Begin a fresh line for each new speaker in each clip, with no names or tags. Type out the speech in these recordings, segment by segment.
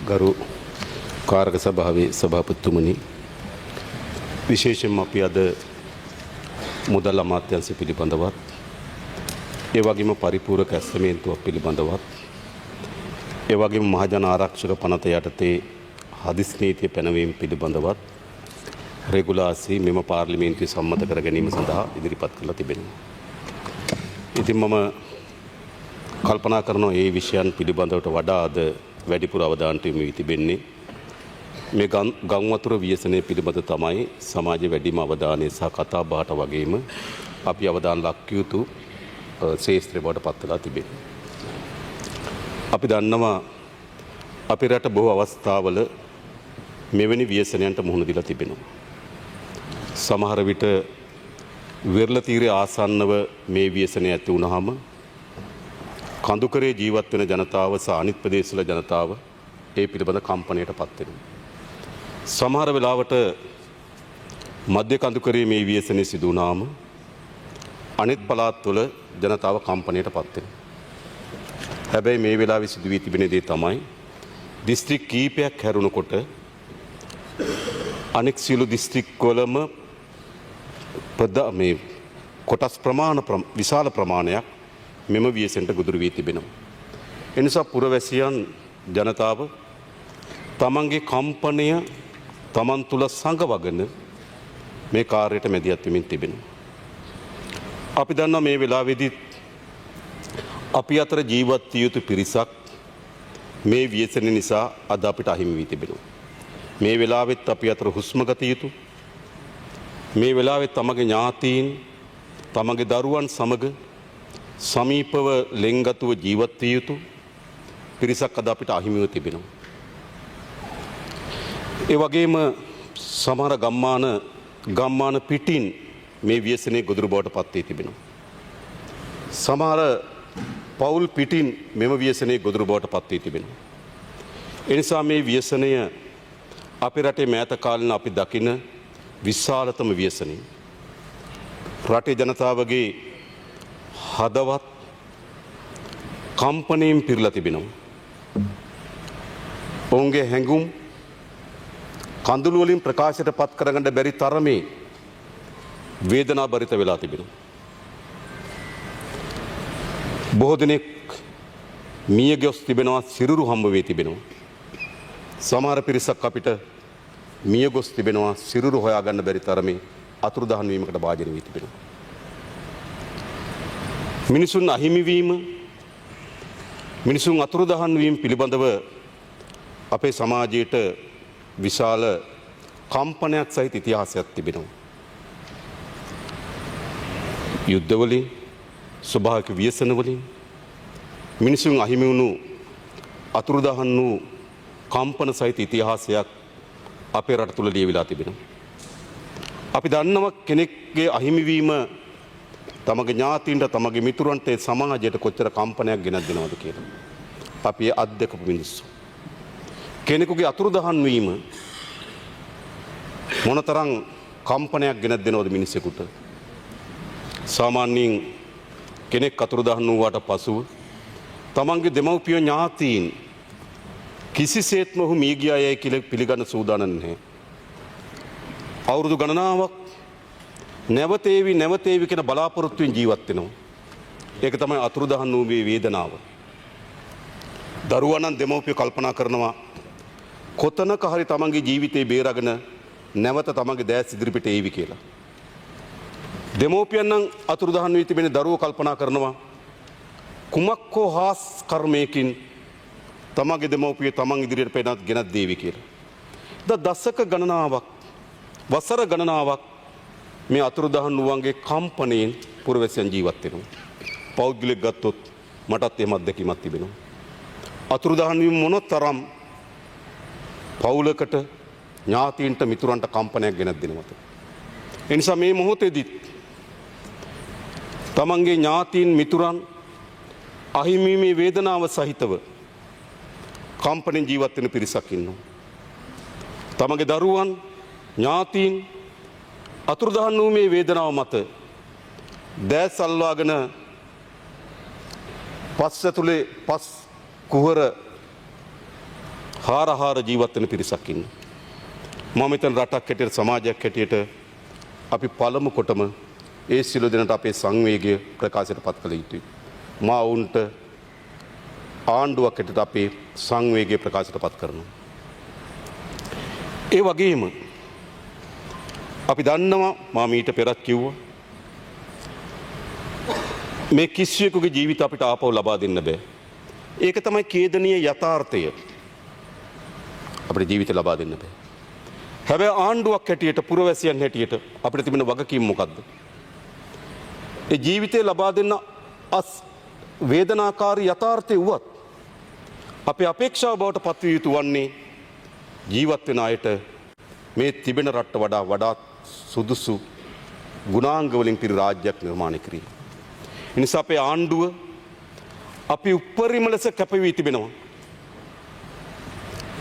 ගරු කාරක සභාවේ සභාපතිතුමනි, විශේෂයෙන්ම අපි අද මුදල් අමාත්‍යාංශය පිළිබඳවත් ඒ වගේම පරිපූර්ණක ඇස්තමේන්තුවක් පිළිබඳවත් ඒ වගේම මහජන ආරක්ෂක පනත යටතේ හදිසි නීතිය පැනවීම පිළිබඳවත් රෙගුලාසි මෙම පාර්ලිමේන්තුවේ සම්මත කර ගැනීම සඳහා ඉදිරිපත් කරලා තිබෙනවා. ඉතින් මම කල්පනා කරනවා මේ විෂයන් පිළිබඳවට වඩා අද වැඩිපුර අවධානයට යොමු වී තිබෙන්නේ මේ ගම් වතුර ව්‍යසනය පිළිබඳ තමයි සමාජයේ වැඩිම අවධානය සහ කතා බහට වගේම අපි අවධානය ලක් යුතු ශේෂ්ත්‍රය බවට පත් වෙලා තිබෙනවා. අපි දන්නවා අපේ රට බොහෝ අවස්ථාවල මෙවැනි ව්‍යසනයන්ට මුහුණ දීලා තිබෙනවා. සමහර විට වෙරළ තීරය ආසන්නව මේ ව්‍යසනය ඇති වුණාම කඳුකරේ ජීවත් වෙන ජනතාව සහ අනිත් ප්‍රදේශවල ජනතාව ඒ පිළිබඳ කම්පනයට පත් වෙනවා. සමහර වෙලාවට මධ්‍ය කඳුකරේ මේ ව්‍යසනය සිදු වුණාම අනිත් පළාත්වල ජනතාව කම්පනයට පත් වෙනවා. හැබැයි මේ වෙලාවේ සිදු වී තිබෙන දේ තමයි දිස්ත්‍රික් කීපයක් හැරුණකොට අනෙක් සියලු දිස්ත්‍රික්වලම මේ කොටස් විශාල ප්‍රමාණයක් මෙම ව්‍යසනයට ගොදුරු වී තිබෙනවා. එනිසා පුරවැසියන් ජනතාව තමන්ගේ කම්පනය තමන් තුළ සංගවගෙන මේ කාර්යයට මැදිහත් වෙමින් තිබෙනවා. අපි දන්නවා මේ වෙලාවේදී අපි අතර ජීවත් විය යුතු පිරිසක් මේ ව්‍යසන නිසා අද අපිට අහිමි වී තිබෙනවා. මේ වෙලාවෙත් අපි අතර හුස්ම ගත යුතු, මේ වෙලාවෙත් තමගේ ඥාතීන් තමගේ දරුවන් සමග සමීපව ලෙන්ගතුව ජීවත් විය යුතු පිරිසක් අද අපිට අහිමිව තිබෙනවා. ඒ වගේම සමහර ගම්මාන පිටින් මේ ව්‍යසනයේ ගොදුරු බවට පත් වී තිබෙනවා. සමහර පවුල් පිටින් මෙම ව්‍යසනයේ ගොදුරු බවට පත් වී තිබෙනවා. එනිසා මේ ව්‍යසනය අපේ රටේ මෑත කාලින අපි දකින විශාලතම ව්‍යසනය. රටේ ජනතාවගේ හදවත් කම්පනයෙන් පිරලා තිබෙනවා. ඔවුන්ගේ හැඟුම් කඳුළු වලින් ප්‍රකාශයට පත් කරගන්න බැරි තරමේ වේදනා බරිත වෙලා තිබෙනවා. බොහෝ දෙනෙක් මිය ගොස් තිබෙනවා, සිරුරු හම්බ වේ තිබෙනවා. සමහර පිරිසක් අපිට මිය ගොස් තිබෙනවා, සිරුරු හොයාගන්න බැරි තරමේ අතුරුදහන් වීමකට භාජනය වී තිබෙනවා. මිනිසුන් අහිමිවීම, මිනිසුන් අතුරුදහන් වීම පිළිබඳව අපේ සමාජයට විශාල කම්පනයක් සහිත ඉතිහාසයක් තිබෙනවා. යුද්ධවලින්, ස්වභාවික ව්‍යසනවලින් මිනිසුන් අහිමි වුණු අතුරුදහන් වූ කම්පන සහිත ඉතිහාසයක් අපේ රට තුළ ලියවිලා තිබෙනවා. අපි දන්නවා කෙනෙක්ගේ අහිමිවීම තමගේ ඥාතීන්ට, තමගේ මිතුරන්ට, සමාජයට කොච්චර කම්පනයක් ගෙනත් දෙනවද කියලා. අපි අත්දකපු මිනිස්සු. කෙනෙකුගේ අතුරුදහන් වීම මොනතරම් කම්පනයක් ගෙනත් දෙනවද මිනිසෙකුට. සාමාන්‍යයෙන් කෙනෙක් අතුරුදහන් වූවාට පසුව තමන්ගේ දෙමව්පිය ඥාතීන් කිසිසේත්ම ඔහු මිය ගියා යයි කියලා පිළිගන්න සූදානම් නැහැ. අවුරුදු ගණනාවක් නැවතේවි කියන බලාපොරොත්තුවෙන් ජීවත් වෙනවා. ඒක තමයි අතුරුදහන් වූ වේදනාව. දරුවා නම් දෙමව්පිය කල්පනා කරනවා කොතනක හරි තමන්ගේ ජීවිතේ බේරගෙන නැවත තමන්ගේ දෑස් ඉදිරිපිට ඒවි කියලා. දෙමව්පියන් නම් අතුරුදහන් වී තිබෙන දරුවෝ කල්පනා කරනවා කුමක් හෝ හාස් කර්මයකින් තමන්ගේ දෙමව්පිය තමන් ඉදිරියට ගෙනත් දේවි කියලා. දශක ගණනාවක්, වසර ගණනාවක් මේ අතුරුදහන් වූවන්ගේ කම්පනයෙන් පුරවැසියන් ජීවත් වෙනවා. පෞද්ගලික ගත්තොත් මටත් එහෙම අත්දැකීමක් තිබෙනවා. අතුරුදහන් වීම මොනතරම් පවුලකට, ඥාතීන්ට, මිතුරන්ට කම්පනයක් ගෙනත් දෙනවද? ඒ නිසා මේ මොහොතේදී තමන්ගේ ඥාතීන්, මිතුරන් අහිමිවීමේ වේදනාව සහිතව කම්පනයෙන් ජීවත් වෙන පිරිසක් ඉන්නවා. තමගේ දරුවන්, ඥාතීන් අතුරුදහන් වූ මේ වේදනාව මත දෑස් අල්වාගෙන පස් ඇතුලේ පස් කුහර හාරහාර ජීවත් වෙන පිරිසක් ඉන්න. මම මෙතන රටක් හැටියට සමාජයක් හැටියට අපි පළමු කොටම ඒ සියලු දෙනාට අපේ සංවේගය ප්‍රකාශයට පත් කළ යුතුයි. මා වුන්ට ආණ්ඩුවක් හැටියට අපේ සංවේගය ප්‍රකාශයට පත් කරනවා. ඒ වගේම අපි දන්නවා මා මීට පෙරත් කිව්වා මේ කිසියෙකුගේ ජීවිත අපිට ආපහු ලබා දෙන්න බෑ. ඒක තමයි ඛේදනීය යථාර්ථය. අපිට ජීවිත ලබා දෙන්න බෑ. හැබැයි ආණ්ඩුවක් හැටියට පුරවැසියන් හැටියට අපිට තිබෙන වගකීම මොකද්ද? ඒ ජීවිතේ ලබා දෙන්න වේදනාකාරී යථාර්ථය වුවත් අපේ අපේක්ෂාව බවට පත්විය යුතු වන්නේ ජීවත් වෙන අයට මේ තිබෙන රටට වඩා සුදුසු ගුණාංග වලින් පිරි රාජ්‍යයක් නිර්මාණය කිරීම. ඒ නිසා අපේ ආණ්ඩුව අපි උපරිම ලෙස කැපවී තිබෙනවා.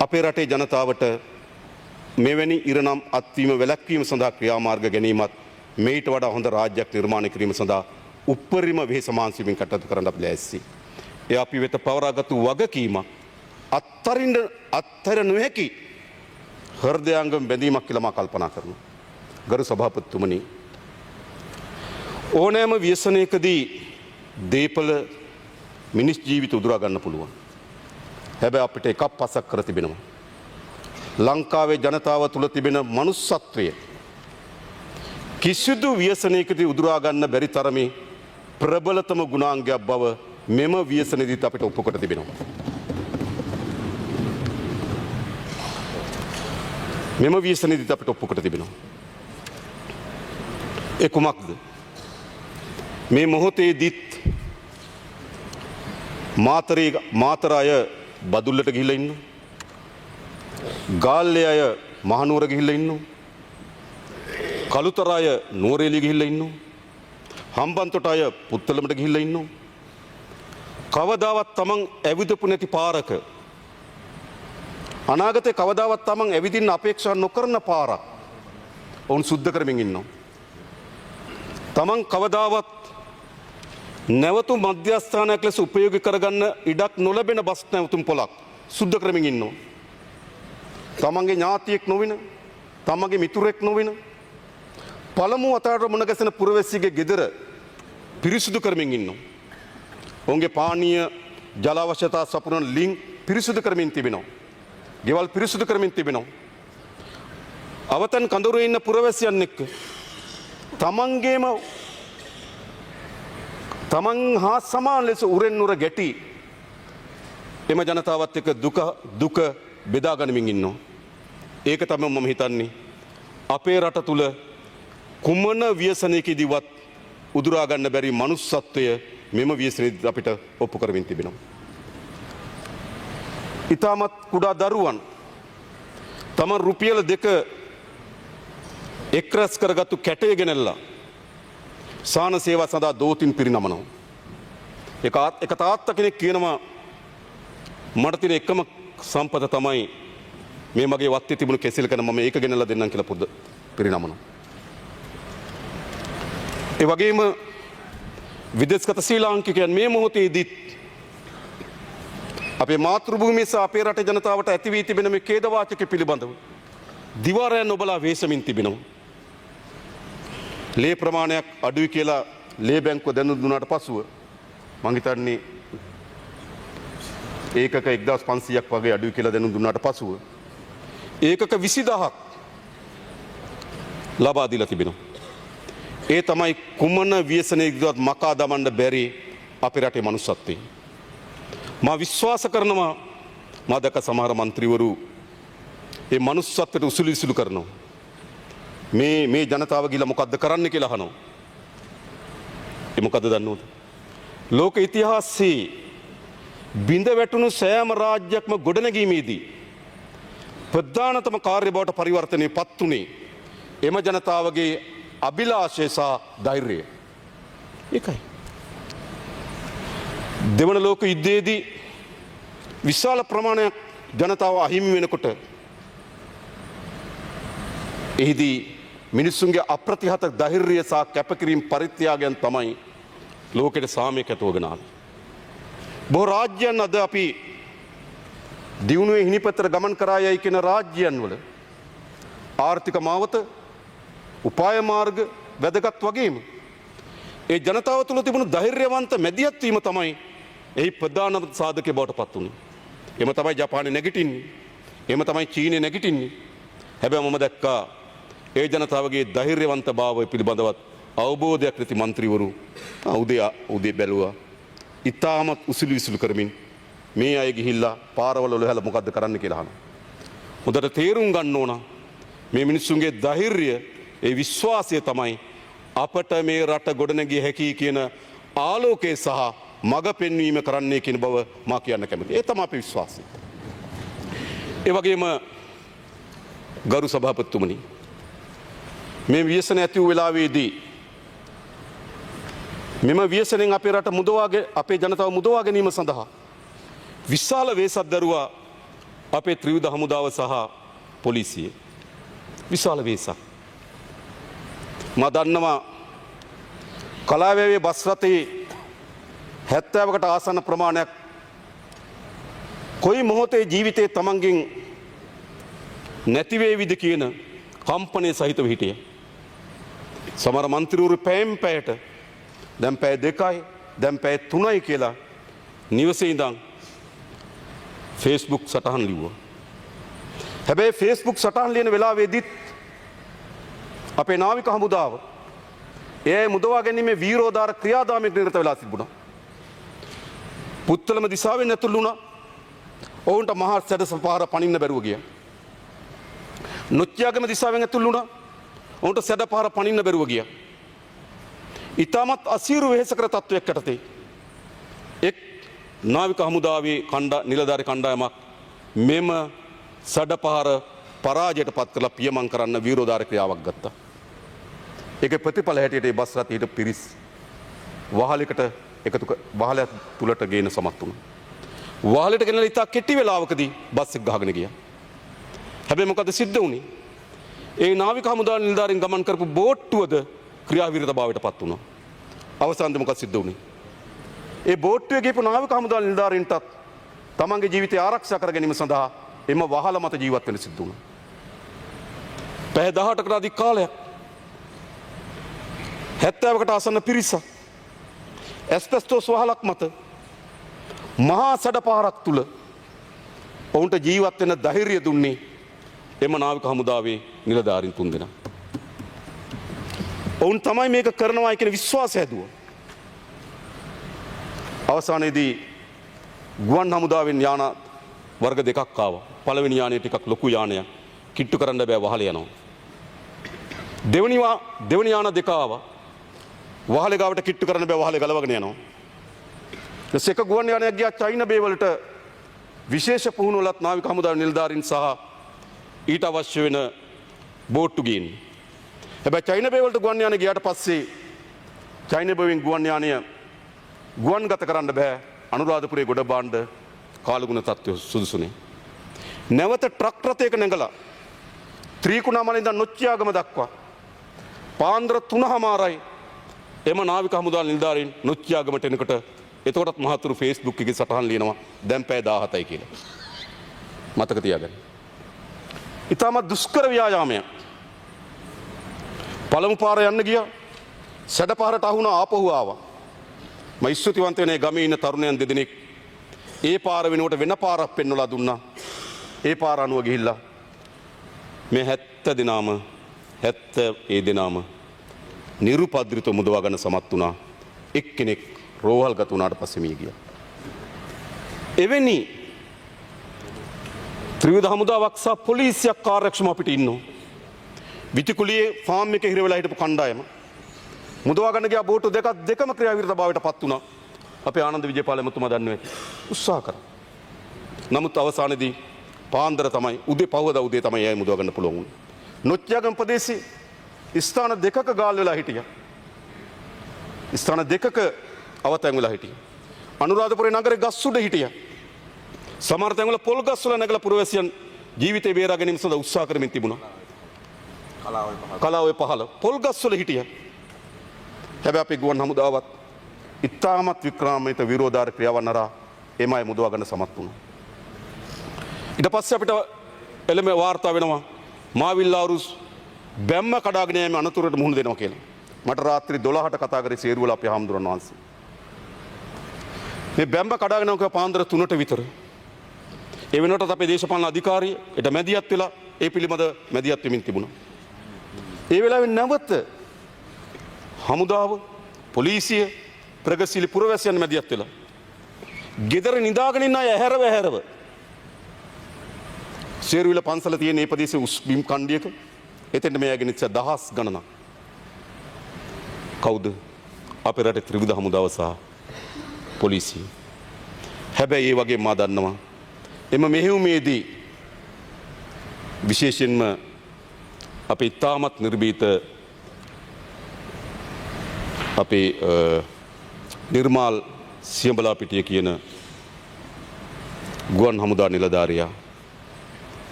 අපේ රටේ ජනතාවට මෙවැනි ඉරණම් අත්වීම වැළැක්වීම සඳහා ක්‍රියාමාර්ග ගැනීමත් මේට වඩා හොඳ රාජ්‍යයක් නිර්මාණය කිරීම සඳහා උපරිම වෙහෙස මහන්සියෙන් කටයුතු කරන්න අපි ලෑස්ති. ඒ අපි වෙත පවරාගත් වගකීම අත්තර නොහැකි හෘදයාංගම බැඳීමක් කියලා මා කල්පනා කරනවා. ගරු සභාපතිතුමනි, ඕනෑම ව්‍යසනයකදී දීපල මිනිස් ජීවිත උදුරා ගන්න පුළුවන්. හැබැයි අපිට එකක් පසක් කර තිබෙනවා. ලංකාවේ ජනතාව තුළ තිබෙන මනුස්සත්වය කිසිදු ව්‍යසනයකදී උදුරා ගන්න බැරි තරමේ ප්‍රබලතම ගුණාංගයක් බව මෙම ව්‍යසනයේදීත් අපිට ඔප්පු කොට තිබෙනවා. මෙම ව්‍යසනයේදීත් අපිට ඔප්පු කොට තිබෙනවා. ඒ කුමක්ද? මේ මොහොතේදීත් මාතර අය බදුල්ලට ගිහිල්ලා ඉන්නවා. ගාල්ලේ අය මහනුවර ගිහිල්ලා ඉන්නවා. කළුතර අය නුවරඑළිය ගිහිල්ලා ඉන්නවා. හම්බන්තොට අය පුත්තලමට ගිහිල්ලා ඉන්නවා. කවදාවත් තමන් ඇවිදපු නැති පාරක අනාගතේ කවදාවත් තමන් ඇවිදින්න අපේක්ෂා නොකරන පාරක් ඔවුන් සුද්ධ කරමින් ඉන්නවා. තමන් කවදාවත් නැවතුම් මධ්‍යස්ථානයක් ලෙස උපයෝගී කරගන්න ඉඩක් නොලැබෙන බස් නැවතුම් පොලක් සුද්ධ කරමින් ඉන්නවා. තමන්ගේ ඥාතියෙක් නොවින, තමන්ගේ මිතුරෙක් නොවින පළමු අතට මුණ ගැසෙන පුරවැසියගේ ගෙදර පිරිසුදු කරමින් ඉන්නවා. ඔවුන්ගේ පානීය ජල අවශ්‍යතා සපුරන ලිං පිරිසුදු කරමින් තිබෙනවා. ගෙවල් පිරිසුදු කරමින් තිබෙනවා. අවතන් කඳුරේ ඉන්න පුරවැසියන් එක්ක තමන් හා සමාන ලෙස උරෙන් නුර ගැටි එම ජනතාවත් එක්ක දුක බෙදා ගනිමින් ඉන්නවා. ඒක තමයි මම හිතන්නේ අපේ රට තුල කුමන ව්‍යසනයකදීවත් උදුරා ගන්න බැරි මනුස්සත්වය මෙම ව්‍යසනයේදී අපිට ඔප්පු කරමින් තිබෙනවා. ඊටමත් කුඩා දරුවන් තමන් රුපියල් 2 එක්රැස් කරගත්තු කැටය ගෙනල්ලා සාන සේවා සඳහා දෝතින් පිරිනමනවා. එක තාත්තා කෙනෙක් කියනවා මට තියෙන එකම සම්පත තමයි මේ මගේ වත්තේ තිබුණු කෙසෙල් කන මම ඒක ගෙනල්ලා දෙන්නම් කියලා පොඩ්ඩ පිරිනමනවා. ඒ වගේම විදේශගත ශ්‍රී ලාංකිකයන් මේ මොහොතේදීත් අපේ මාතෘභූමිය සහ අපේ රටේ ජනතාවට ඇති වී තිබෙන මේ ඛේදවාචක පිළිබඳව දිවාරයන් නොබලා වේසමින් තිබෙනවා. ලේ ප්‍රමාණයක් අඩුයි කියලා ලේ බැංකුව දැනුම් දුන්නාට පසුව මං හිතන්නේ ඒකක 1500ක් වගේ අඩුයි කියලා දැනුම් දුන්නාට පසුව ඒකක 20000ක් ලබා දීලා තිබෙනවා. ඒ තමයි කුමන ව්‍යසනයකදීවත් මකා දමන්න බැරි අපේ රටේ මනුස්සත්වය. මා විශ්වාස කරනවා මා දැක සමහර മന്ത്രിවරු ඒ මනුස්සත්වයට උසුළු විසුළු කරනවා. මේ ජනතාව ගිහලා මොකද්ද කරන්න කියලා අහනවා. ඒ මොකද්ද දන්නවද? ලෝක ඉතිහාසයේ බිඳ වැටුණු සෑම රාජ්‍යයක්ම ගොඩනැගීමේදී ප්‍රධානතම කාර්ය බවට පරිවර්තනය පත් වුණේ එම ජනතාවගේ අභිලාෂය සහ ධෛර්යය. ඒකයි. දෙවන ලෝක යුද්ධයේදී විශාල ප්‍රමාණයක් ජනතාව අහිමි වෙනකොට එහිදී මිනිස්සුන්ගේ අප්‍රතිහත ධෛර්යය සහ කැපකිරීම පරිත්‍යාගයන් තමයි ලෝකෙට සාමයක් ඇතුවගෙන ආවේ. බොහෝ රාජ්‍යයන් අද අපි දියුණුවේ හිණිපතට ගමන් කරා යයි කියන රාජ්‍යයන්වල ආර්ථික මාවත උපාය මාර්ග වැදගත් වගේම ඒ ජනතාව තුළ තිබුණු ධෛර්යවන්ත මැදිහත් වීම තමයි එහි ප්‍රධානම සාධකය බවට පත් වුණේ. එම තමයි ජපානයේ නැගිටින්නේ. එම තමයි චීනයේ නැගිටින්නේ. හැබැයි මම දැක්කා ඒ ජනතාවගේ ධෛර්යවන්තභාවය පිළිබඳවත් අවබෝධයක් නැති മന്ത്രിවරු උදේ බැලුවා. ඉතාමත් උසිලු විසිලු කරමින් මේ අය ගිහිල්ලා පාරවල වල මොකද්ද කරන්න කියලා අහනවා. හොඳට තේරුම් ගන්න ඕන මේ මිනිස්සුන්ගේ ධෛර්යය ඒ විශ්වාසය තමයි අපට මේ රට ගොඩනැගිය හැකි කියන ආලෝකය සහ මඟ පෙන්වීම කරන්නේ කියන බව මා කියන්න කැමතියි. ඒ තමයි අපේ විශ්වාසය. ඒ වගේම ගරු සභාපතිතුමනි මේ ව්‍යසන ඇති වූ වෙලාවේදී මෙම ව්‍යසනෙන් අපේ රට අපේ ජනතාව මුදවා ගැනීම සඳහා විශාල වේසක් දරුවා අපේ ත්‍රිවිධ හමුදාව සහ පොලිසිය. විශාල වේසක්. මා දන්නවා කලාවැවේ බස් රථයේ 70කට ආසන්න ප්‍රමාණයක් කොයි මොහොතේ ජීවිතේ තමන්ගෙන් නැති වේවිද කියන කම්පනයේ සහිතව හිටිය. සමහර മന്ത്രിවරු පැයට දැන් පැය 2යි දැන් පැය 3යි කියලා නිවසේ ඉඳන් Facebook සටහන් ලිව්වා. හැබැයි Facebook සටහන් ලියන වෙලාවේදීත් අපේ නාවික හමුදාව ඒ මුදවා ගැනීමේ වීරෝදාර ක්‍රියාදාමයක නිරත වෙලා තිබුණා. පුත්තලම දිසාවෙන් ඇතුළු වුණා. ඔවුන්ට මහා සැඩසපාර පනින්න බැරුව ගියා. නොච්චියාගම දිසාවෙන් ඇතුළු වුණා. ඔවුන්ට සැඩපාර පනින්න බැරුව ගියා. ඉතාමත් අසීරු වෙහෙසකර තත්වයක් යටතේ එක් නාවික හමුදාවේ නිලධාරි කණ්ඩායමක් මෙම සැඩපහර පරාජයට පත් කරලා පියමන් කරන්න වීරෝදාර ක්‍රියාවක් ගත්තා. ඒකේ ප්‍රතිඵල හැටියට ඒ බස් රථයේ හිටපු පිරිස් වහල තුලට ගේන සමත් වුණා. වහලට ගෙනලා ඉතා කෙටි වෙලාවකදී බස් එක ගහගෙන ගියා. හැබැයි මොකද සිද්ධ වුණේ? ඒ නාවික හමුදා නිලධාරීන් ගමන් කරපු බෝට්ටුවද ක්‍රියාවිරතභාවයට පත් වුණා. අවසානයේ මොකද සිද්ධ වුණේ? ඒ බෝට්ටුවේ ගිහපු නාවික හමුදා නිලධාරීන්ටත් තමන්ගේ ජීවිතය ආරක්ෂා කර ගැනීම සඳහා එම වහල මත ජීවත් වෙන්න සිද්ධ වුණා. පැය 18කට අධික කාලයක් 70කට ආසන්න පිරිසක් ඇස්බෙස්ටෝස් වහලක් මත මහා සැඩපාරක් තුල ඔවුන්ට ජීවත් වෙන්න ධෛර්යය දුන්නේ එම නාවික හමුදාවේ නිලධාරීන් 3 දෙනා. ඔවුන් තමයි මේක කරනවා කියන විශ්වාසය හැදුවා. අවසානයේදී ගුවන් හමුදාවෙන් යාන වර්ග දෙකක් ආවා. පළවෙනි යානය ටිකක් ලොකු යානයක්. කිට්ටු කරන්න බෑ වහල යනවා. දෙවෙනි යාන දෙක ආවා. වහලේ ගාවට කිට්ටු කරන්න බෑ වහලේ ගලවගෙන යනවා. ඊට එක ගුවන් යානයක් ගියා චයින බේ වලට විශේෂ පුහුණුවලත් නාවික හමුදාවේ නිලධාරීන් සහ ඊට අවශ්‍ය වෙන බෝට්ටු ගේන්නේ. හැබැයි චයින බේ වලට ගුවන් යානෙ ගියාට පස්සේ චයින බේෙන් ගුවන් යානය ගුවන්ගත කරන්න බෑ. අනුරාධපුරයේ ගොඩ බාණ්ඩ කාලගුණ තත්ත්වය සුදුසුනේ. නැවත ට්‍රක් රථයක නැගලා ත්‍රිකුණාමලේ ඉඳන් නොච්චියාගම දක්වා පාන්දර 3:00යි එම නාවික හමුදා නිලධාරීන් නොච්චියාගමට එනකොට එතකොටත් මහතුරු Facebook එකේ සටහන් ලියනවා දැන් පැය 17යි කියලා. මතක තියාගන්න. ඊටමත් දුෂ්කර ව්‍යායාමයක්. පළමු පාර යන්න ගියා. සැඩපාරට අහුණා ආපහු ආවා. මම ස්තුතිවන්ත වෙන්නේ ගමේ ඉන්න තරුණයන් දෙදෙනෙක් ඒ පාර වෙනුවට වෙන පාරක් පෙන්වලා දුන්නා. ඒ පාර අනුව ගිහිල්ලා මේ 70 දෙනාම නිරුපද්‍රිතව මුදවා ගන්න සමත් වුණා. එක්කෙනෙක් රෝහල්ගත වුණාට පස්සේ මිය ගියා. එවැනි ත්‍රිවිධ හමුදාවක් සහ පොලිසියක් කාර්යක්ෂම අපිට ඉන්නවා. විතිකුලියේ ෆාම් එකේ හිර වෙලා හිටපු කණ්ඩායම මුදවා ගන්න ගියා බෝට්ටු දෙකම ක්‍රියාවිරතභාවයට පත් වුණා. අපේ ආනන්ද විජේපාල එතුමා දන්නේ උත්සාහ කරා. නමුත් අවසානයේදී පාන්දර තමයි පහවදා උදේ තමයි අය මුදවා ගන්න පුළුවන් වුණේ. නොච්චියාගම ප්‍රදේශයේ ස්ථාන දෙකක ගාල් වෙලා හිටියා. ස්ථාන දෙකක අවතැන් වෙලා හිටියා. අනුරාධපුරේ නගරේ ගස් උඩ හිටියා. සමහර තැන්වල පොල් ගස් වල නැගලා පුරවැසියන් ජීවිතේ බේරා ගැනීම සඳහා උත්සාහ කරමින් තිබුණා. කලාවේ පහළ පොල් ගස් වල හිටියා. හැබැයි අපේ ගුවන් හමුදාවත් ඉතාමත් වික්‍රාමිත විරෝධාර ක්‍රියාවන් හරහා එමය මුදවා ගන්න සමත් වුණා. ඊට පස්සේ අපිට එළම වාර්තා වෙනවා මාවිල්ලාරුස් බැම්ම කඩාගෙන යෑම අනතුරට මුහුණ දෙනවා කියලා. මට රාත්‍රී 12ට කතා කරේ සේරුවල අපේ හාමුදුරන් වහන්සේ. මේ බැම්ම කඩාගෙන යනවා පාන්දර 3ට විතර. ඒ වෙනකොටත් අපේ දේශපාලන අධිකාරිය ඊට මැදිහත් වෙලා ඒ පිළිබඳ මැදිහත් වෙමින් තිබුණා. ඒ වෙලාවේ නැවත හමුදාව පොලිසිය ප්‍රගතිශීලී පුරවැසියන් මැදිහත් වෙලා ගෙදර නිදාගෙන ඉන්න අය ඇහැරව සේරුවිල පන්සල තියෙන මේ ප්‍රදේශයේ උස් බිම් කණ්ඩියක එතෙන්ට මේ යගෙන ඉච්ච දහස් ගණනක් කවුද? අපේ රටේ ත්‍රිවිධ හමුදාව සහ පොලිසිය. හැබැයි ඒ වගේ මා දන්නවා එම මෙහෙයුමේදී විශේෂයෙන්ම අපේ ඉතාමත් නිර්භීත අපේ නිර්මාල් සියඹලාපිටිය කියන ගුවන් හමුදා නිලධාරියා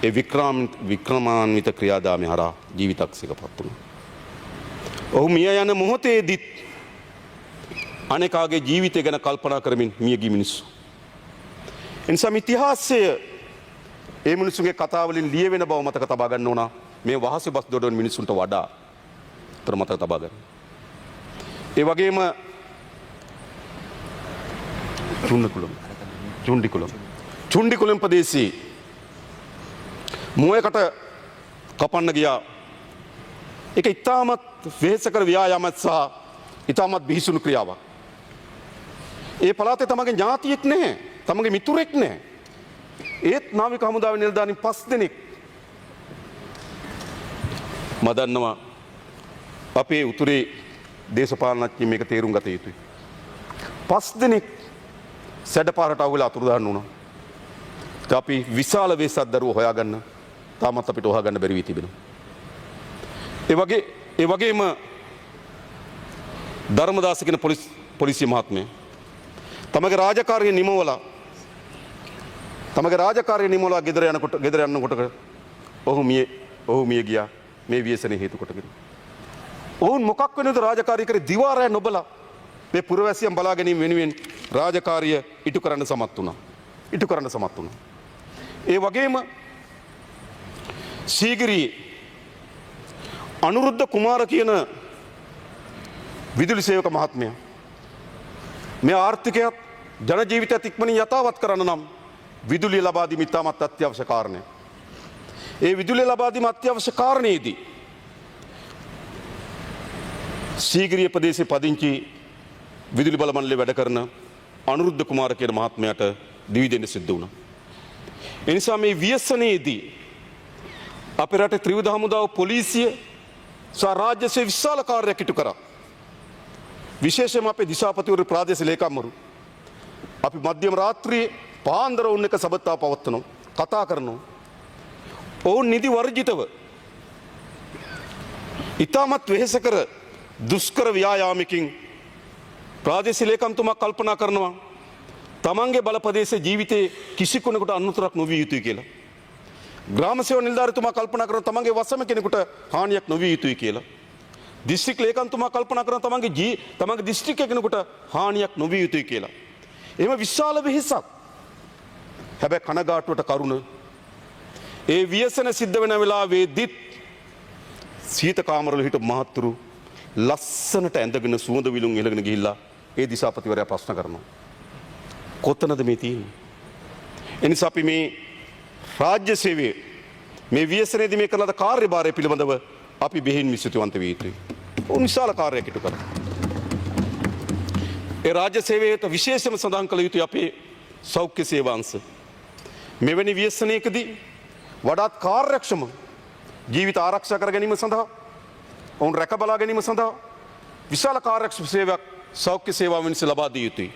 ඒ වික්‍රමාන්විත ක්‍රියාදාමය හරහා ජීවිතක්ෂයකපත් වුණා. ඔහු මිය යන මොහොතේදීත් අනෙකාගේ ජීවිතය ගැන කල්පනා කරමින් මිය ගිය මිනිස්සු. එනිසා ඉතිහාසය ඒ මිනිසුන්ගේ කතාවලින් ලියවෙන බව මතක තබා ගන්න ඕන. මේ වහසේ බස් දොඩවන මිනිසුන්ට වඩා තර මතක තබා ගන්න. ඒ වගේම චුන්ඩිකුලම් ප්‍රදේශයේ මුවයකට කපන්න ගියා. ඒක ඉතාමත් වෙහෙසකර ව්‍යායාමයක් සහ ඉතාමත් බිහිසුණු ක්‍රියාවක්. ඒ පළාතේ තමගේ ඥාතියෙක් නැහැ. තමගේ මිතුරෙක් නැහැ. ඒත් නාවික හමුදාවේ නිලධාරීන් 5 දෙනෙක් මම දන්නවා අපේ උතුරේ දේශපාලනඥයෝ මේක තේරුම් ගත යුතුයි. 5 දෙනෙක් සැඩපාරට අවුලා අතුරුදහන් වුණා. අපි විශාල වෙසක් දරුවෝ හොයාගන්න තාමත් අපිට හොයාගන්න බැරි වී තිබෙනවා. ඒ වගේම ධර්මදාස කියන පොලිසිය මහත්මයා තමගේ රාජකාරිය නිමවලා ගෙදර යනකොට ඔහු මිය ගියා මේ ව්‍යසනයේ හේතු කොටගෙන. ඔවුන් මොකක් වෙනවද රාජකාරී කරේ දිවාරය නොබලා මේ පුරවැසියන් බලා ගැනීම වෙනුවෙන් රාජකාරිය ඉටු කරන්න සමත් වුණා. ඒ වගේම සීගිරියේ අනුරුද්ධ කුමාර කියන විදුලි සේවක මහත්මයා මේ ආර්ථිකයත් ජන ජීවිතයත් ඉක්මනින් යථාවත් කරන්න නම් විදුලිය ලබා දීම ඉතාමත් අත්‍යවශ්‍ය කාරණයක්. ඒ විදුලිය ලබා දීම අත්‍යවශ්‍ය කාරණේදී සීගිරිය ප්‍රදේශයේ පදිංචි විදුලි බල මණ්ඩලයේ වැඩ කරන අනුරුද්ධ කුමාර කියන මහත්මයාට දිවි දෙන්න සිද්ධ වුණා. ඒ නිසා මේ ව්‍යසනයේදී අපේ රටේ ත්‍රිවිධ හමුදාව පොලිසිය සහ රාජ්‍ය සේවය විශාල කාර්යයක් ඉටු කරා. විශේෂයෙන්ම අපේ දිසාපතිවරු ප්‍රාදේශීය ලේකම්වරු අපි මධ්‍යම රාත්‍රියේ පාන්දර වුන් එක සබත්තා පවත්වනවා කතා කරනවා. ඔවුන් නිදි වර්ජිතව ඉතාමත් වෙහෙසකර දුෂ්කර ව්‍යායාමකින් ප්‍රාදේශීය ලේකම්තුමා කල්පනා කරනවා තමන්ගේ බලපදේශයේ ජීවිතේ කිසි කෙනෙකුට අනුතරක් නොවිය යුතුයි කියලා. ග්‍රාම සේවා නිලධාරීතුමා කල්පනා කරනවා තමන්ගේ වසම කෙනෙකුට හානියක් නොවිය යුතුයි කියලා. දිස්ත්‍රික් ලේකම්තුමා කල්පනා කරනවා තමන්ගේ දිස්ත්‍රික්කයේ කෙනෙකුට හානියක් නොවිය යුතුයි කියලා. එහෙම විශාල වෙහෙසක්. හැබැයි කනගාටුවට කරුණ ඒ ව්‍යසන සිද්ධ වෙන වෙලාවේදීත් සීත කාමරවල හිටපු මහත්තුරු ලස්සනට ඇඳගෙන සුවඳ විලුම් එලගෙන ගිහිල්ලා ඒ දිසාපතිවරයා ප්‍රශ්න කරනවා. කොතනද මේ තියෙන්නේ? එනිසා අපි මේ රාජ්‍ය සේවයේ මේ ව්‍යසනයේදී මේ කරන කාර්යභාරය පිළිබඳව අපි බෙහෙන් විශ්වතිවන්ත විය යුතුයි. උන් විශාල කාර්යයක් ඉටු කරා. ඒ රාජ්‍ය සේවයට විශේෂම සඳහන් කළ යුතුයි අපේ සෞඛ්‍ය සේවාංශ. මෙවැනි ව්‍යසනයකදී වඩාත් කාර්යක්ෂම ජීවිත ආරක්ෂා කර ගැනීම සඳහා ඔවුන් රැක බලා ගැනීම සඳහා විශාල කාර්යක්ෂම සේවයක් සෞඛ්‍ය සේවාවන් විසින් ලබා දිය යුතුයි.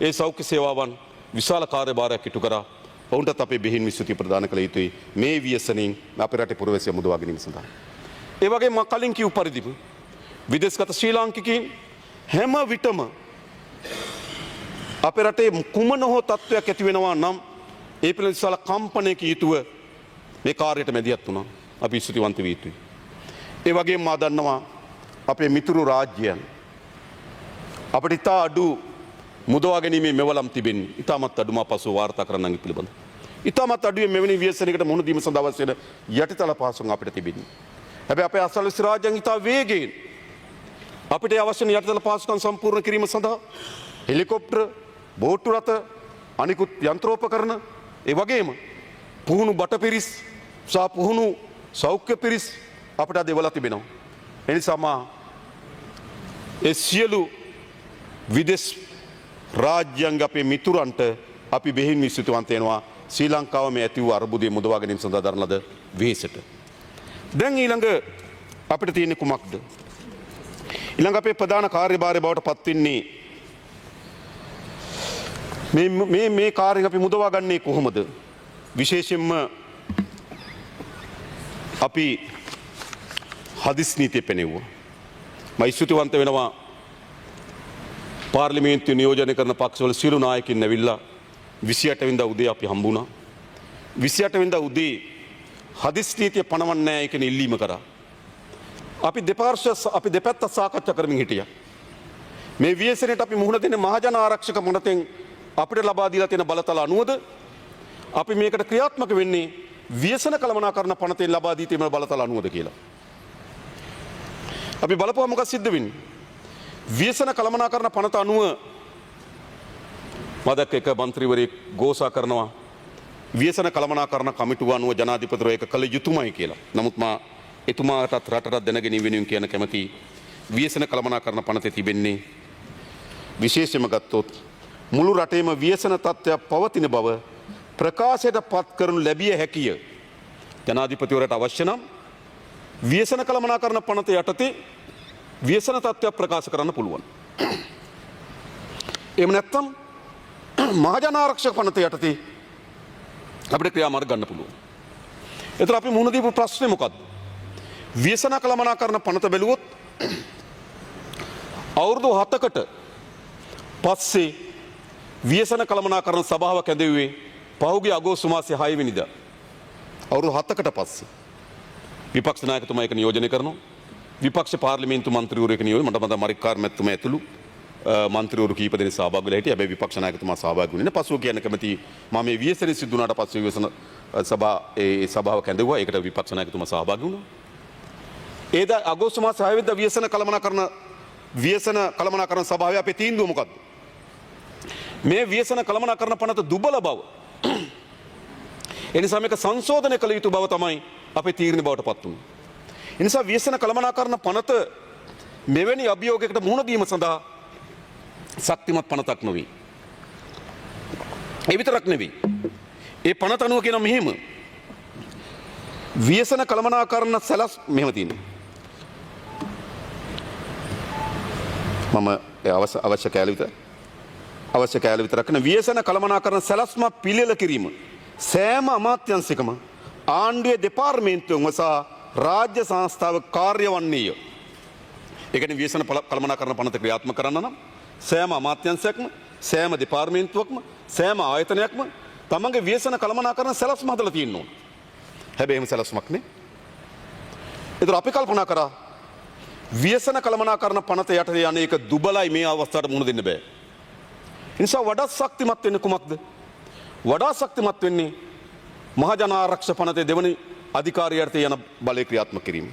ඒ සෞඛ්‍ය සේවාවන් විශාල කාර්යභාරයක් ඉටු කරා ඔවුන්ටත් අපේ බෙහෙන් විශ්වතිය ප්‍රදාන කළ යුතුයි මේ ව්‍යසනයෙන් අපේ රටේ පුරවැසියන් මුදවා ගැනීම සඳහා. ඒ වගේම මම කලින් කිව් පරිදිම විදේශගත ශ්‍රී ලාංකිකයින් හැම විටම අපේ රටේ කුමන හෝ තත්ත්වයක් ඇති වෙනවා නම් ඒ පිළිබඳ විශාල කම්පනයක යුතුව මේ කාර්යයට මැදිහත් වුණා. අපි ස්තුතිවන්ත විය යුතුයි. ඒ වගේම මා දන්නවා අපේ මිතුරු රාජ්‍යයන් අපිට ඉතා අඩු මුදවා ගැනීමේ මෙවලම් තිබෙන්නේ. ඉතාමත් අඩුම පසුව වාර්තා කරන්නන් පිළිබඳ. ඉතාමත් අඩුවේ මෙවැනි ව්‍යසනයකට මුහුණ දීම සඳහා අවශ්‍ය වෙන යටිතල පහසුකම් අපිට තිබෙන්නේ. හැබැයි අපේ අසල්වැසි රාජ්‍යයන් ඉතා වේගයෙන් අපිට අවශ්‍ය වෙන යටිතල පහසුකම් සම්පූර්ණ කිරීම සඳහා හෙලිකොප්ටර්, බෝට්ටු රථ, අනිකුත් යන්ත්‍රෝපකරණ, ඒ වගේම පුහුණු බටපිරිස් සහ පුහුණු සෞඛ්‍ය පිරිස් අපිට අද එවලා තිබෙනවා. ඒ නිසා මා ඒ සියලු විදේශ රාජ්‍යංග අපේ මිතුරන්ට අපි බෙහෙවින් විශ්වතුවන්ත වෙනවා ශ්‍රී ලංකාව මේ ඇති වූ අර්බුදය මුදවා ගැනීම සඳහා දරන ලද වෙහෙසට. දැන් ඊළඟ අපිට තියෙන්නේ කුමක්ද? ඊළඟ අපේ ප්‍රධාන කාර්යභාරය බවට පත් වෙන්නේ මේ කාර්යය අපි මුදවා ගන්නේ කොහොමද? විශේෂයෙන්ම අපි හදිස් නීතිය පෙනෙව්වා. මම ස්තුතිවන්ත වෙනවා පාර්ලිමේන්තුවේ නියෝජනය කරන පක්ෂවල සියලු නායකින් ඇවිල්ලා 28 වෙනිදා උදේ අපි හම්බ වුණා. 28 වෙනිදා උදේ හදිස් නීතිය පනවන්නේ නැහැ කියන ඉල්ලීම කරා. අපි දෙපැත්ත සාකච්ඡා කරමින් හිටියා. මේ ව්‍යසනයට අපි මුහුණ දෙන්නේ මහජන ආරක්ෂක මොනතෙන් අපිට ලබා දීලා තියෙන බලතල අනුවද අපි මේකට ක්‍රියාත්මක වෙන්නේ ව්‍යසන කළමනාකරණ පනතෙන් ලබා දී තියෙන බලතල අනුවද කියලා. අපි බලපුවා මොකක්ද සිද්ධ වෙන්නේ? ව්‍යසන කළමනාකරණ පනත අනුව මදක් එක මන්ත්‍රීවරයෙක් ഘോഷා කරනවා ව්‍යසන කළමනාකරණ කමිටුව අනුව ජනාධිපතිවරයා ඒක කළ යුතුමයි කියලා. නමුත් මා එතුමාටත් රටටත් දැනගෙන වෙනුවෙන් කියන කැමති ව්‍යසන කළමනාකරණ පනතේ තිබෙන්නේ විශේෂයෙන්ම ගත්තොත් මුළු රටේම ව්‍යසන තත්ත්වයක් පවතින බව ප්‍රකාශයට පත් කරනු ලැබිය හැකිය. ජනාධිපතිවරයාට අවශ්‍ය නම් ව්‍යසන කළමනාකරණ පනත යටතේ ව්‍යසන තත්ත්වයක් ප්‍රකාශ කරන්න පුළුවන්. එහෙම නැත්නම් මහජන ආරක්ෂක පනත යටතේ අපිට ක්‍රියාමාර්ග ගන්න පුළුවන්. ඒතර අපි මුහුණ දීපු ප්‍රශ්නේ මොකද්ද? ව්‍යසන කළමනාකරණ පනත බැලුවොත් අවුරුදු 7කට පස්සේ ව්‍යසන කළමනාකරණ සභාවක් ඇඳෙව්වේ පහුගිය අගෝස්තු මාසයේ 6 වෙනිදා. අවුරුදු 7කට පස්සේ විපක්ෂ නායකතුමා ඒක නියෝජනය කරනවා. විපක්ෂ පාර්ලිමේන්තු මන්ත්‍රීවරු ඒක නියෝජනය මට මතක මරික්කාර් මැතිතුමා ඇතුළු මන්ත්‍රීවරු කීප දෙනෙක් සහභාගී වෙලා හිටියා. හැබැයි විපක්ෂ නායකතුමා සහභාගී වුණේ නැහැ. පසුව කියන්න කැමති මම මේ ව්‍යසනයේ සිදු වුණාට පස්සේ ව්‍යසන සභාවක් ඇඳෙව්වා. ඒකට විපක්ෂ නායකතුමා සහභාගී වුණා. ඒද අගෝස්තු මාසයේ 6 වෙනිදා ව්‍යසන කළමනාකරණ සභාවේ අපේ තීන්දුව මොකද්ද? මේ ව්‍යසන කළමනාකරණ පනත දුබල බව. එනිසා මේක සංශෝධනය කළ යුතු බව තමයි අපේ තීරණ බවට පත් වුණේ. එනිසා ව්‍යසන කළමනාකරණ පනත මෙවැනි අභියෝගයකට මුහුණ දීම සඳහා ශක්තිමත් පනතක් නොවේ. ඒ විතරක් නෙවෙයි. ඒ පනත අනුව කියන මෙහෙම ව්‍යසන කළමනාකරණ සැලස් මෙහෙම තියෙනවා. මම අවශ්‍ය කෑලි විතරක් කරන ව්‍යසන කළමනාකරණ සැලැස්මක් පිළියෙල කිරීම සෑම අමාත්‍යංශයකම ආණ්ඩුවේ දෙපාර්තමේන්තුවම සහ රාජ්‍ය සංස්ථාව කාර්ය වන්නේය. ඒ කියන්නේ ව්‍යසන කළමනාකරණ පනත ක්‍රියාත්මක කරන්න නම් සෑම අමාත්‍යංශයක්ම සෑම දෙපාර්තමේන්තුවක්ම සෑම ආයතනයක්ම තමන්ගේ ව්‍යසන කළමනාකරණ සැලැස්ම හදලා තියෙන්න ඕන. හැබැයි එහෙම සැලැස්මක් නේ. ඒතර අපි කල්පනා කරා ව්‍යසන කළමනාකරණ පනත යටතේ අනේක දුබලයි මේ අවස්ථාවට මුහුණ දෙන්න බෑ. ඒ නිසා වඩා ශක්තිමත් වෙන්නේ කුමක්ද? වඩා ශක්තිමත් වෙන්නේ මහජන ආරක්ෂක පනතේ දෙවනි අධිකාරියට යන බලය ක්‍රියාත්මක කිරීම.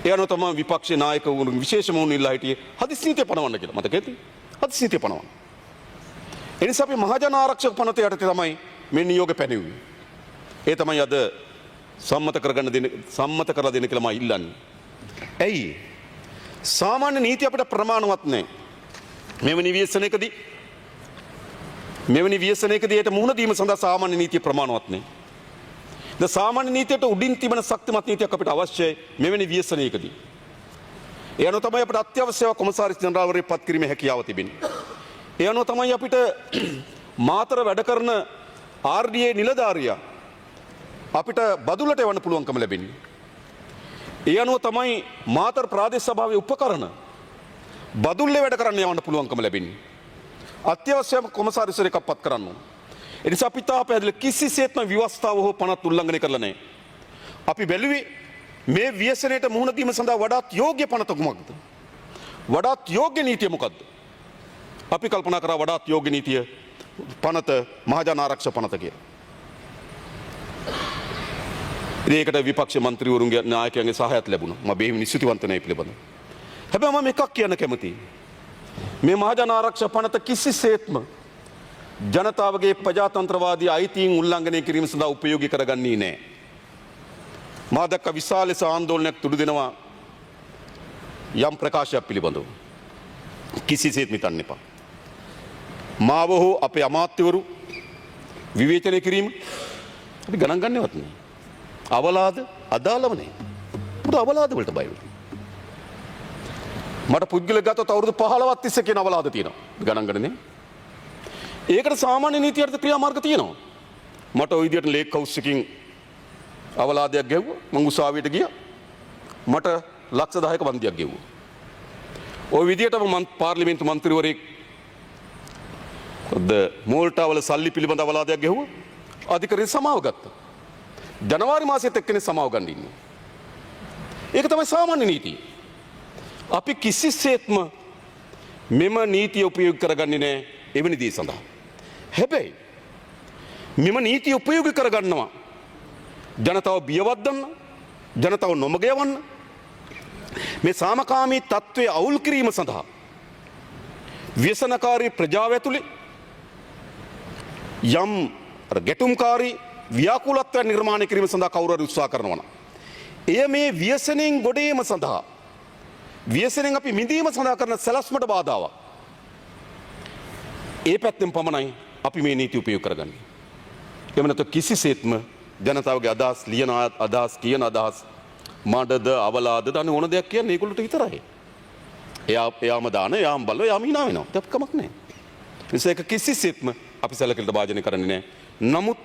ඒ අනුව තමයි විපක්ෂ නායකවරුන් විශේෂම වුණ ඉල්ලා හිටියේ හදිස් නීතිය පනවන්න කියලා. මතකද? හදිස් නීතිය පනවන්න. ඒ නිසා අපි මහජන ආරක්ෂක පනත යටතේ තමයි මේ නියෝග පැනෙව්වේ. ඒ තමයි අද සම්මත කරලා දෙන්න කියලා මම ඉල්ලන්නේ. ඇයි? සාමාන්‍ය නීති අපිට ප්‍රමාණවත් නැහැ. මෙවැනි ව්‍යසනයකදී ඒට මුහුණ දීම සඳහා සාමාන්‍ය නීතිය ප්‍රමාණවත් නැහැ. ද සාමාන්‍ය නීතියට උඩින් තිබෙන ශක්තිමත් නීතියක් අපිට අවශ්‍යයි මෙවැනි ව්‍යසනයකදී. ඒ අනුව තමයි අපිට අත්‍යවශ්‍ය කොමසාරිස් ජනරාල්වරයෙක් පත් කිරීමේ හැකියාව තිබෙන්නේ. ඒ අනුව තමයි අපිට මාතර වැඩ කරන RDA නිලධාරියා අපිට බදුලට එවන්න පුළුවන්කම ලැබෙන්නේ. ඒ අනුව තමයි මාතර ප්‍රාදේශ සභාවේ උපකරණ බදුල්ලේ වැඩ කරන්න යවන්න පුළුවන්කම ලැබෙන්නේ. අත්‍යවශ්‍යම කොමසාරිස්වරයෙක් පත් කරන්න ඕන. ඒ නිසා අපි තාම පැහැදිලි කිසිසේත්ම ව්‍යවස්ථාව හෝ පනත් උල්ලංඝනය කරලා නැහැ. අපි බැලුවේ මේ ව්‍යසනයට මුහුණ දීම සඳහා වඩාත් යෝග්‍ය පනත කුමක්ද? වඩාත් යෝග්‍ය නීතිය මොකක්ද? අපි කල්පනා කරා වඩාත් යෝග්‍ය නීතිය පනත මහජන ආරක්ෂක පනත කියලා. ඒකට විපක්ෂ මන්ත්‍රීවරුන්ගේ නායකයන්ගේ සහායත් ලැබුණා. මම බෙහෙවින් නිශ්චිතවන්ත නැහැ පිළිබඳව. හැබැයි මම එකක් කියන්න කැමතියි. මේ මහජන ආරක්ෂා පනත කිසිසේත්ම ජනතාවගේ ප්‍රජාතන්ත්‍රවාදී අයිතීන් උල්ලංඝනය කිරීම සඳහා උපයෝගී කරගන්නේ නැහැ. මා දැක්ක විශාල ලෙස ආందోලනයක් තුඩු දෙනවා යම් ප්‍රකාශයක් පිළිබඳව. කිසිසේත් හිතන්න එපා. මාව හෝ අපේ අමාත්‍යවරු විවේචනය කිරීම අපි ගණන් ගන්නවත් නෑ. අවලාද අදාළව නෑ. මොකද අවලාද වලට බය වෙන්නේ. මට පුද්ගලගතව අවුරුදු 15ක් තිස්සේ කියන අවලාද තියෙනවා. ගණන් ගන්නේ නෑ. ඒකට සාමාන්‍ය නීතියට ක්‍රියාමාර්ග තියෙනවා. මට ওই විදියට ලේක් හවුස් එකකින් අවලාදයක් ගැව්වා. මං උසාවියට ගියා. මට ලක්ෂ 10ක වන්දියක් ගෙව්වා. ওই විදියටම මම පාර්ලිමේන්තු මන්ත්‍රීවරයෙක් මෝල්ටාවල සල්ලි පිළිබඳ අවලාදයක් ගෙව්වා. අධිකරණය සමාව ගත්තා. ජනවාරි මාසෙත් එක්කනේ සමාව ගන්න ඉන්නේ. ඒක තමයි සාමාන්‍ය නීතිය. අපි කිසිසේත්ම මෙම නීතිය උපයෝග කරගන්නේ නැහැ එවැනි දේ සඳහා. හැබැයි මෙම නීතිය උපයෝග කරගන්නවා ජනතාව බියවද්දන්න, ජනතාව නොමග යවන්න, මේ සාමකාමී තත්ත්වය අවුල් කිරීම සඳහා ව්‍යසනකාරී ප්‍රජාව ඇතුලේ යම් ගැටුම්කාරී ව්‍යාකූලත්වයක් නිර්මාණය කිරීම සඳහා කවුරු හරි උත්සාහ කරනවා නම් එය මේ ව්‍යසනයෙන් ගොඩේම සඳහා ව්‍යසනයෙන් අපි මිදීම සඳහා කරන සැලැස්මට බාධාවක්. ඒ පැත්තෙන් පමණයි අපි මේ නීති උපයෝග කරගන්නේ. එහෙම නැත්නම් කිසිසේත්ම ජනතාවගේ අදහස් ලියන අදහස් කියන අදහස් මඩද අවලාදද අනේ ඕන දෙයක් කියන්නේ ඒගොල්ලන්ට විතරයි. එයාම දාන එයාම බලව එයාම hina වෙනවා. ඒක කමක් නැහැ. ඒක කිසිසේත්ම අපි සැලකිලිට භාජනය කරන්නේ නැහැ. නමුත්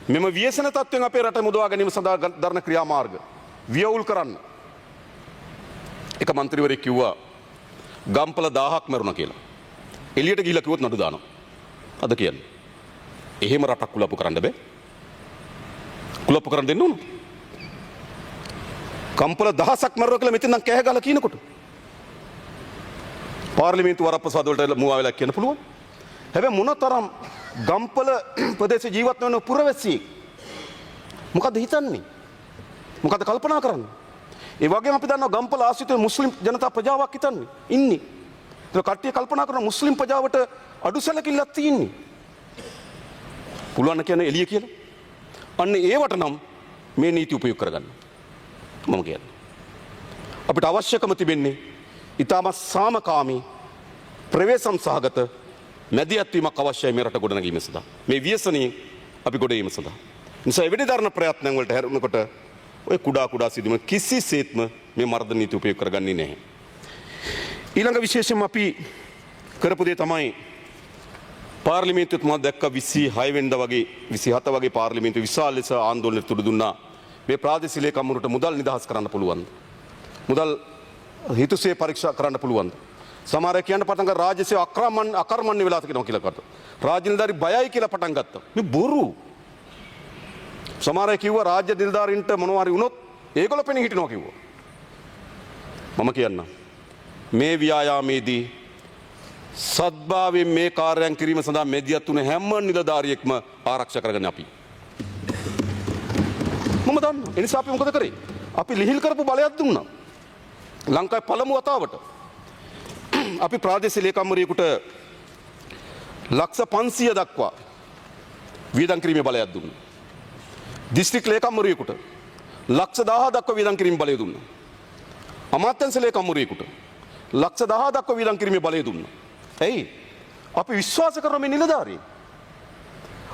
මෙම ව්‍යසන තත්ත්වයෙන් අපේ රට මුදවා ගැනීම සඳහා දරන ක්‍රියාමාර්ග ව්‍යවුල් කරන්න. එක මන්ත්‍රීවරයෙක් කිව්වා ගම්පල 1000ක් මරුණා කියලා. එළියට ගිහිල්ලා කිව්වොත් නඩු දානවා. අද කියන්නේ. එහෙම රටක් කුලප්පු කරන්න බෑ. කුලප්පු කරන්න දෙන්න ඕන. කම්පල 1000ක් මරුවා කියලා මෙතෙන් නම් කෑ ගහලා කියනකොට පාර්ලිමේන්තු වරප්‍රසාද වලට මුවා වෙලා කියන්න පුළුවන්. හැබැයි මොනතරම් ගම්පල ප්‍රදේශ ජීවත් වෙන පුරවැසියෙක් මොකද හිතන්නේ? මොකද කල්පනා කරන්නේ? ඒ වගේම අපි දන්නවා ගම්පල ආශ්‍රිත මුස්ලිම් ජනතා ප්‍රජාවක් හිතන්නේ ඉන්නේ. ඒක කට්ටිය කල්පනා කරන මුස්ලිම් ප්‍රජාවට අඩු සැලකිල්ලක් තියෙන්නේ. පුළුවන් කියන්නේ එළිය කියලා. අන්න ඒවට නම් මේ නීති උපයෝග කරගන්න. මම කියන්නේ. අපිට අවශ්‍යකම තිබෙන්නේ ඊටම සාමකාමී ප්‍රවේශම් සහගත මැදිහත්වීමක් අවශ්‍යයි මේ රට ගොඩනැගීම සඳහා. මේ ව්‍යසනයෙන් අපි ගොඩ ඒම සඳහා. නිසා එවැනි ධර්ම ප්‍රයත්නයන් වලට හැරුණකොට ඔය කුඩා සිදුවීම් කිසිසේත්ම මේ මර්ධන නීති උපයෝග කරගන්නේ නැහැ. ඊළඟ විශේෂයෙන්ම අපි කරපු දේ තමයි පාර්ලිමේන්තුවත් මම දැක්ක 26 වෙනිදා වගේ 27 වගේ පාර්ලිමේන්තු විශාල ලෙස ආందోලනයට තුඩු දුන්නා. මේ ප්‍රාදේශීය ලේකම්වරුන්ට මුදල් නිදහස් කරන්න පුළුවන්. මුදල් හිතුසේ පරීක්ෂා කරන්න පුළුවන්. සමහර අය කියන්න පටන් ගත්තා රාජ්‍ය සේව අකර්මණ්‍ය වෙලා තියෙනවා කියලා කරා. රාජ්‍ය නිලධාරි බයයි කියලා පටන් ගත්තා. මේ බොරු. සමහර අය කිව්වා රාජ්‍ය නිලධාරීන්ට මොනවා හරි වුණොත් ඒගොල්ලෝ පෙනී හිටිනවා කිව්වා. මම කියන්නම්. මේ ව්‍යායාමයේදී සද්භාවයෙන් මේ කාර්යයන් කිරීම සඳහා මෙදියත් තුන හැම නිලධාරියෙක්ම ආරක්ෂා කරගන්න අපි. මම දන්නවා. ඒ නිසා අපි මොකද කරේ? අපි ලිහිල් කරපු බලයක් දුන්නා. ලංකාවේ පළමු වතාවට අපි ප්‍රාදේශීය ලේකම්වරයෙකුට ලක්ෂ 500 දක්වා වියදම් කිරීමේ බලයක් දුන්නා. දිස්ත්‍රික් ලේකම්වරයෙකුට ලක්ෂ 1000 දක්වා වියදම් කිරීමේ බලය දුන්නා. අමාත්‍යාංශ ලේකම්වරයෙකුට ලක්ෂ 1000 දක්වා වියදම් කිරීමේ බලය දුන්නා. ඇයි? අපි විශ්වාස කරන මේ නිලධාරීන්.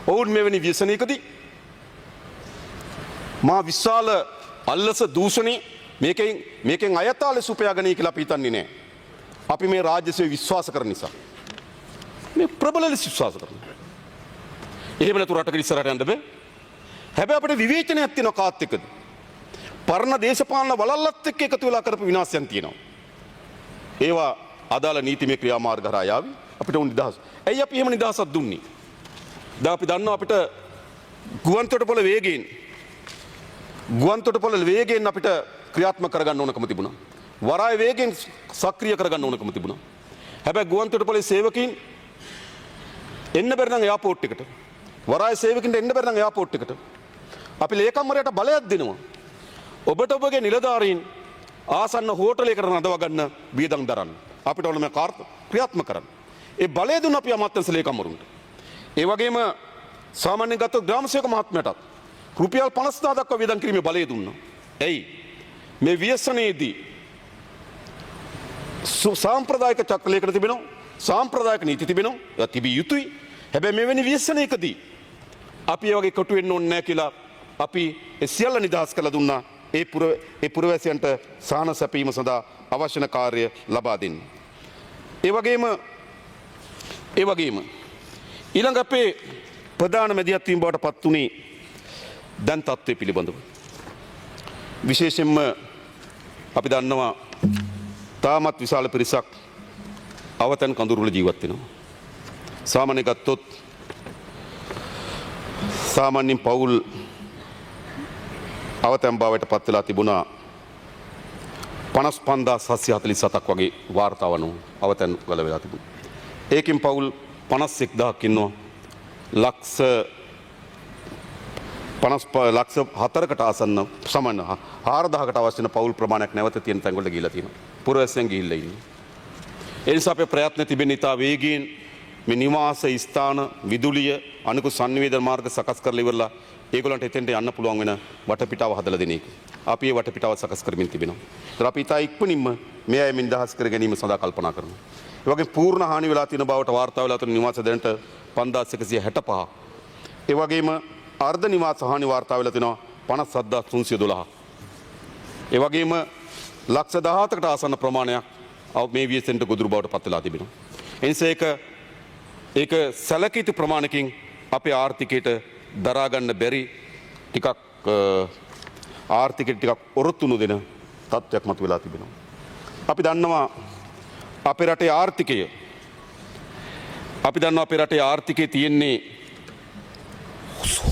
ඔවුන් මෙවැනි ව්‍යසනයකදී මා විශාල අල්ලස දූෂණේ මේකෙන් අයතාලේ සුපයාගනී කියලා අපි හිතන්නේ නැහැ. අපි මේ රාජ්‍ය සේවය විශ්වාස කරන නිසා. මේ ප්‍රබල ලෙස විශ්වාස කරනවා. එහෙම නැතු රටක ඉස්සරහට යන්න බෑ. හැබැයි අපිට විවේචනයක් තියෙනවා කාත් එක්කද? පරණ දේශපාලන වලල්ලත් එක්ක එකතු වෙලා කරපු විනාශයන් තියෙනවා. ඒවා අදාළ නීතිමය ක්‍රියාමාර්ග හරහා යාවි අපිට උන් නිදහස්. ඇයි අපි එහෙම නිදහසක් දුන්නේ? දැන් අපි දන්නවා අපිට ගුවන්තොටුපොළ වේගයෙන් අපිට ක්‍රියාත්මක කරගන්න ඕනකම තිබුණා. වරාය වේගයෙන් සක්‍රිය කරගන්න ඕනකම තිබුණා. හැබැයි ගුවන්තොටුපොළේ සේවකීන් එන්න බැරි නම් එයාපෝට් එකට. වරාය සේවකින්ට එන්න බැරි නම් එයාපෝට් එකට. අපි ලේකම්වරයාට බලයක් දෙනවා. ඔබට ඔබගේ නිලධාරීන් ආසන්න හෝටලයකට රඳව ගන්න වියදම් දරන්න. අපිට ඕන මේ ක්‍රියාත්මක කරන්න. ඒ බලය දුන්න අපි අමාත්‍යාංශ ලේකම්වරුන්ට. ඒ වගේම සාමාන්‍යයෙන් ගත්තොත් ග්‍රාම සේවක මහත්මයාටත් රුපියල් 50000 දක්වා වියදම් කිරීමේ බලය දුන්නා. එයි මේ ව්‍යසනයේදී සාම්ප්‍රදායික චක්‍රලයකට තිබෙනවා. සාම්ප්‍රදායික නීති තිබෙනවා. ඒවා තිබිය යුතුයි. හැබැයි මෙවැනි ව්‍යසනයකදී අපි ඒ වගේ කොටු වෙන්න ඕනේ නැහැ කියලා අපි ඒ සියල්ල නිදහස් කළ දුන්නා. ඒ පුරවැසියන්ට සාහන සැපීම සඳහා අවශ්‍ය කාර්ය ලබා දෙන්න. ඒ වගේම ඊළඟ අපේ ප්‍රධාන මැදිහත් වීම බවට පත් වුණේ දැන් තත්ත්වය පිළිබඳව. විශේෂයෙන්ම අපි දන්නවා තාමත් විශාල පිරිසක් අවතන් කඳුරුවල ජීවත් වෙනවා. සාමාන්‍ය ගත්තොත් සාමාන්‍යයෙන් පවුල් අවතන් භාවයට පත් වෙලා තිබුණා 55747ක් වගේ වාර්තා වන අවතන් වල වෙලා තිබුණා. ඒකෙන් පවුල් 51000ක් ඉන්නවා. ලක්ෂ 4කට ආසන්න සමාන 4000කට අවශ්‍ය වෙන පවුල් ප්‍රමාණයක් නැවත තියෙන තැන් වලට ගිහිලා තියෙනවා. පුරවැසියන් ගිහිල්ලා ඉන්නේ. ඒ නිසා අපේ ප්‍රයත්න තිබෙන ඉතා වේගයෙන් මේ නිවාස ස්ථාන විදුලිය අනිකුත් සංනිවේදන මාර්ග සකස් කරලා ඉවරලා ඒගොල්ලන්ට එතෙන්ට යන්න පුළුවන් වෙන වටපිටාව හදලා දෙන එක. අපි ඒ වටපිටාව සකස් කරමින් තිබෙනවා. ඒතර අපි ඉතා ඉක්මනින්ම මේ අය නිදහස් කර ගැනීම සඳහා කල්පනා කරනවා. ඒ වගේම පූර්ණ හානි වෙලා තියෙන බවට වාර්තා වෙලා තියෙන නිවාස දැනට 5165. ඒ වගේම අර්ධ නිවාස හානි වාර්තා වෙලා තිනවා 57312. ඒ වගේම ලක්ෂ 17කට ආසන්න ප්‍රමාණයක් මේ ව්‍යසනයට ගොදුරු බවට පත් වෙලා තිබෙනවා. එනිසා ඒක සැලකිත ප්‍රමාණකින් අපේ ආර්ථිකයට දරා ගන්න බැරි ටිකක් ආර්ථිකයට ටිකක් ඔරොත්තු නොදෙන තත්ත්වයක් මතුවලා තිබෙනවා. අපි දන්නවා අපේ රටේ ආර්ථිකයේ තියෙන්නේ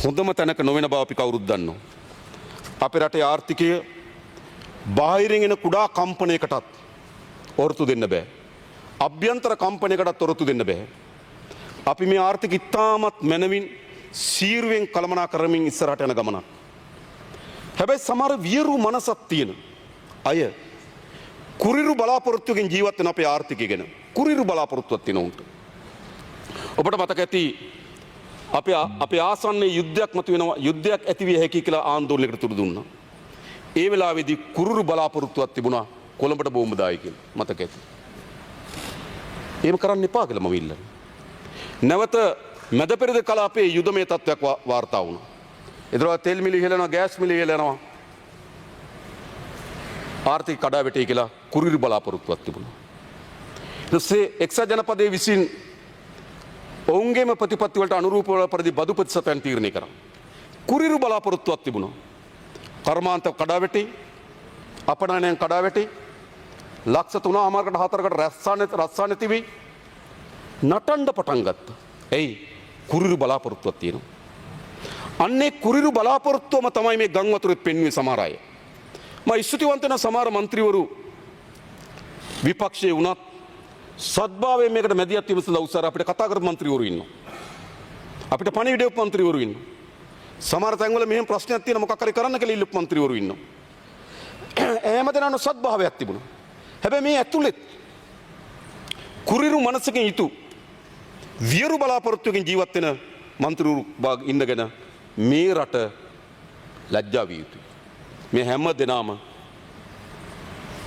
හොඳම තැනක නොවන බව අපි කවුරුත් දන්නවා. අපේ රටේ ආර්ථිකය බාහිරින් එන කුඩා කම්පනයකටත් ඔරොත්තු දෙන්න බෑ. අභ්‍යන්තර කම්පනයකටත් ඔරොත්තු දෙන්න බෑ. අපි මේ ආර්ථික ඉතාමත් මැනවින් සීරුවෙන් කළමනා කරමින් ඉස්සරහට යන ගමනක්. හැබැයි සමහර වියරු මනසක් තියෙන අය කුරිරු බලාපොරොත්තුවකින් ජීවත් වෙන අපේ ආර්ථිකය ගැන කුරිරු බලාපොරොත්තුවක් තියෙන උන්ට. ඔබට මතක ඇති අපේ ආසන්නයේ යුද්ධයක් මතුවෙනවා, යුද්ධයක් ඇති විය හැකි කියලා ආందోලනයකට තුරු දුන්නා. ඒ වෙලාවේදී කුරිරු බලාපොරොත්තුවක් තිබුණා කොළඹට බෝම්බ දායි කියලා. මතක ඇති. එහෙම කරන්න එපා කියලා මම ඉල්ලනවා. නැවත මැද පෙරද කලාපයේ යුදමය තත්ත්වයක් වාර්තා වුණා. ඒතරව තෙල් මිල ඉහළනවා, ගෑස් මිල ඉහළනවා. ආර්ථික කඩාවැටේ කියලා කුරිරු බලාපොරොත්තුවක් තිබුණා. ඊට පස්සේ එක්සත් ජනපදයේ විසින් ඔවුන්ගේම ප්‍රතිපත්ති වලට අනුරූප පරිදි බදු ප්‍රතිශතයන් තීරණය කරා. කුරිරු බලාපොරොත්තුවක් තිබුණා. කර්මාන්ත කඩාවැටේ, අපනයනයන් කඩාවැටේ, ලක්ෂ 3මාරකට 4කට රස්සාන තිබි නටන්න පටන් ගත්තා. එයි කුරිරු බලාපොරොත්තුවක් තියෙනවා. අන්නේ කුරිරු බලාපොරොත්තුවම තමයි මේ ගම් වතුරේ පෙන්වන්නේ සමහර අය. මම ස්තුතිවන්ත වෙන සමහර മന്ത്രിවරු විපක්ෂයේ වුණත් සත්භාවයෙන් මේකට මැදිහත් වීම සඳහා උත්සාහ අපිට කතා කරපු മന്ത്രിවරු ඉන්නවා. අපිට පණිවිඩ මන්ත්‍රීවරු ඉන්නවා. සමහර තැන්වල මෙහෙම ප්‍රශ්නයක් තියෙන මොකක් හරි කරන්න කියලා ඉල්ලුපු මන්ත්‍රීවරු ඉන්නවා. එහෙමදෙනාන සත්භාවයක් තිබුණා. හැබැයි මේ ඇතුළේ කුරිරු මනසකින් යුතු වියරු බලාපොරොත්තුකින් ජීවත් වෙන මන්ත්‍රීවරු ඉන්නගෙන මේ රට ලැජ්ජා විය යුතුයි. මේ හැම දෙනාම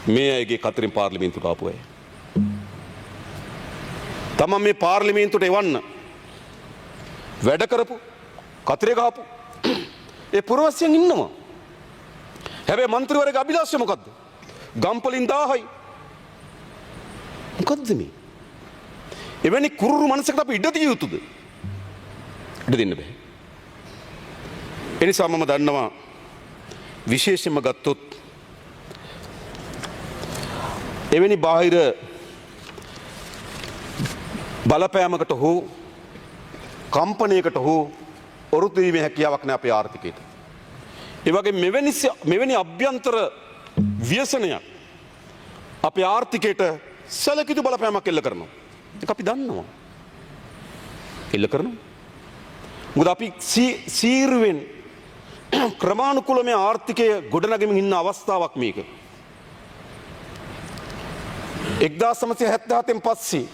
මේ අයගේ කතරින් පාර්ලිමේන්තුවට ආපු අය. තමන් මේ පාර්ලිමේන්තුවට එවන්න වැඩ කරපු කතරේ ගහපු ඒ පුරවැසියන් ඉන්නවා. හැබැයි മന്ത്രിවරයාගේ අභිලාෂය මොකද්ද? ගම්පලින් 1000යි. මොකද්ද මේ? එවැනි කුරුරු මනසකට අපි ඉඩ දිය යුතුද? ඉඩ දෙන්න බෑ. එනිසා මම දන්නවා විශේෂයෙන්ම ගත්තොත් එවැනි බාහිර බලපෑමකට හෝ කම්පනයකට හෝ ඔරුතු වීමේ හැකියාවක් නැහැ අපේ ආර්ථිකයට. ඒ වගේ මෙවැනි අභ්‍යන්තර ව්‍යසනයක් අපේ ආර්ථිකයට සැලකිලි බලපෑමක් එල්ල කරනවා. ඒක අපි දන්නවා. එල්ල කරනවා. මොකද අපි සීරුවෙන් ක්‍රමානුකූල මේ ආර්ථිකය ගොඩනගමින් ඉන්න අවස්ථාවක් මේක. 1977න් පස්සේ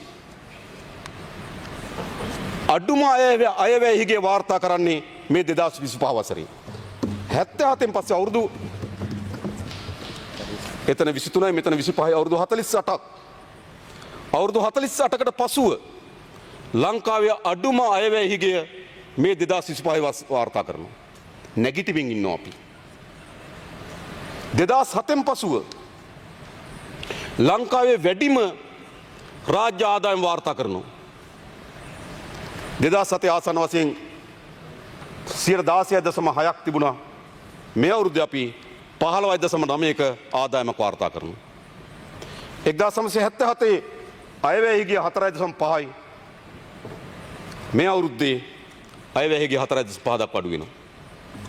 අඩුම අයවැයහිගේ වාර්තා කරන්නේ මේ 2025 වසරේ. 77න් පස්සේ අවුරුදු එතන 23යි මෙතන 25යි අවුරුදු 48ක්. අවුරුදු 48කට පසුව ලංකාවේ අඩුම අයවැයහිගය මේ 2025 වාර්තා කරනවා. නැගිටිමින් ඉන්නවා අපි. 2007න් පසුව ලංකාවේ වැඩිම රාජ්‍ය ආදායම් වාර්තා කරනවා. 2007 ආසන්න වශයෙන් 16.6ක් තිබුණා. මේ අවුරුද්දේ අපි 15.9ක ආදායමක් වාර්තා කරනවා. 1977 අයවැයහිගිය 4.5යි. මේ අවුරුද්දේ අයවැයහිගිය 4.5 දක්වා අඩු වෙනවා.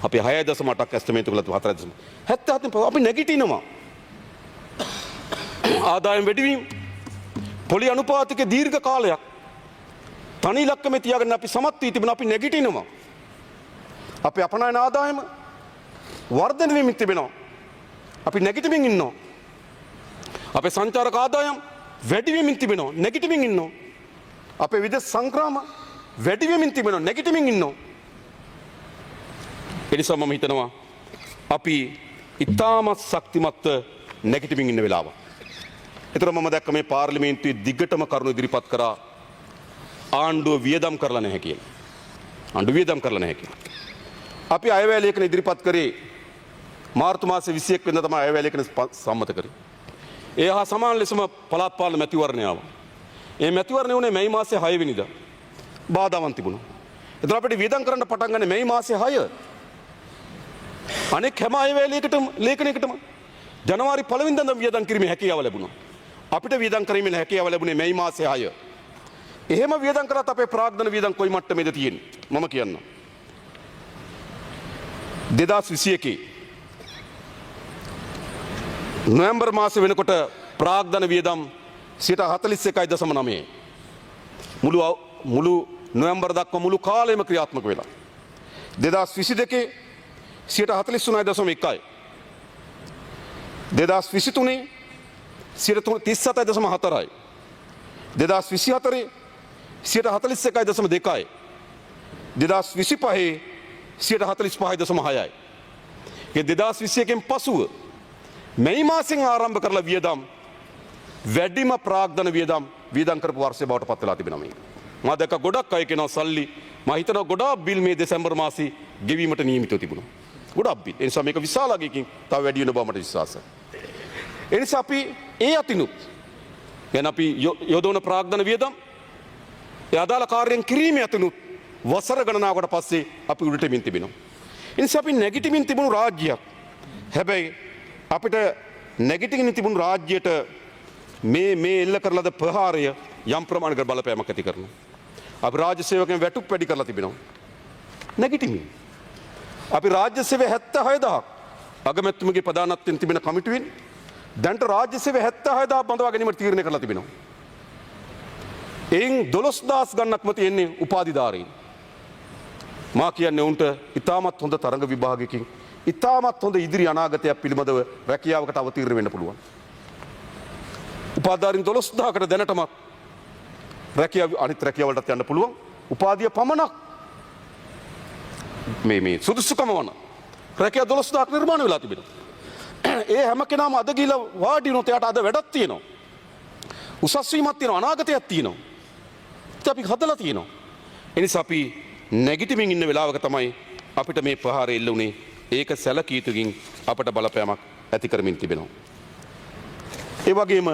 අපි 6.8ක් ඇස්ටිමේට් කළා 4.77 අපි නැගිටිනවා. ආදායම් වැඩිවීම පොලි අනුපාතික දීර්ඝ කාලයක් තනි ඉලක්කමේ තියාගෙන අපි සමත් වී තිබෙනවා. අපි නැගිටිනවා. අපි අපනයන ආදායම වර්ධනය වෙමින් තිබෙනවා. අපි නැගිටමින් ඉන්නවා. අපේ සංචාරක ආදායම් වැඩි වෙමින් තිබෙනවා. නැගිටමින් ඉන්නවා. අපේ විදේශ සංක්‍රාම වැඩි වෙමින් තිබෙනවා. නැගිටමින් ඉන්නවා. ඒ නිසා මම හිතනවා අපි ඉතාමත් ශක්තිමත්ව නැගිටමින් ඉන්න වෙලාව. ඒතර මම දැක්ක මේ පාර්ලිමේන්තුවේ දිගටම කරුණු ඉදිරිපත් කරා ආණ්ඩුව වියදම් කරලා නැහැ කියලා. ආණ්ඩුව වියදම් කරලා නැහැ කියලා. අපි අයවැය ලේඛන ඉදිරිපත් කරේ මාර්තු මාසේ 21 වෙනිදා තමයි අයවැය ලේඛන සම්මත කරේ. ඒ හා සමාන ලෙසම පළාත් පාලන මැතිවරණය ආවා. ඒ මැතිවරණය වුණේ මැයි මාසේ 6 වෙනිදා. බාධාවන් තිබුණා. එතන අපිට වියදම් කරන්න පටන් ගන්නේ මැයි මාසේ 6. අනෙක් හැම අයවැය ලේඛනයකටම ජනවාරි 1 වෙනිදා වියදම් කිරීමේ හැකියාව ලැබුණා. අපිට වියදම් කිරීමේ හැකියාව ලැබුණේ මැයි මාසේ 6. එහෙම වියදම් කරත් අපේ ප්‍රාග්ධන වියදම් කොයි මට්ටමේද තියෙන්නේ? මම කියන්නම්. 2021 නොවැම්බර් මාසේ වෙනකොට ප්‍රාග්ධන වියදම් 41.9 මුළු නොවැම්බර් දක්වා මුළු කාලෙම ක්‍රියාත්මක වෙලා. 2022 43.1යි. 2023 37.4යි. 2024 41.2යි. 2025 45.6යි. ඒ 2021න් පසුව මැයි මාසෙන් ආරම්භ කරලා වියදම් වැඩිම ප්‍රාග්ධන වියදම් කරපු වර්ෂය බවට පත් වෙලා තිබෙනවා මේක. මම දැක්ක ගොඩක් අය කියනවා සල්ලි මම හිතනවා ගොඩාක් බිල් මේ දෙසැම්බර් මාසේ ගෙවීමට නියමිතව තිබුණා. ගොඩාක් බිල්. ඒ නිසා මේක විශාල අගයකින් තව වැඩි වෙන බව මට විශ්වාසයි. ඒ නිසා අපි ඒ අතිනුත් දැන් අපි යොදවන ප්‍රාග්ධන වියදම් ඒ අදාළ කාර්යයන් කිරීමේ අතිනුත් වසර ගණනාවකට පස්සේ අපි උඩට මින් තිබෙනවා. ඒ නිසා අපි නැගිටිමින් තිබුණු රාජ්‍යයක්. හැබැයි අපිට නැගිටිමින් තිබුණු රාජ්‍යයට මේ එල්ල කරලාද ප්‍රහාරය යම් ප්‍රමාණයකට බලපෑමක් ඇති කරනවා. අපි රාජ්‍ය සේවකයන් වැටුප් වැඩි කරලා තිබෙනවා. නැගිටිමින්. අපි රාජ්‍ය සේවය 76000ක් අගමැතිතුමගේ ප්‍රධානත්වයෙන් තිබෙන කමිටුවෙන් දැන්ට රාජ්‍ය සේවය 76000ක් බඳවා ගැනීමට තීරණය කරලා තිබෙනවා. එයින් 12000 ගණනක්ම තියෙන්නේ උපාධිධාරීන්. මා කියන්නේ උන්ට ඉතාමත් හොඳ තරඟ විභාගයකින් ඉතාමත් හොඳ ඉදිරි අනාගතයක් පිළිබඳව රැකියාවකට අවතීර්ණ වෙන්න පුළුවන්. උපාධිධාරීන් 12000කට දැනටම රැකියාව අනිත් රැකියාවලටත් යන්න පුළුවන්. උපාධිය පමණක් මේ සුදුසුකම වන රැකියාව 12000ක් නිර්මාණය වෙලා තිබෙනවා. ඒ හැම කෙනාම අද ගිහිලා වාඩි වුණොත් එයාට අද වැඩක් තියෙනවා. උසස් වීමක් තියෙනවා අනාගතයක් තියෙනවා. ඒක අපි හදලා තියෙනවා. ඒ නිසා අපි නැගිටිමින් ඉන්න වෙලාවක තමයි අපිට මේ ප්‍රහාරය එල්ල වුණේ. ඒක සැලකිය යුතුකින් අපට බලපෑමක් ඇති කරමින් තිබෙනවා. ඒ වගේම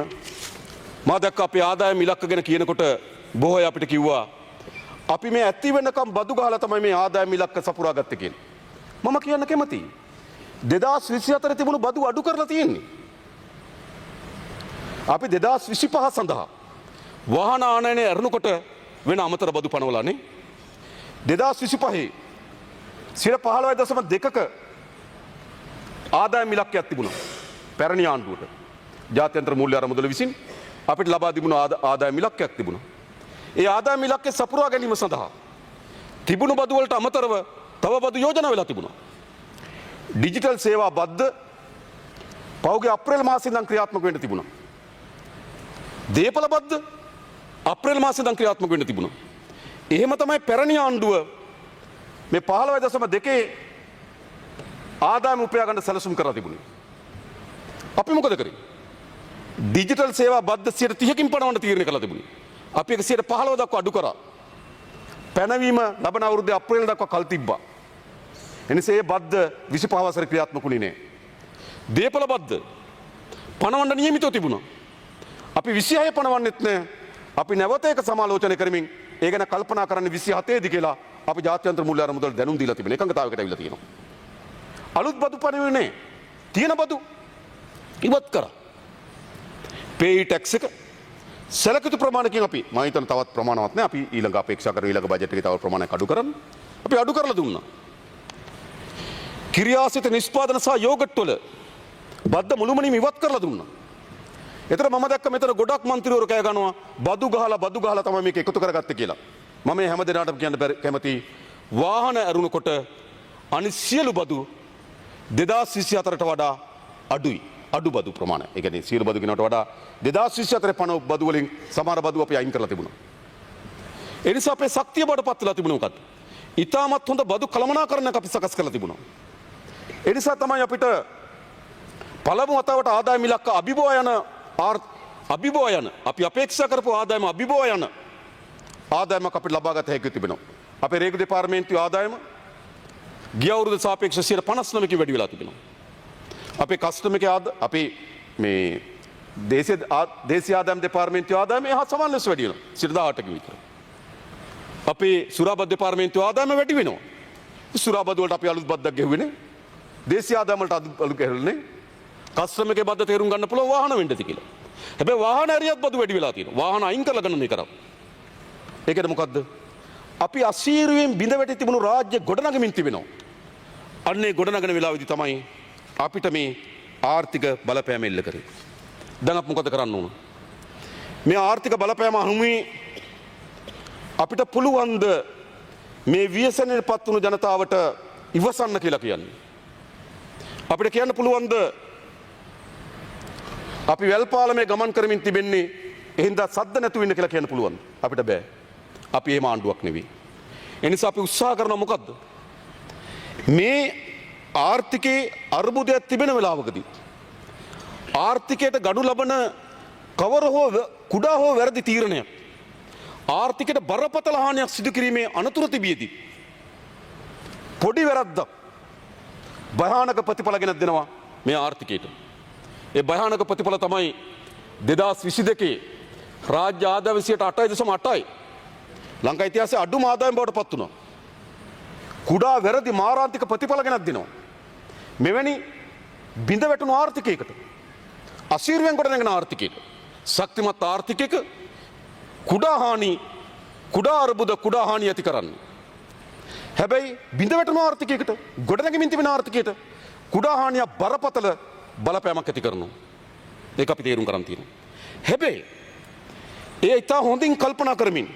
මා දැක්ක අපේ ආදායම් ඉලක්ක ගැන කියනකොට බොහෝ අය අපිට කිව්වා අපි මේ ඇති වෙනකම් බදු ගහලා තමයි මේ ආදායම් ඉලක්ක සපුරා ගත්තේ කියලා. මම කියන්න කැමතියි. 2024 තිබුණු බදු අඩු කරලා තියෙන්නේ. අපි 2025 සඳහා වාහන ආනයනය ඇරෙනකොට වෙන අමතර බදු පනවලානේ. 2025 15.2ක ආදායම් ඉලක්කයක් තිබුණා. පැරණි ආණ්ඩුවට ජාත්‍යන්තර මූල්‍ය අරමුදල විසින් අපිට ලබා තිබුණු ආදායම් ඉලක්කයක් තිබුණා. ඒ ආදායම් ඉලක්කය සපුරා ගැනීම සඳහා තිබුණු බදු වලට අමතරව තව බදු යෝජනා වෙලා තිබුණා. ඩිජිටල් සේවා බද්ධ පෞගේ අප්‍රේල් මාසෙ ඉඳන් ක්‍රියාත්මක වෙන්න තිබුණා. දේපල බද්ධ අප්‍රේල් මාසෙ ඉඳන් ක්‍රියාත්මක වෙන්න තිබුණා. එහෙම තමයි පැරණි ආණ්ඩුව මේ 15.2 ආදායම උපයා ගන්න සැලසුම් කරලා තිබුණේ. අපි මොකද කරේ? ඩිජිටල් සේවා බද්ධ 30කින් පනවන්න තීරණය කළා තිබුණේ. අපි ඒක 15 දක්වා අඩු කරා. පැනවීම ලබන අවුරුද්දේ අප්‍රේල් දක්වා කල් තිබ්බා. එනිසා ඒ බද්ධ 25 වසරේ ක්‍රියාත්මක වුණේ නැහැ. දේපල බද්ධ පනවන්න නියමිතව තිබුණා. අපි 26 පනවන්නෙත් නැහැ. අපි නැවත ඒක සමාලෝචනය කරමින් ඒ ගැන කල්පනා කරන්න 27 දී කියලා අපි ජාත්‍යන්තර මූල්‍ය අරමුදල් දැනුම් දීලා තිබෙන එකඟතාවයකට අවිලා තියෙනවා. අලුත් බදු පනවන්නේ නැහැ. තියෙන බදු ඉවත් කරා. පේ ටැක්ස් එක සැලකිත ප්‍රමාණකින් අපි මම හිතන තවත් ප්‍රමාණවත් නැහැ. අපි ඊළඟ අපේක්ෂා කරන ඊළඟ බජට් එකේ තව ප්‍රමාණයක් අඩු කරන්න. අපි අඩු කරලා දුන්නා. කිරියාසිත නිෂ්පාදන සහ යෝගට් වල බද්ධ මුළුමනින්ම ඉවත් කරලා දුන්නා. ඒතර මම දැක්ක මෙතන ගොඩක් മന്ത്രിවරු කෑ ගන්නවා බදු ගහලා තමයි මේක එකතු කරගත්තේ කියලා. මම මේ හැම දිනකටම කියන්න කැමති වාහන ඇරුණකොට අනිත් සියලු බදු 2024ට වඩා අඩුයි. අඩු බදු ප්‍රමාණය. ඒ කියන්නේ සියලු බදු ගිනවට වඩා 2024 පණ බදු වලින් සමහර බදු අපි අයින් කරලා තිබුණා. ඒ නිසා අපේ ශක්තිය බඩ පත් වෙලා තිබුණා මොකක්ද? ඊටමත් හොඳ බදු කළමනාකරණයක් අපි සකස් කරලා තිබුණා. ඒ නිසා තමයි අපිට පළමු වතාවට ආදායම ඉලක්ක අභිබවා යන අපි අපේක්ෂා කරපු ආදායම අභිබවා යන ආදායමක් අපිට ලබා ගත හැකි තිබෙනවා. අපේ රේගු දෙපාර්තමේන්තුවේ ආදායම ගිය අවුරුද්ද සාපේක්ෂව 59කින් වැඩි වෙලා තිබෙනවා. අපේ කස්ටම් එකේ අපේ මේ දේශීය ආදායම දෙපාර්තමේන්තුවේ ආදායම එහා සමාන ලෙස වැඩි වෙනවා. 18කින් විතර. අපේ සුරාබද් දෙපාර්තමේන්තුවේ ආදායම වැඩි වෙනවා. සුරාබද් වලට අපි අලුත් බද්දක් ගෙවුවේ නේ. දේශීය ආදායම වලට අලුත් ගෙවුනේ. කස්ටම් එකේ බද්ද තේරුම් ගන්න පුළුවන් වාහන වෙන්නද කියලා. හැබැයි වාහන හරියත් බදු වැඩි වෙලා තියෙනවා. වාහන අයින් කරලා ගන්න මේ කරා. ඒකද මොකද්ද? අපි අසීරුවෙන් බිඳ වැටි තිබුණු රාජ්‍ය ගොඩනගමින් තිබෙනවා. අන්නේ ගොඩනගන වෙලාවේදී තමයි අපිට මේ ආර්ථික බලපෑම එල්ල කරේ. දැන් අපි මොකද කරන්න ඕන? මේ ආර්ථික බලපෑම අනුමේ අපිට පුළුවන්ද මේ ව්‍යසනයටපත් වුණු ජනතාවට ඉවසන්න කියලා කියන්නේ? අපිට කියන්න පුළුවන්ද අපි වැල්පාලමේ ගමන් කරමින් තිබෙන්නේ එහෙන්දා සද්ද නැතුව ඉන්න කියලා කියන්න පුළුවන්? අපිට බෑ. අපි එහෙම ආණ්ඩුවක් නෙවෙයි. ඒ නිසා අපි උත්සාහ කරනවා මොකද්ද? මේ ආර්ථිකයේ අර්බුදයක් තිබෙන වෙලාවකදී ආර්ථිකයට ගඩු ලබන කවර හෝ කුඩා හෝ වැරදි තීරණයක් ආර්ථිකයට බරපතල හානියක් සිදු කිරීමේ අනතුරු තිබියදී පොඩි වැරද්දක් භයානක ප්‍රතිඵල ගෙනත් දෙනවා මේ ආර්ථිකයට. ඒ භයානක ප්‍රතිඵල තමයි 2022 රාජ්‍ය ආදායම 8.8යි. ලංකා ඉතිහාසයේ අඩුම ආදායම බවට පත් වුණා. කුඩා වැරදි මාරාන්තික ප්‍රතිඵල ගෙනත් දෙනවා. මෙවැනි බිඳ වැටුණු ආර්ථිකයකට අසීරුවෙන් කොට නැගෙන ආර්ථිකයකට ශක්තිමත් ආර්ථිකයක කුඩා අර්බුද කුඩා හානි ඇති කරන්නේ. හැබැයි බිඳ වැටුණු ආර්ථිකයකට ගොඩනැගෙමින් තිබෙන ආර්ථිකයට කුඩා හානියක් බරපතල බලපෑමක් ඇති කරනවා. ඒක අපි තේරුම් ගන්න තියෙනවා. හැබැයි ඒ ඉතා හොඳින් කල්පනා කරමින්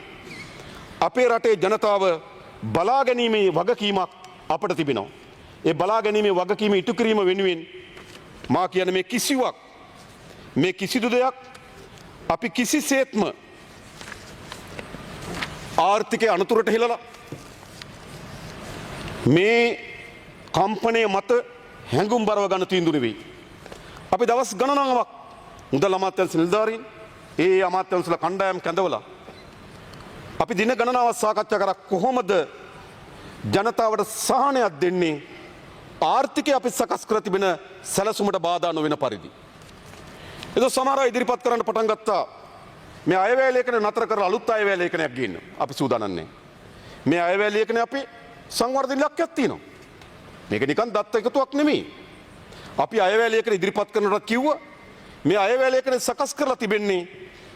අපේ රටේ ජනතාව බලා ගැනීමේ වගකීමක් අපට තිබෙනවා. ඒ බලා ගැනීමේ වගකීම ඉටු කිරීම වෙනුවෙන් මා කියන මේ කිසිදු දෙයක් අපි කිසිසේත්ම ආර්ථිකය අනතුරට හෙළලා මේ කම්පනය මත හැඟුම් බරව ගන්න තීන්දුව නෙවෙයි. අපි දවස් ගණනාවක් මුදල් අමාත්‍යාංශ නිලධාරීන් ඒ අමාත්‍යාංශලා කණ්ඩායම් කැඳවලා අපි දින ගණනාවක් සාකච්ඡා කරා කොහොමද ජනතාවට සහනයක් දෙන්නේ ආර්ථිකය අපි සකස් කර තිබෙන සැලසුමට බාධා නොවන පරිදි. ඒක සමහර අය ඉදිරිපත් කරන්න පටන් ගත්තා මේ අයවැය ලේඛන නතර කරලා අලුත් අයවැය ලේඛනයක් ගේන්න. අපි සූදානම් නැහැ. මේ අයවැය ලේඛනය අපි සංවර්ධන ඉලක්කයක් තියෙනවා. මේක නිකන් දත්ත එකතුවක් නෙමෙයි. අපි අයවැය ලේඛන ඉදිරිපත් කරනකොට කිව්වා මේ අයවැය ලේඛන සකස් කරලා තිබෙන්නේ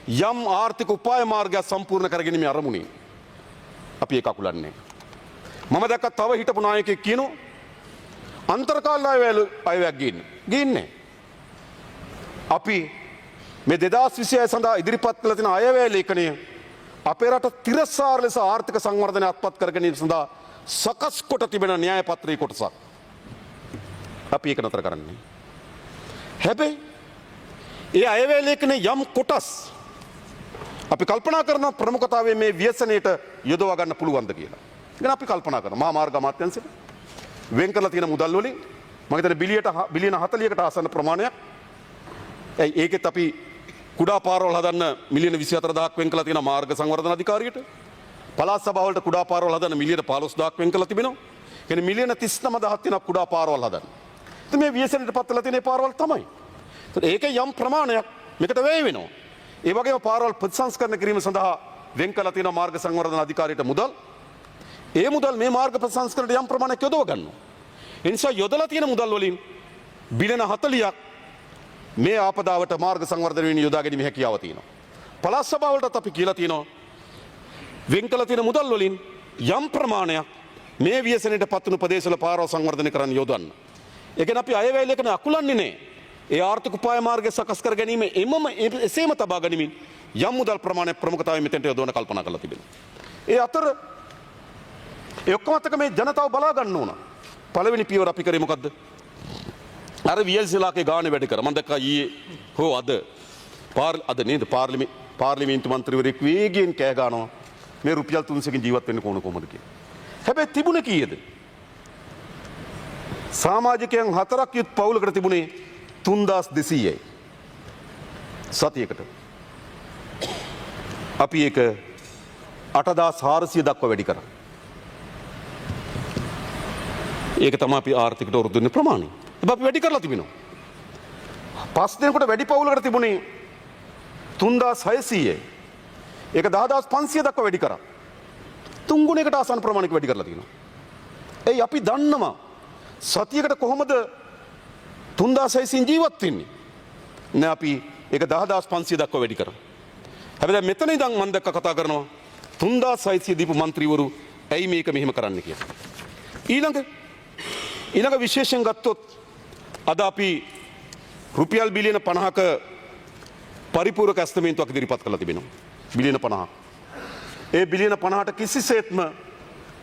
යම් ආර්ථික උපාය මාර්ගයක් සම්පූර්ණ කරගැනීමේ අරමුණින්. අපි ඒක අකුලන්නේ. මම දැක්ක තව හිටපු නායකයෙක් කියනවා අන්තර්කාල අයවැයක් ගේන්නේ. අපි මේ 2026 සඳහා ඉදිරිපත් කළ තියෙන අයවැය ලේඛනය අපේ රට තිරසාර ලෙස ආර්ථික සංවර්ධනය අත්පත් කර ගැනීම සඳහා සකස් කොට තිබෙන න්‍යාය පත්‍රයේ කොටසක්. අපි ඒක නතර කරන්නේ. හැබැයි ඒ අයවැය ලේඛනයේ යම් කොටස් අපි කල්පනා කරන ප්‍රමුඛතාවයේ මේ ව්‍යසනයට යොදවා ගන්න පුළුවන්ද කියලා. ඉතින් අපි කල්පනා කරනවා මහා මාර්ග අමාත්‍යාංශයට වෙන් කරලා තියෙන මුදල් වලින් මම හිතන්නේ බිලියන 40කට ආසන්න ප්‍රමාණයක් ඒකෙත් අපි කුඩා පාරවල් හදන්න මිලියන 24000ක් වෙන් කරලා තියෙන මාර්ග සංවර්ධන අධිකාරියට පළාත් සභාවලට කුඩා පාරවල් හදන්න මිලියන 15000ක් වෙන් කරලා තිබෙනවා. කියන්නේ මිලියන 39000ක් තියෙන කුඩා පාරවල් හදන්න. ඉතින් මේ ව්‍යසනයට පත් වෙලා තියෙන පාරවල් තමයි. ඒකේ යම් ප්‍රමාණයක් මේකට වැය වෙනවා. ඒ වගේම පාරවල් ප්‍රතිසංස්කරණය කිරීම සඳහා වෙන් කරලා තියෙන මාර්ග සංවර්ධන අධිකාරියට මුදල්. ඒ මුදල් මේ මාර්ග ප්‍රතිසංස්කරණයට යම් ප්‍රමාණයක් යොදව ගන්නවා. ඒ නිසා යොදලා තියෙන මුදල් වලින් බිලියන 40ක් මේ ආපදාවට මාර්ග සංවර්ධන වෙනුවෙන් යොදා ගැනීම හැකියාව තියෙනවා. පළාත් සභාවලටත් අපි කියලා තියෙනවා වෙන් කරලා තියෙන මුදල් වලින් යම් ප්‍රමාණයක් මේ ව්‍යසනයට පත් වුණු ප්‍රදේශවල පාරවල් සංවර්ධනය කරන්න යොදන්න. ඒ කියන්නේ අපි අයවැය ලේඛන අකුලන්නේ නැහැ. ඒ ආර්ථික උපාය මාර්ගය සකස් කර ගැනීම එසේම තබා ගනිමින් යම් මුදල් ප්‍රමාණයක් ප්‍රමුඛතාවයෙන් මෙතෙන්ට යොදවන කල්පනා කරලා තිබෙනවා. ඒ අතර ඒ ඔක්කොම අතක මේ ජනතාව බලා ගන්න ඕන. පළවෙනි පියවර අපි කරේ මොකද්ද? අර වියල්සිලාගේ ගානේ වැඩ කර. මම දැක්කා ඊයේ හෝ අද නේද පාර්ලිමේන්තු මන්ත්‍රීවරයෙක් වේගයෙන් කෑ ගන්නවා මේ රුපියල් 300කින් ජීවත් වෙන්න කොහොමද කියලා. හැබැයි තිබුණේ කීයද? සමාජිකයන් 4ක් යුත් පවුලකට තිබුණේ 3200යි. සතියකට. අපි ඒක 8400 දක්වා වැඩි කරා. ඒක තමයි අපි ආර්ථිකට වරුදු වෙන ප්‍රමාණය. අපි වැඩි කරලා තිබෙනවා. 5 දිනකට වැඩි පවුලකට තිබුණේ 3600යි. ඒක 10500 දක්වා වැඩි කරා. 3 ගුණයකට ආසන්න ප්‍රමාණයක වැඩි කරලා තියෙනවා. එයි අපි දන්නවා සතියකට කොහොමද 3600 ජීවත් වෙන්නේ? නෑ අපි ඒක 10500 දක්වා වැඩි කරා. හැබැයි මෙතන ඉඳන් මම දැක්ක කතා කරනවා 3600 දීපු മന്ത്രിවරු ඇයි මේක මෙහෙම කරන්න කියලා. ඊළඟ විශේෂයෙන් ගත්තොත් අද අපි රුපියල් බිලියන 50ක පරිපූර්ණක ඇස්තමේන්තුවක් ඉදිරිපත් කරලා තිබෙනවා. බිලියන 50. ඒ බිලියන 50ට කිසිසේත්ම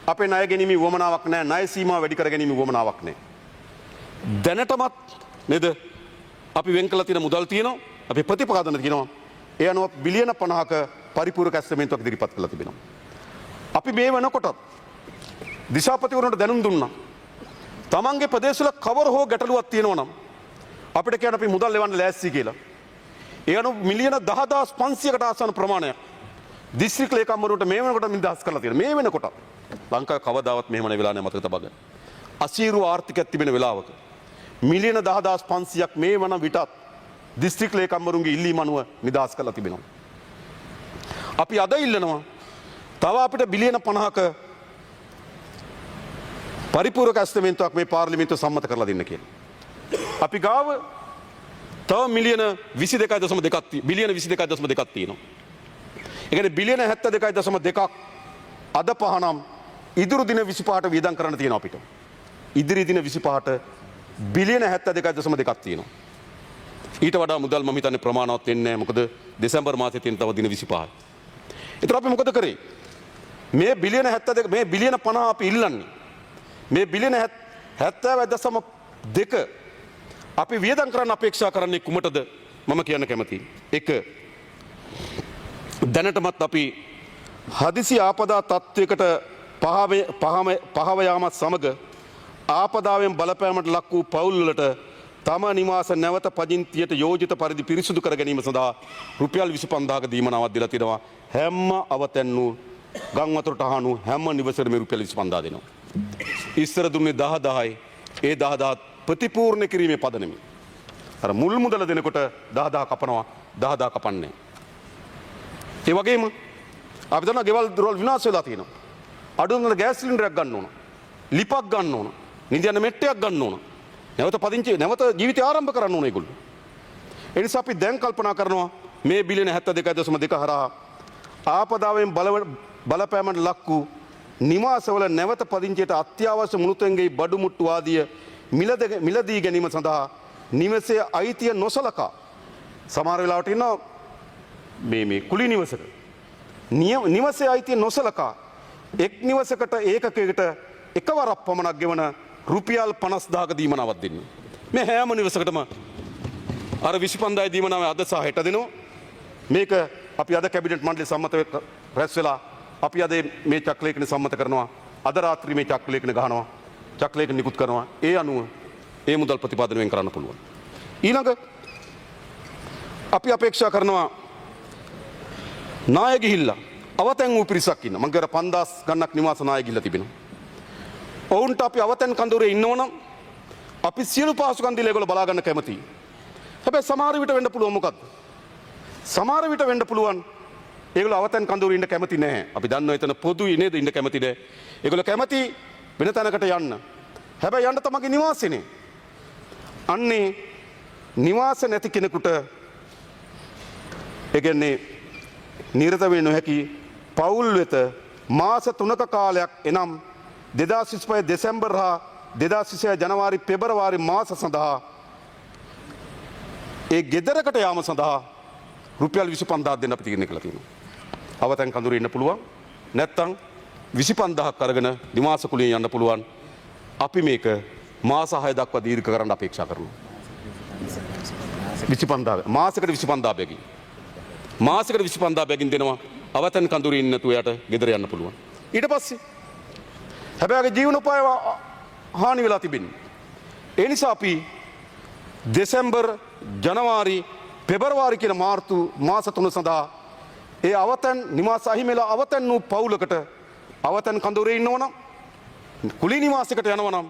අපේ ණය ගැනීමේ වමනාවක් නැහැ. ණය සීමාව වැඩි කර ගැනීමේ වමනාවක් නැහැ. දැනටමත් නේද? අපි වෙන් කළ තියෙන මුදල් තියෙනවා. අපි ප්‍රතිපාදන තියෙනවා. ඒ අනුව බිලියන 50ක පරිපූර්ණක ඇස්තමේන්තුවක් ඉදිරිපත් කරලා තිබෙනවා. අපි මේ වෙනකොට දිශාපතිවරුන්ට දැනුම් දුන්නා. තමන්ගේ ප්‍රදේශවල කවර හෝ ගැටලුවක් තියෙනවා නම් අපිට කියන්න අපි මුදල් ලෙවන්න ලෑස්ති කියලා. ඒ අනුව මිලියන 10500කට ආසන්න ප්‍රමාණයක් දිස්ත්‍රික් ලේකම්වරුන්ට මේ වෙනකොට නිදහස් කරලා තියෙනවා. මේ වෙනකොට ලංකාවේ කවදාවත් මෙහෙම වෙලා නැහැ මතක තබා ගන්න. අසීරු ආර්ථිකයක් තිබෙන වෙලාවක මිලියන 10500ක් මේ වන විටත් දිස්ත්‍රික් ලේකම්වරුන්ගේ ඉල්ලීම අනුව නිදහස් කරලා තිබෙනවා. අපි අද ඉල්ලනවා තව අපිට බිලියන 50ක පරිපූර්ණක ඇස්තමේන්තුවක් මේ පාර්ලිමේන්තුව සම්මත කරලා දෙන්න කියලා. අපි ගාව තව මිලියන 22.2ක් බිලියන 22.2ක් තියෙනවා. ඒ කියන්නේ බිලියන 72.2ක් අද පහනම් ඉදිරි දින 25ට වියදම් කරන්න තියෙනවා අපිට. ඉදිරි දින 25ට බිලියන 72.2ක් තියෙනවා. ඊට වඩා මුදල් මම හිතන්නේ ප්‍රමාණවත් වෙන්නේ නැහැ. මොකද දෙසැම්බර් මාසයේ තියෙන තව දින 25යි. ඒතර අපි මොකද කරේ? මේ බිලියන 72 මේ බිලියන 50 අපි ඉල්ලන්නේ. මේ බිලියන 70.2 අපි වියදම් කරන්න අපේක්ෂා කරන්නේ කුමටද? මම කියන්න කැමතියි. 1. දැනටමත් අපි හදිසි ආපදා තත්ත්වයකට පහව යාමත් සමග ආපදාවෙන් බලපෑමට ලක් වූ පවුල්වලට තම නිවාස නැවත පදිංචියට යෝජිත පරිදි පිරිසුදු කර ගැනීම සඳහා රුපියල් 25000ක දීමනාවක් දීලා තිනවා. හැම අවතැන් වූ ගම් වතුරට අහනු හැම නිවසේම රුපියල් 25000 දෙනවා. ඉස්සර දුන්නේ 10000යි. ඒ 10000 ප්‍රතිපූර්ණ කිරීමේ පදනමයි. අර මුල් මුදල දෙනකොට 10000 කපනවා 10000 කපන්නේ. ඒ වගේම අපි දන්නා ගෙවල් දොරවල් විනාශ වෙලා තියෙනවා. අඩුම ගෑස් සිලින්ඩරයක් ගන්න ඕන. ලිපක් ගන්න ඕන. නිදියන මෙට්ටයක් ගන්න ඕන. නැවත ජීවිතය ආරම්භ කරන්න ඕන ඒගොල්ලෝ. ඒ නිසා අපි දැන් කල්පනා කරනවා මේ බිලියන 72.2 හරහා ආපදාවෙන් බලපෑමට ලක් වූ නිවාසවල නැවත පදිංචියට අත්‍යවශ්‍ය මුළුතැන්ගේ බඩු මුට්ටු ආදිය මිලදී ගැනීම සඳහා නිවසේ අයිතිය නොසලකා සමහර වෙලාවට ඉන්නවා මේ කුලි නිවසක නිවසේ අයිතිය නොසලකා එක් නිවසකට ඒකකයකට එකවරක් පමණක් ගෙවන රුපියල් 50000ක දීමනාවක් දෙන්නේ. මේ හැම නිවසකටම අර 25000 දීමනාව අද සහ හෙට දෙනවා. මේක අපි අද කැබිනට් මණ්ඩලය සම්මත රැස් වෙලා අපි අද මේ චක්‍රලේඛන සම්මත කරනවා. අද රාත්‍රී මේ චක්‍රලේඛන ගහනවා. චක්‍රලේඛන නිකුත් කරනවා. ඒ අනුව ඒ මුදල් ප්‍රතිපාදනය වෙන් කරන්න පුළුවන්. ඊළඟ අපි අපේක්ෂා කරනවා නාය ගිහිල්ලා අවතැන් වූ පිරිසක් ඉන්න. මම කර 5000 ගණනක් නිවාස නාය ගිහිල්ලා තිබෙනවා. ඔවුන්ට අපි අවතැන් කඳවුරේ ඉන්නවනම් අපි සියලු පහසුකම් දීලා ඒගොල්ලෝ බලා ගන්න කැමතියි. හැබැයි සමහර විට වෙන්න පුළුවන් මොකද්ද? සමහර විට වෙන්න පුළුවන් ඒගොල්ලෝ අවතැන් කඳවුරේ ඉන්න කැමති නැහැ. අපි දන්නවා එතන පොදුයි නේද ඉන්න කැමති නැහැ. ඒගොල්ලෝ කැමති වෙන තැනකට යන්න. හැබැයි යන්න තමගේ නිවාසෙනේ. අන්නේ නිවාස නැති කෙනෙකුට ඒ කියන්නේ නිරත වෙන්න නොහැකි පවුල් වෙත මාස 3ක කාලයක් එනම් 2025 දෙසැම්බර් හා 2026 ජනවාරි පෙබරවාරි මාස සඳහා ඒ ගෙදරකට යාම සඳහා රුපියල් 25000ක් දෙන්න අපි තීරණය කළා තියෙනවා. අවතැන් කඳුරේ ඉන්න පුළුවන්. නැත්තම් 25000ක් අරගෙන නිවාස කුලියෙන් යන්න පුළුවන්. අපි මේක මාස 6 දක්වා දීර්ඝ කරන්න අපේක්ෂා කරනවා. 25000 මාසයකට 25000 බැගින්. මාසයකට 25000 බැගින් දෙනවා. අවතැන් කඳුරේ ඉන්න තුයට ගෙදර යන්න පුළුවන්. ඊට පස්සේ හැබැයි ජීවනෝපාය හානි වෙලා තිබෙන්නේ. ඒ නිසා අපි දෙසැම්බර් ජනවාරි පෙබරවාරි කියන මාස 3 සඳහා ඒ අවතැන් නිවාස අහිමිලා අවතැන් වූ පවුලකට අවතැන් කඳවුරේ ඉන්නවනම් කුලී නිවාසයකට යනවනම්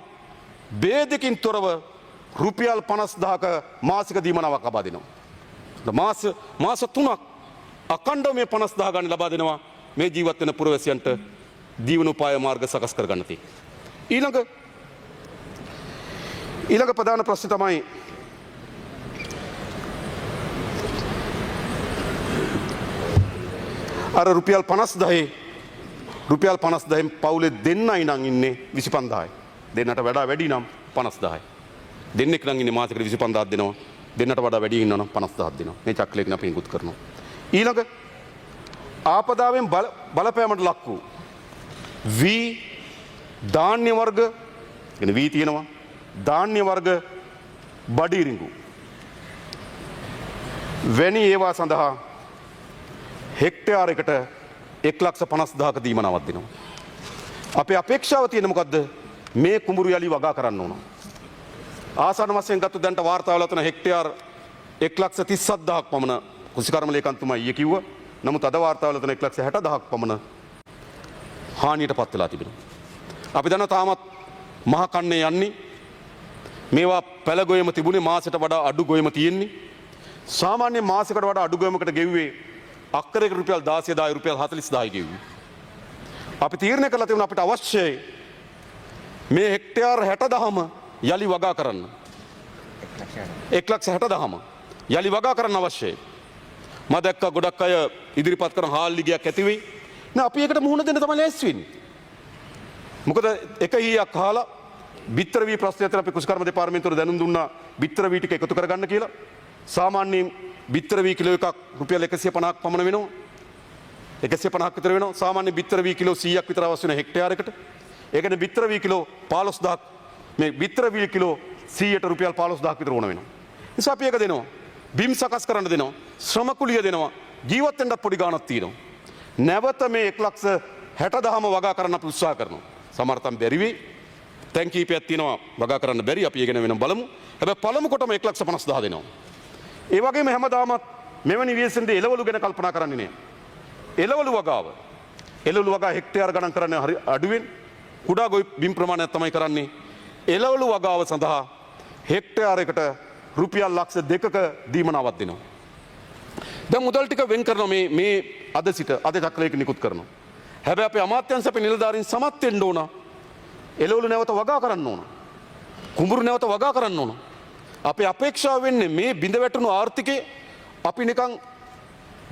බේදකින් තොරව රුපියල් 50000ක මාසික දීමනාවක් ලබා දෙනවා. මාස 3ක් අඛණ්ඩව මේ 50000 ගන්න ලබා දෙනවා. මේ ජීවත් වෙන පුරවැසියන්ට ජීවනෝපාය මාර්ග සකස් කර ගන්න තියෙන්නේ. ඊළඟ ප්‍රධාන ප්‍රශ්නේ තමයි අර රුපියල් 50000න් පවුලේ දෙන්නයි නම් ඉන්නේ 25000යි. දෙන්නට වඩා වැඩි නම් 50000යි. දෙන්නෙක් නම් ඉන්නේ මාසෙකට 25000ක් දෙනවා. දෙන්නට වඩා වැඩි ඉන්නවා නම් 50000ක් දෙනවා. මේ චක්‍රලේඛන අපි නිකුත් කරනවා. ඊළඟ ආපදාවෙන් බලපෑමට ලක් වූ වී ධාන්‍ය වර්ග කියන වී තියෙනවා. ධාන්‍ය වර්ග බඩිරිඟු වැනි ඒවා සඳහා හෙක්ටයාරයකට 1,50,000ක දීමනාවක් දෙනවා. අපේ අපේක්ෂාව තියෙන මොකද්ද? මේ කුඹුරු යලි වගා කරන්න ඕන. ආසන්න වශයෙන් ගත්ත දැන්ට වාර්තා වෙලා තියෙන හෙක්ටයාර 1,37,000ක් පමණ කුසිකර්ම ලේකම්තුමා ඊයේ කිව්වා. නමුත් අද වාර්තා වෙලා තියෙන 1,60,000ක් පමණ හානියට පත් වෙලා තිබෙනවා. අපි දන්නවා තාමත් මහ කන්නේ යන්නේ. මේවා පැල ගොයම තිබුණේ මාසෙට වඩා අඩු ගොයම තියෙන්නේ. සාමාන්‍ය මාසෙකට වඩා අඩු ගොයමකට ගෙව්වේ අක්කරයක රුපියල් 16,000යි රුපියල් 40,000යි ගෙව්වේ. අපි තීරණය කළා තිබුණා අපිට අවශ්‍යයි මේ හෙක්ටයාර් 60,000ම යලි වගා කරන්න. 1,60,000ම යලි වගා කරන්න අවශ්‍යයි. මම දැක්කා ගොඩක් අය ඉදිරිපත් කරන හාල්ලිගයක් ඇති වෙයි. නෑ අපි ඒකට මුහුණ දෙන්න තමයි ලෑස්ති වෙන්නේ. මොකද එක ඊයක් අහලා බිත්තර වී ප්‍රශ්නයට අපි කුෂිකර්ම දෙපාර්තමේන්තුවට දැනුම් දුන්නා බිත්තර වී ටික එකතු කරගන්න කියලා. සාමාන්‍යයෙන් බිත්තර වී කිලෝ එකක් රුපියල් 150ක් පමණ වෙනවා. 150ක් විතර වෙනවා. සාමාන්‍ය බිත්තර වී කිලෝ 100ක් විතර අවශ්‍ය වෙන හෙක්ටයාරයකට. ඒ කියන්නේ බිත්තර වී කිලෝ 15,000ක් මේ බිත්තර වී කිලෝ 100ට රුපියල් 15,000ක් විතර ඕන වෙනවා. නිසා අපි ඒක දෙනවා. බිම් සකස් කරන්න දෙනවා. ශ්‍රම කුලිය දෙනවා. ජීවත් වෙන්නත් පොඩි ගාණක් තියෙනවා. නැවත මේ 1,60,000ම වගා කරන්න අපි උත්සාහ කරනවා. සමහරටම බැරි වෙයි. තැන් කීපයක් තියෙනවා වගා කරන්න බැරි. අපි ඒක ගැන වෙනම බලමු. හැබැයි පළමු කොටම 1,50,000 දෙනවා. ඒ වගේම හැමදාමත් මෙවැනි වියසෙන්ද එළවලු ගැන කල්පනා කරන්නේ නෑ. එළවලු වගා හෙක්ටයාර ගණන් කරන්නේ හරි අඩුවෙන් කුඩා ගොවි බිම් ප්‍රමාණයක් තමයි කරන්නේ. එළවලු වගාව සඳහා හෙක්ටයාරයකට රුපියල් ලක්ෂ 2ක දීමනාවක් දෙනවා. දැන් මුදල් ටික වෙන් කරනවා මේ අද සිට අද චක්‍රලේඛන නිකුත් කරනවා. හැබැයි අපේ අමාත්‍යාංශ අපේ නිලධාරීන් සමත් වෙන්න ඕන. එළවලු නැවත වගා කරන්න ඕන. කුඹුරු නැවත වගා කරන්න ඕන. අපේ අපේක්ෂාව වෙන්නේ මේ බිඳ වැටුණු ආර්ථිකේ අපි නිකන්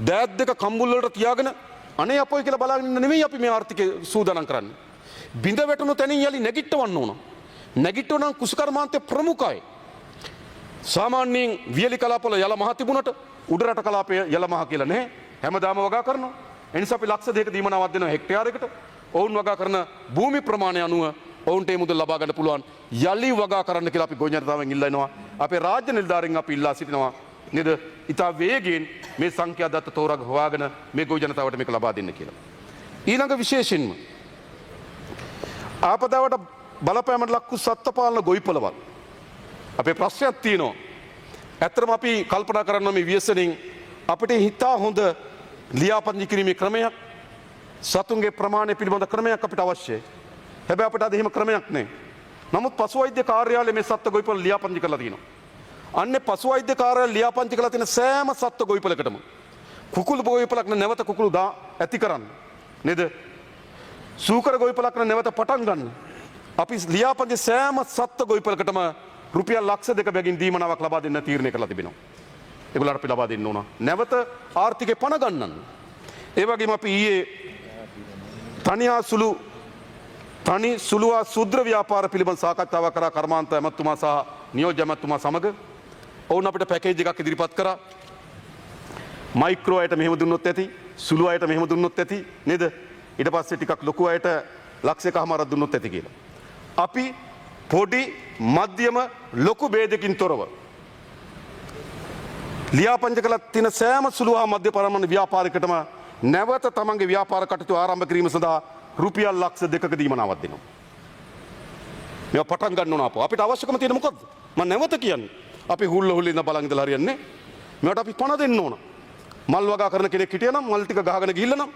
දෑත් දෙක කම්බුල් වලට තියාගෙන අනේ අපොයි කියලා බලාගෙන ඉන්න නෙමෙයි අපි මේ ආර්ථිකේ සූදානම් කරන්නේ. බිඳ වැටුණු තැනින් යලි නැගිටවන්න ඕන. නැගිටවන කුෂිකර්මාන්තයේ ප්‍රමුඛයි. සාමාන්‍යයෙන් වියලි කලාපවල යල මහ තිබුණට උඩ රට කලාපයේ යල මහ කියලා නැහැ. හැමදාම වගා කරනවා. ඒ නිසා අපි ලක්ෂ 2ක දීමනාවක් දෙනවා හෙක්ටයාරයකට. ඔවුන් වගා කරන භූමි ප්‍රමාණය අනුව ඔවුන්ට ඒ මුදල් ලබා ගන්න පුළුවන් යලි වගා කරන්න කියලා අපි ගොවි ජනතාවෙන් ඉල්ලා ඉනවා. අපේ රාජ්‍ය නිලධාරීන් අපි ඉල්ලා සිටිනවා නේද? ඉතා වේගයෙන් මේ සංඛ්‍යා දත්ත තෝරා හොයාගෙන මේ ගොවි ජනතාවට මේක ලබා දෙන්න කියලා. ඊළඟ විශේෂයෙන්ම ආපදාවට බලපෑමට ලක් වූ සත්ත්වපාලන ගොවිපළවල් අපේ ප්‍රශ්නයක් තියෙනවා. ඇත්තටම අපි කල්පනා කරනවා මේ ව්‍යසනයෙන් අපිට හිතා හොඳ ලියාපදිංචි කිරීමේ ක්‍රමයක් සතුන්ගේ ප්‍රමාණය පිළිබඳ ක්‍රමයක් අපිට අවශ්‍යයි. හැබැයි අපිට අද එහෙම ක්‍රමයක් නැහැ. නමුත් පශු වෛද්‍ය කාර්යාලය මේ සත්ත්ව ගොවිපළ ලියාපදිංචි කරලා තියෙනවා. අන්නේ පශු වෛද්‍ය කාර්යාලය ලියාපදිංචි කරලා තියෙන සෑම සත්ත්ව ගොවිපළකටම කුකුළු ගොවිපළක් නැවත කුකුළු ඇති කරන්න. නේද? සූකර ගොවිපළක් නැවත පටන් ගන්න. අපි ලියාපදිංචි සෑම සත්ත්ව ගොවිපළකටම රුපියල් ලක්ෂ 2 බැගින් දීමනාවක් ලබා දෙන්න තීරණය කරලා තිබෙනවා. ඒගොල්ලන්ට අපි ලබා දෙන්න ඕන. නැවත ආර්ථිකේ පණ ගන්නන්න. ඒ වගේම අපි ඊයේ තනි සුළුවා සුද්‍ර ව්‍යාපාර පිළිබඳ සාකච්ඡාවක් කරා කර්මාන්ත ඇමතුමා සහ නියෝජ්‍ය ඇමතුමා සමග. ඔවුන් අපිට පැකේජ් එකක් ඉදිරිපත් කරා. මයික්‍රෝ අයට මෙහෙම දුන්නොත් ඇති, සුළු අයට මෙහෙම දුන්නොත් ඇති නේද? ඊට පස්සේ ටිකක් ලොකු අයට ලක්ෂ එකමාරක් දුන්නොත් ඇති කියලා. අපි පොඩි මධ්‍යම ලොකු ભેදකින් තොරව ලියාපදිංචි කළ තියෙන සෑම සුළු හා මධ්‍ය පරිමාණ ව්‍යාපාරිකටම නැවත තමන්ගේ ව්‍යාපාර කටයුතු ආරම්භ කිරීම සඳහා රුපියල් ලක්ෂ 2ක දීමනාවක් දෙනවා. මේවා පටන් ගන්න ඕන අපිට අවශ්‍යකම තියෙන මොකද්ද? මම නැවත කියන්නේ. අපි හුල්ල ඉඳ බලන් ඉඳලා හරියන්නේ. මේවට අපි පණ දෙන්න ඕන. මල් වගා කරන කෙනෙක් හිටියනම් මල් ටික ගහගෙන ගිහිල්ලා නම්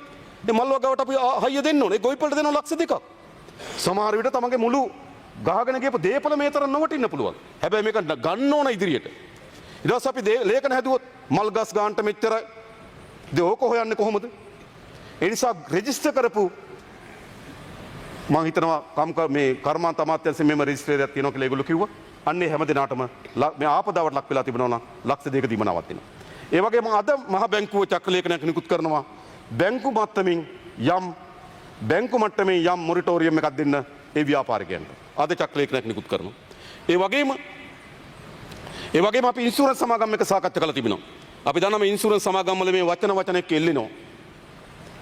ඒ මල් වගාවට අපි හයිය දෙන්න ඕනේ. ඒ ගොවිපළට දෙනවා ලක්ෂ 2ක්. සමහර විට තමන්ගේ මුළු ගහගෙන ගියපු දේපල මේ තරම් නොවටින්න පුළුවන්. හැබැයි මේක ගන්න ඕන ඉදිරියට. ඊට පස්සේ අපි ලේඛන හැදුවොත් මල් ගස් ගන්නට මෙච්චරයි. ඕක හොයන්නේ කොහොමද? ඒ නිසා රෙජිස්ටර් කරපු මම හිතනවා මේ කර්මාන්ත අමාත්‍යාංශයෙන් මෙම රෙජිස්ට්‍රේරියක් තියෙනවා කියලා ඒගොල්ලෝ කිව්වා. අන්නේ හැම දිනාටම මේ ආපදාවට ලක් වෙලා තිබෙනවා නම් ලක්ෂ 2ක දීමනාවක් දෙනවා. ඒ වගේම අද මහ බැංකුව චක්‍රලේඛනයක් නිකුත් කරනවා. බැංකු මට්ටමින් යම් මොනිටෝරියම් එකක් දෙන්න ඒ ව්‍යාපාරිකයන්ට. අද චක්‍රලේඛනයක් නිකුත් කරනවා. ඒ වගේම අපි ඉන්ෂුරන්ස් සමාගම් එක සාකච්ඡා කරලා තිබෙනවා. අපි දන්නවා මේ ඉන්ෂුරන්ස් සමාගම් වල මේ වචන කෙල්ලෙනවා.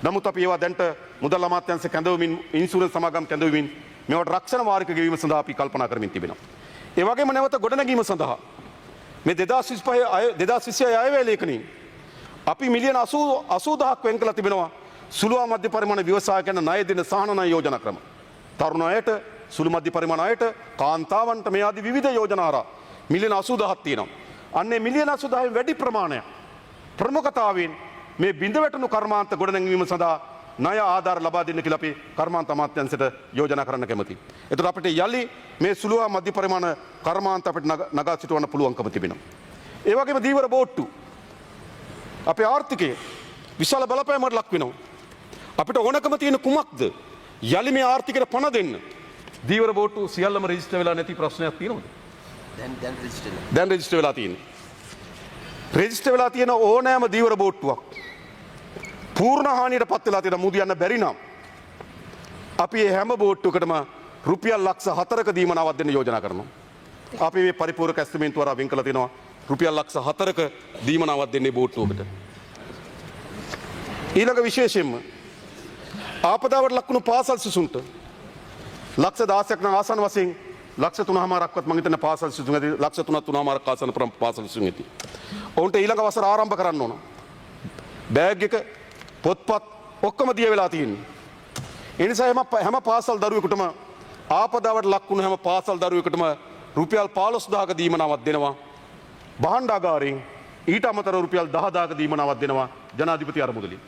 නමුත් අපි ඒවා දැන්ට මුදල් අමාත්‍යාංශ කැඳවමින් ඉන්ෂුරන්ස් සමාගම් කැඳවමින් මේවට රක්ෂණ වාරික ගෙවීම සඳහා අපි කල්පනා කරමින් තිබෙනවා. ඒ වගේම නැවත ගොඩනැගීම සඳහා මේ 2025 අයවැය ලේඛනයෙන් අපි මිලියන 80000ක් වෙන් කළා තිබෙනවා සුළු හා මධ්‍ය පරිමාණ ව්‍යවසායකයන් ණය දෙන සහන ණය යෝජනා ක්‍රම. තරුණ අයට, සුළු මධ්‍ය පරිමාණ අයට, කාන්තාවන්ට මේ ආදී විවිධ යෝජනා හරහා මිලියන 80000ක් තියෙනවා. අන්නේ මිලියන 80000න් වැඩි ප්‍රමාණයක් ප්‍රමුඛතාවයෙන් මේ බිඳ වැටුණු කර්මාන්ත ගොඩනැංවීම සඳහා ණය ආධාර ලබා දෙන්න කියලා අපි කර්මාන්ත අමාත්‍යාංශයට යෝජනා කරන්න කැමතියි. එතකොට අපිට යලි මේ සුළු හා මධ්‍ය පරිමාණ කර්මාන්ත අපිට නගා සිටවන්න පුළුවන්කම තිබෙනවා. ඒ වගේම දීවර බෝට්ටු අපේ ආර්ථිකයේ විශාල බලපෑමකට ලක් වෙනවා. අපිට ඕනකම තියෙන කුමක්ද? යලි මේ ආර්ථිකයට පණ දෙන්න. දීවර බෝට්ටු සියල්ලම රෙජිස්ටර් වෙලා නැති ප්‍රශ්නයක් තියෙනවද? දැන් රෙජිස්ටර් වෙලා තියෙන්නේ. රෙජිස්ටර් වෙලා තියෙන ඕනෑම දීවර බෝට්ටුවක් පූර්ණ හානියට පත් වෙලා තියෙන මුදියන්න බැරි නම් අපි මේ හැම බෝට්ටුවකටම රුපියල් ලක්ෂ 4ක දීමනාවක් දෙන්න යෝජනා කරනවා. අපි මේ පරිපූර්ණක ඇස්තිමේන්තුව හරහා වෙන් කළා තියෙනවා රුපියල් ලක්ෂ 4ක දීමනාවක් දෙන්නේ බෝට්ටුවකට. ඊළඟ විශේෂයෙන්ම ආපදාවට ලක්වුණු පාසල් සිසුන්ට ලක්ෂ 16ක් නම් ආසන්න වශයෙන් ලක්ෂ 3මාරක්වත් මම හිතන්නේ පාසල් සිසුන් ඇති ලක්ෂ 3මාරක් ආසන්න පාසල් සිසුන් ඇති. ඔවුන්ට ඊළඟ වසර ආරම්භ කරන්න ඕන. බෑග් එක පොත්පත් ඔක්කොම දිය වෙලා තියෙන්නේ. ඒ නිසා හැම පාසල් දරුවෙකුටම ආපදාවට ලක් වුණු හැම පාසල් දරුවෙකුටම රුපියල් 15000ක දීමනාවක් දෙනවා. භාණ්ඩාගාරයෙන් ඊට අමතරව රුපියල් 10000ක දීමනාවක් දෙනවා ජනාධිපති අරමුදලින්.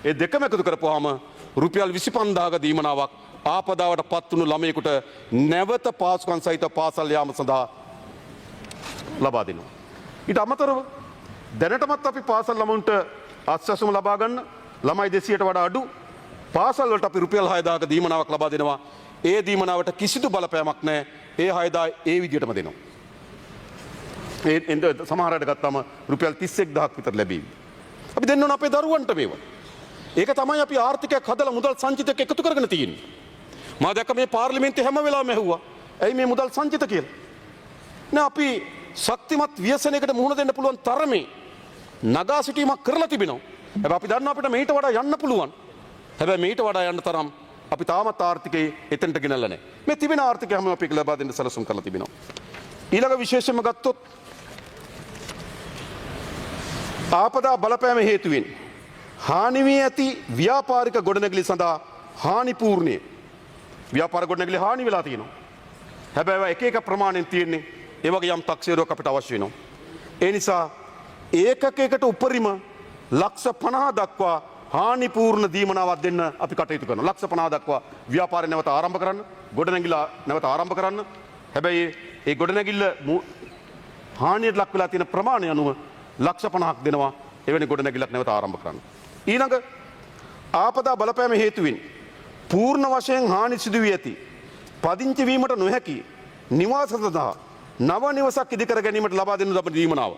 ඒ දෙකම එකතු කරපුවාම රුපියල් 25000ක දීමනාවක් ආපදාවට පත් වුණු ළමයෙකුට නැවත පාසුකම් සහිත පාසල් යාම සඳහා ලබා දෙනවා. ඊට අමතරව දැනටමත් අපි පාසල් ළමුන්ට අත්සසුම ලබා ගන්න ළමයි 200ට වඩා අඩු පාසල් වලට අපි රුපියල් 6000ක දීමනාවක් ලබා දෙනවා. ඒ දීමනාවට කිසිදු බලපෑමක් නැහැ. ඒ 6000 ඒ විදිහටම දෙනවා. සමහරට ගත්තාම රුපියල් 31000ක් විතර ලැබෙවි. අපි දෙන්න ඕන අපේ දරුවන්ට මේවා. ඒක තමයි අපි ආර්ථිකයක් හදලා මුදල් සංචිතයක් එකතු කරගෙන තියෙන්නේ. මම දැක්ක මේ පාර්ලිමේන්තුවේ හැම වෙලාවෙම ඇහුවා. ඇයි මේ මුදල් සංචිත කියලා? නෑ අපි ශක්තිමත් ව්‍යසනයකට මුහුණ දෙන්න පුළුවන් තරමේ නගා සිටීමක් කරලා තිබෙනවා. හැබැයි අපි දන්නවා අපිට මේට වඩා යන්න පුළුවන්. හැබැයි මේට වඩා යන්න තරම් අපි තාමත් ආර්ථිකයේ එතනට ගෙනල්ලා නැහැ. මේ තිබෙන ආර්ථිකය හැම අපි ලබා දෙන්න සැලසුම් කරලා තිබෙනවා. ඊළඟ විශේෂයෙන්ම ගත්තොත් ආපදා බලපෑම හේතුවෙන් හානි වී ඇති ව්‍යාපාරික ගොඩනැගිලි සඳහා හානිපූර්ණයේ ව්‍යාපාර ගොඩනැගිලි හානි වෙලා තියෙනවා. හැබැයි එක එක ප්‍රමාණයෙන් තියෙන්නේ ඒ වගේ යම් තක්සේරුවක් අපිට අවශ්‍ය වෙනවා. ඒ නිසා ඒකකයකට උපරිම ලක්ෂ 50 දක්වා හානිපූර්ණ දීමනාවක් දෙන්න අපි කටයුතු කරනවා. ලක්ෂ 50 දක්වා ව්‍යාපාරය නැවත ආරම්භ කරන්න, ගොඩනැගිල්ල නැවත ආරම්භ කරන්න. හැබැයි ඒ ගොඩනැගිල්ල හානියට ලක් වෙලා තියෙන ප්‍රමාණය අනුව ලක්ෂ 50ක් දෙනවා එවැනි ගොඩනැගිල්ලක් නැවත ආරම්භ කරන්න. ඊළඟ ආපදා බලපෑම හේතුවෙන් පූර්ණ වශයෙන් හානි සිදු වී ඇති පදිංචි වීමට නොහැකි නිවාස සඳහා නව නිවසක් ඉදිකර ගැනීමට ලබා දෙනු ලබන දීමනාව.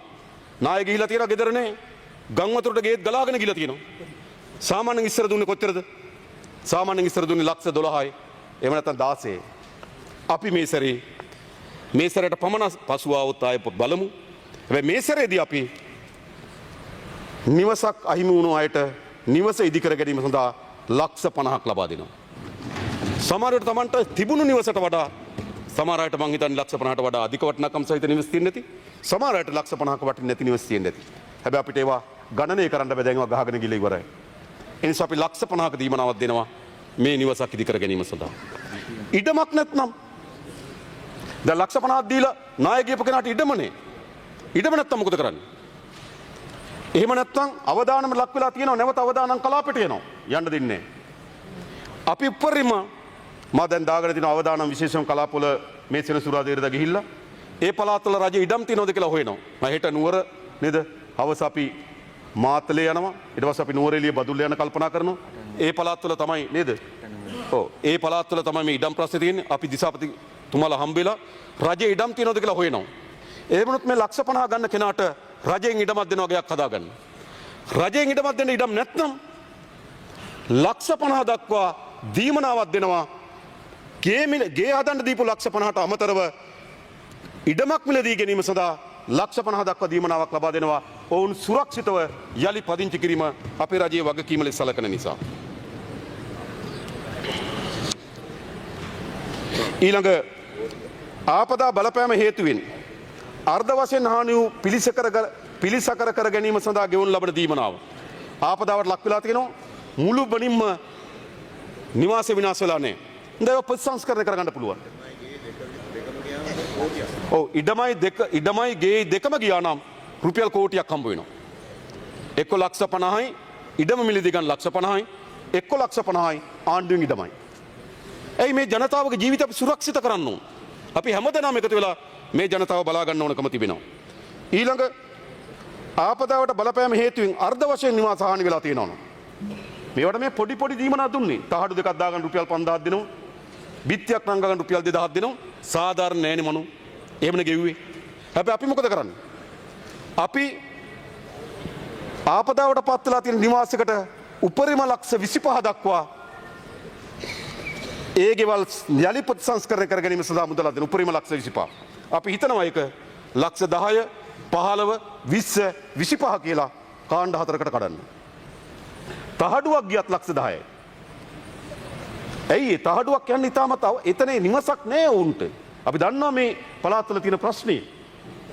නාය ගිහිලා තියෙනවා ගෙදරනේ ගම් වතුරට ගේත් ගලාගෙන ගිහිලා තියෙනවා. සාමාන්‍යයෙන් ඉස්සර දුන්නේ කොච්චරද? සාමාන්‍යයෙන් ඉස්සර දුන්නේ ලක්ෂ 12යි. එහෙම නැත්නම් 16. අපි මේ සැරේට පමණ පසු ආවොත් ආයෙ බලමු. හැබැයි මේ සැරේදී අපි නිවසක් අහිමි වුණු අයට නිවස ඉදිකර ගැනීම සඳහා ලක්ෂ 50ක් ලබා දෙනවා. සමහර විට Tamanට තිබුණු නිවසට වඩා සමහර අයට මං හිතන්නේ ලක්ෂ 50ට වඩා අධික වටිනාකම් සහිත නිවස් තියෙන්නේ නැති. සමහර අයට ලක්ෂ 50ක වටින්නේ නැති නිවස් තියෙන්නේ නැති. හැබැයි අපිට ඒවා ගණනය කරන්න බෑ දැන් ඒවා ගහගෙන ගිහලා ඉවරයි. ඒ නිසා අපි ලක්ෂ 50ක දීමනාවක් දෙනවා මේ නිවසක් ඉදිකර ගැනීම සඳහා. ඉඩමක් නැත්නම් දැන් ලක්ෂ 50ක් දීලා ණය ගියපු කෙනාට ඉඩමනේ. ඉඩම නැත්නම් මොකද කරන්නේ? එහෙම නැත්නම් අවදානම ලක් වෙලා තියෙනවා නැවත අවදානම් කලාපෙට යනවා. යන්න දෙන්නේ නැහැ. අපි උපරිම මා දැන් දාගෙන තියෙන අවදානම් විශේෂම කලාපවල මේ සෙනසුරාදා ගිහිල්ලා ඒ පළාත්වල රජ ඉඩම් තියනවද කියලා හොයනවා. මම හෙට නුවර නේද? හවස අපි මාතලේ යනවා. ඊට පස්සේ අපි නුවරඑළිය බදුල්ල යන කල්පනා කරනවා. ඒ පළාත්වල තමයි නේද? ඔව්. ඒ පළාත්වල තමයි මේ ඉඩම් ප්‍රශ්නේ තියෙන්නේ. අපි දිසාපති තුමාලා හම්බෙලා රජ ඉඩම් තියනවද කියලා හොයනවා. ඒ වුණොත් මේ ලක්ෂ 50 ගන්න කෙනාට රජයෙන් ඉඩමක් දෙනවා ගයක් හදාගන්න. රජයෙන් ඉඩමක් දෙන්න ඉඩම් නැත්නම් ලක්ෂ 50 දක්වා දීමනාවක් දෙනවා. ගේ හදන්න දීපු ලක්ෂ 50ට අමතරව ඉඩමක් මිලදී ගැනීම සඳහා ලක්ෂ 50 දක්වා දීමනාවක් ලබා දෙනවා. ඔවුන් සුරක්ෂිතව යලි පදිංචි කිරීම අපේ රජයේ වගකීම ලෙස සැලකෙන නිසා. ඊළඟ ආපදා බලපෑම හේතුවෙන් අර්ධ වශයෙන් හානි වූ පිළිසකර කර ගැනීම සඳහා ගෙවුණු ලබන දීමනාව. ආපදාවට ලක් වෙලා තියෙනවා මුළු බණින්ම නිවාස විනාශ වෙලා නැහැ. දැන් ඒක ප්‍රතිසංස්කරණය කරගන්න පුළුවන්. ඔව් ඉඩමයි ගේ දෙකම ගියා නම් රුපියල් කෝටියක් හම්බ වෙනවා. එක්ක ලක්ෂ 50යි ඉඩම මිලදී ගන්න ලක්ෂ 50යි එක්ක ලක්ෂ 50යි ආණ්ඩුවෙන් ඉඩමයි. ඇයි මේ ජනතාවගේ ජීවිත අපි සුරක්ෂිත කරන්න ඕන. අපි හැමදෙනාම එකතු වෙලා මේ ජනතාව බලා ගන්න ඕනකම තිබෙනවා. ඊළඟ ආපදාවට බලපෑම හේතුවෙන් අර්ධ වශයෙන් නිවාස හානි වෙලා තියෙනවා. මේවට මේ පොඩි දීමනා දුන්නේ. තහඩු දෙකක් දාගන්න රුපියල් 5000ක් දෙනවා. බිත්තියක් නංගගන්න රුපියල් 2000ක් දෙනවා. සාධාරණ නෑනේ මනු. එහෙමනේ ගෙව්වේ. හැබැයි අපි මොකද කරන්නේ? අපි ආපදාවට පත් වෙලා තියෙන නිවාසයකට උපරිම ලක්ෂ 25 දක්වා ඒ ගෙවල් යලි ප්‍රතිසංස්කරණය කර ගැනීම සඳහා මුදලක් දෙන උපරිම ලක්ෂ 25. අපි හිතනවා ඒක ලක්ෂ 10 15 20 25 කියලා කාණ්ඩ හතරකට කඩන්න. තහඩුවක් ගියත් ලක්ෂ 10යි. ඇයි තහඩුවක් කියන්නේ තාමත් එතන නිවසක් නෑ උන්ට. අපි දන්නවා මේ පළාත්වල තියෙන ප්‍රශ්නේ.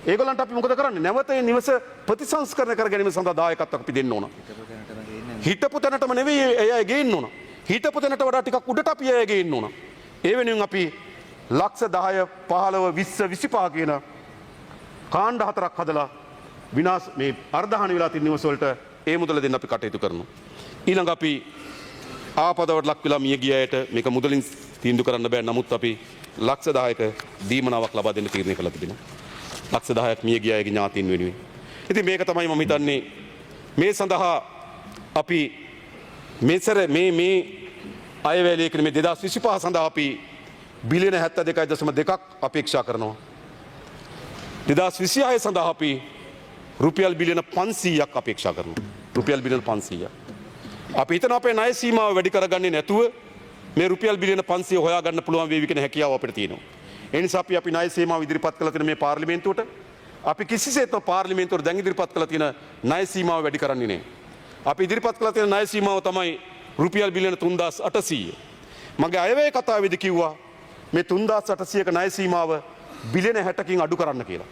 ඒගොල්ලන්ට අපි මොකද කරන්නේ? නැවත මේ නිවස ප්‍රතිසංස්කරණය කර ගැනීම සඳහා දායකත්වයක් අපි දෙන්න ඕන. හිටපු තැනටම නෙවෙයි එයා ගේන්න ඕන. හිටපු තැනට වඩා ටිකක් උඩට අපි එයා ගේන්න ඕන. ඒ වෙනුවෙන් අපි ලක්ෂ 10 15 20 25 කියන කාණ්ඩ හතරක් හදලා විනාශ මේ අර්ධහානි වෙලා තියෙන නිවස වලට ඒ මුදල දෙන්න අපි කටයුතු කරනවා. ඊළඟ අපි ආපදාවට ලක් වෙලා මිය ගිය අයට මේක මුදලින් තීන්දුව කරන්න බෑ. නමුත් අපි ලක්ෂ 10ක දීමනාවක් ලබා දෙන්න තීරණය කළා තිබෙනවා. ලක්ෂ 10ක් මිය ගිය අයගේ ඥාතීන් වෙනුවෙන්. ඉතින් මේක තමයි මම හිතන්නේ මේ සඳහා අපි මේ අයවැලේ කියන මේ 2025 සඳහා අපි බිලියන 72.2ක් අපේක්ෂා කරනවා. 2026 සඳහා අපි රුපියල් බිලියන 500ක් අපේක්ෂා කරනවා. රුපියල් බිලියන 500ක්. අපි හිතන අපේ ණය සීමාව වැඩි කරගන්නේ නැතුව මේ රුපියල් බිලියන 500 හොයාගන්න පුළුවන් වේවි කියන හැකියාව අපිට තියෙනවා. ඒ නිසා අපි ණය සීමාව ඉදිරිපත් කළ තියෙන මේ පාර්ලිමේන්තුවට අපි කිසිසේත්ම පාර්ලිමේන්තුවට දැන් ඉදිරිපත් කළ තියෙන ණය සීමාව වැඩි කරන්නේ නැහැ. අපි ඉදිරිපත් කළ තියෙන ණය සීමාව තමයි රුපියල් බිලියන 3800. මගේ අයවැය කතාවේදී කිව්වා මේ 3800ක ණය සීමාව බිලියන 60කින් අඩු කරන්න කියලා.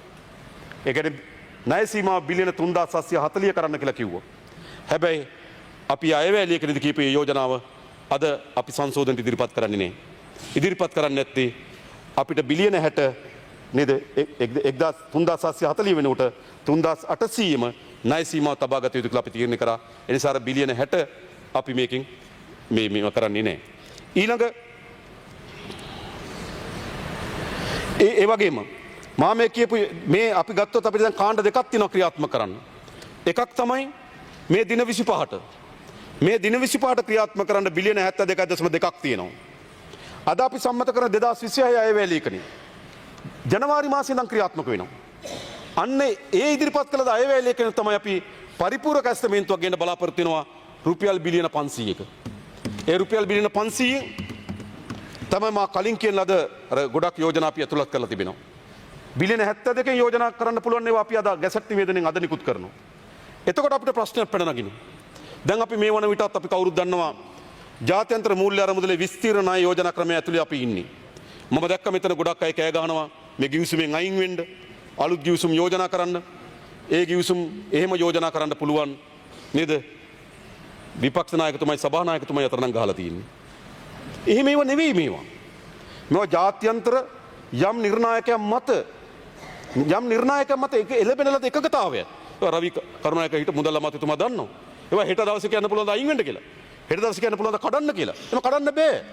ඒ කියන්නේ ණය සීමාව බිලියන 3740 කරන්න කියලා කිව්වා. හැබැයි අපි අයවැය ලේඛනයේදී කියපු යෝජනාව අද අපි සංශෝධනට ඉදිරිපත් කරන්නේ නැහැ. ඉදිරිපත් කරන්නේ නැත්තේ අපිට බිලියන 60 නේද 3740 වෙනකොට 3800ම ණය සීමාව තබා ගත යුතු කියලා අපි තීරණය කරා. ඒ නිසා අර බිලියන 60 අපි මේකෙන් මේව කරන්නේ නැහැ. ඊළඟ ඒ වගේම මා මේ කියපු මේ අපි ගත්තොත් අපිට දැන් කාණ්ඩ දෙකක් තියෙනවා ක්‍රියාත්මක කරන්න. එකක් තමයි මේ දින 25ට. මේ දින 25ට ක්‍රියාත්මක කරන්න බිලියන 72.2ක් තියෙනවා. අද අපි සම්මත කරන 2026 අයවැය ලේඛනය ජනවාරි මාසයේ ඉඳන් ක්‍රියාත්මක වෙනවා. අන්න ඒ ඉදිරිපත් කළ අයවැය ලේඛනය තමයි අපි පරිපූර්ණ කැස්තමේන්තුවක් ගන්න බලාපොරොත්තු වෙනවා රුපියල් බිලියන 500ක. ඒ රුපියල් බිලියන 500 තමයි මා කලින් කියන ලද ගොඩක් යෝජනා අපි ඇතුළත් කරලා තිබෙනවා. බිලියන 72කින් යෝජනා කරන්න පුළුවන් ඒවා අපි අද ගැසට් නිවේදනයෙන් අද නිකුත් කරනවා. එතකොට අපිට ප්‍රශ්නයක් පැන නගිනවා. දැන් අපි මේ වන විටත් අපි කවුරුත් දන්නවා ජාත්‍යන්තර මූල්‍ය අරමුදලේ විස්තීර්ණ ණය යෝජනා ක්‍රමය ඇතුළේ අපි ඉන්නේ. මම දැක්ක මෙතන ගොඩක් අය කෑ ගහනවා මේ ගිවිසුමෙන් අයින් වෙන්න, අලුත් ගිවිසුම් යෝජනා කරන්න. ඒ ගිවිසුම් එහෙම යෝජනා කරන්න පුළුවන් නේද? විපක්ෂ නායකතුමයි සභානායකතුමයි අතර නම් ගහලා තියෙන්නේ. එහෙම ඒවා නෙවෙයි මේවා. මේවා ජාත්‍යන්තර යම් නිර්ණායකයන් මත එළබෙන ලද එකගතාවය. රවි කරුණායක හිට මුදල් අමාත්‍යතුමා දන්නවා. ඒවා හෙට දවසේ කියන්න පුළුවන් ද අයින් වෙන්න කියලා. හෙට දවසේ කියන්න පුළුවන් ද කඩන්න කියලා. එහෙම කඩන්න බෑ.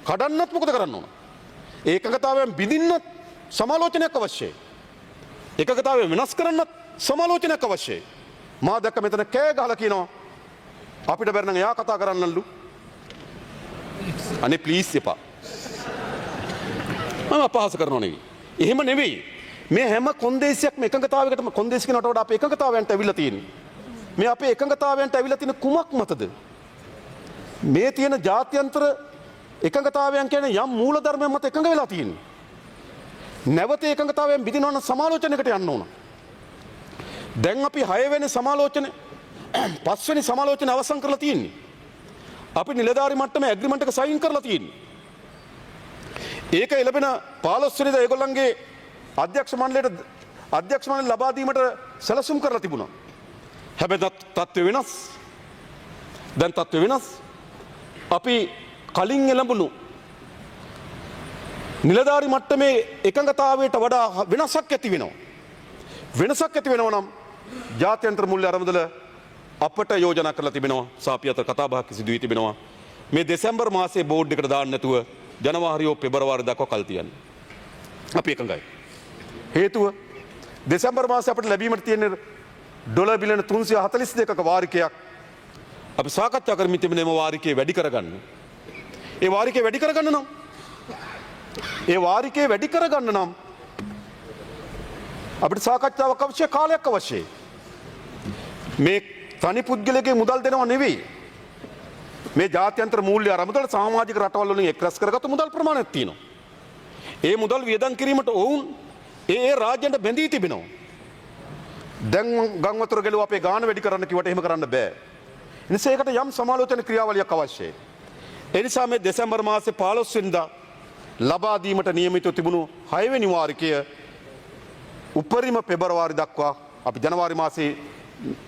කඩන්නත් මොකද කරන්න ඕන? ඒකගතාවයෙන් බිඳින්නත් සමාලෝචනයක් අවශ්‍යයි. ඒකගතාවය වෙනස් කරන්නත් සමාලෝචනයක් අවශ්‍යයි. මා දැක්ක මෙතන කෑ ගහලා කියනවා අපිට බැරි නම් එයා කතා කරන්නලු. අනේ ප්ලීස් එපා. මම අපහාස කරනව නෙවෙයි. එහෙම නෙවෙයි. මේ හැම කොන්දේසියක්ම එකඟතාවයකටම කොන්දේසි කියනට වඩා අපේ එකඟතාවයන්ට ඇවිල්ලා තියෙන්නේ. මේ අපේ එකඟතාවයන්ට ඇවිල්ලා තියෙන කුමක් මතද? මේ තියෙන ජාත්‍යන්තර එකඟතාවයන් කියන්නේ යම් මූලධර්මයන් මත එකඟ වෙලා තියෙන්නේ. නැවත එකඟතාවයෙන් බිඳිනවා නම් සමාලෝචනයකට යන්න ඕන. දැන් අපි 6 වෙනි සමාලෝචනේ 5 වෙනි සමාලෝචනේ අවසන් කරලා තියෙන්නේ. අපි නිලධාරි මට්ටමේ ඇග්‍රීමන්ට් එක සයින් කරලා තියෙන්නේ. ඒක එළබෙන 15 වෙනිදා ඒගොල්ලන්ගේ අධ්‍යක්ෂ මණ්ඩලයට ලබා දීමට සැලසුම් කරලා තිබුණා. හැබැයි තත්ත්වය වෙනස්. දැන් තත්ත්වය වෙනස්. අපි කලින් එළඹුණු නිලධාරි මට්ටමේ එකඟතාවයට වඩා වෙනසක් ඇති වෙනවා. වෙනසක් ඇති වෙනවා නම් ජාත්‍යන්තර මූල්‍ය අරමුදල අපට යෝජනා කරලා තිබෙනවා. සාපි අතර කතා බහක් සිදු වී තිබෙනවා. මේ දෙසැම්බර් මාසයේ බෝඩ් එකට දාන්න නැතුව ජනවාරි පෙබරවාරි දක්වා කල් තියන්න. අපි එකඟයි. හේතුව දෙසැම්බර් මාසයේ අපිට ලැබීමට තියෙන ඩොලර් බිලියන 342ක වාරිකයක් අපි සාකච්ඡා කරමින් තිබෙන මේ වාරිකය වැඩි කරගන්න. ඒ වාරිකය වැඩි කරගන්න නම් අපිට සාකච්ඡාවක් අවශ්‍ය, කාලයක් අවශ්‍යයි. මේ තනි පුද්ගලයෙකුගේ මුදල් දෙනව නෙවෙයි. මේ ජාත්‍යන්තර මූල්‍ය අරමුදල සමාජික රටවල් වලින් එක්රැස් කරගත්තු මුදල් ප්‍රමාණයක් තියෙනවා. ඒ මුදල් වියදම් කිරීමට ඔවුන් ඒ රාජ්‍යන්ට බැඳී තිබෙනවා. දැන් ගම් වතුර ගෙලුව අපේ ගාන වැඩි කරන්න කිව්වට එහෙම කරන්න බෑ. එනිසා ඒකට යම් සමාලෝචන ක්‍රියාවලියක් අවශ්‍යයි. ඒ නිසා මේ දෙසැම්බර් මාසේ 15 වෙනිදා ලබා දීමට නියමිතව තිබුණු 6 වෙනි වාරිකය උපරිම පෙබරවාරි දක්වා අපි ජනවාරි මාසේ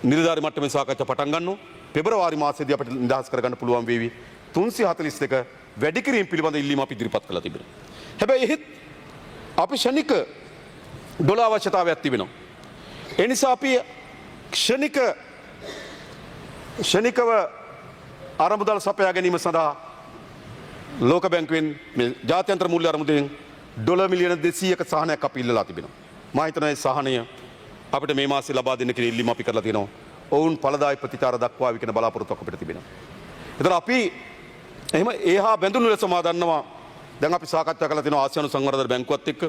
නිලධාරි මට්ටමේ සාකච්ඡා පටන් ගන්නවා. පෙබරවාරි මාසයේදී අපිට නිදහස් කරගන්න පුළුවන් වේවි. 342 වැඩි කිරීම පිළිබඳ ඉල්ලීම අපි ඉදිරිපත් කළා තිබෙනවා. හැබැයි එහෙත් අපි ශනික ඩොලර් අවශ්‍යතාවයක් තිබෙනවා. ඒ නිසා අපි ශනිකව අරමුදල් සපයා ගැනීම සඳහා ලෝක බැංකුවෙන් මේ ජාත්‍යන්තර මූල්‍ය අරමුදලෙන් ඩොලර් මිලියන 200ක සහනයක් අපි ඉල්ලලා තිබෙනවා. මම හිතනවා මේ සහනය අපිට මේ මාසේ ලබා දෙන්න කියලා ඉල්ලීම අපි කරලා තියෙනවා. ඔවුන් ඵලදායී ප්‍රතිචාර දක්වාවි කියන බලාපොරොත්තුවක් අපිට තිබෙනවා. ඒතර අපි එහෙම ඒහා බැඳුණු ලෙස මා දන්නවා. දැන් අපි සාකච්ඡා කරලා තියෙනවා ආසියානු සංවර්ධන බැංකුවත් එක්ක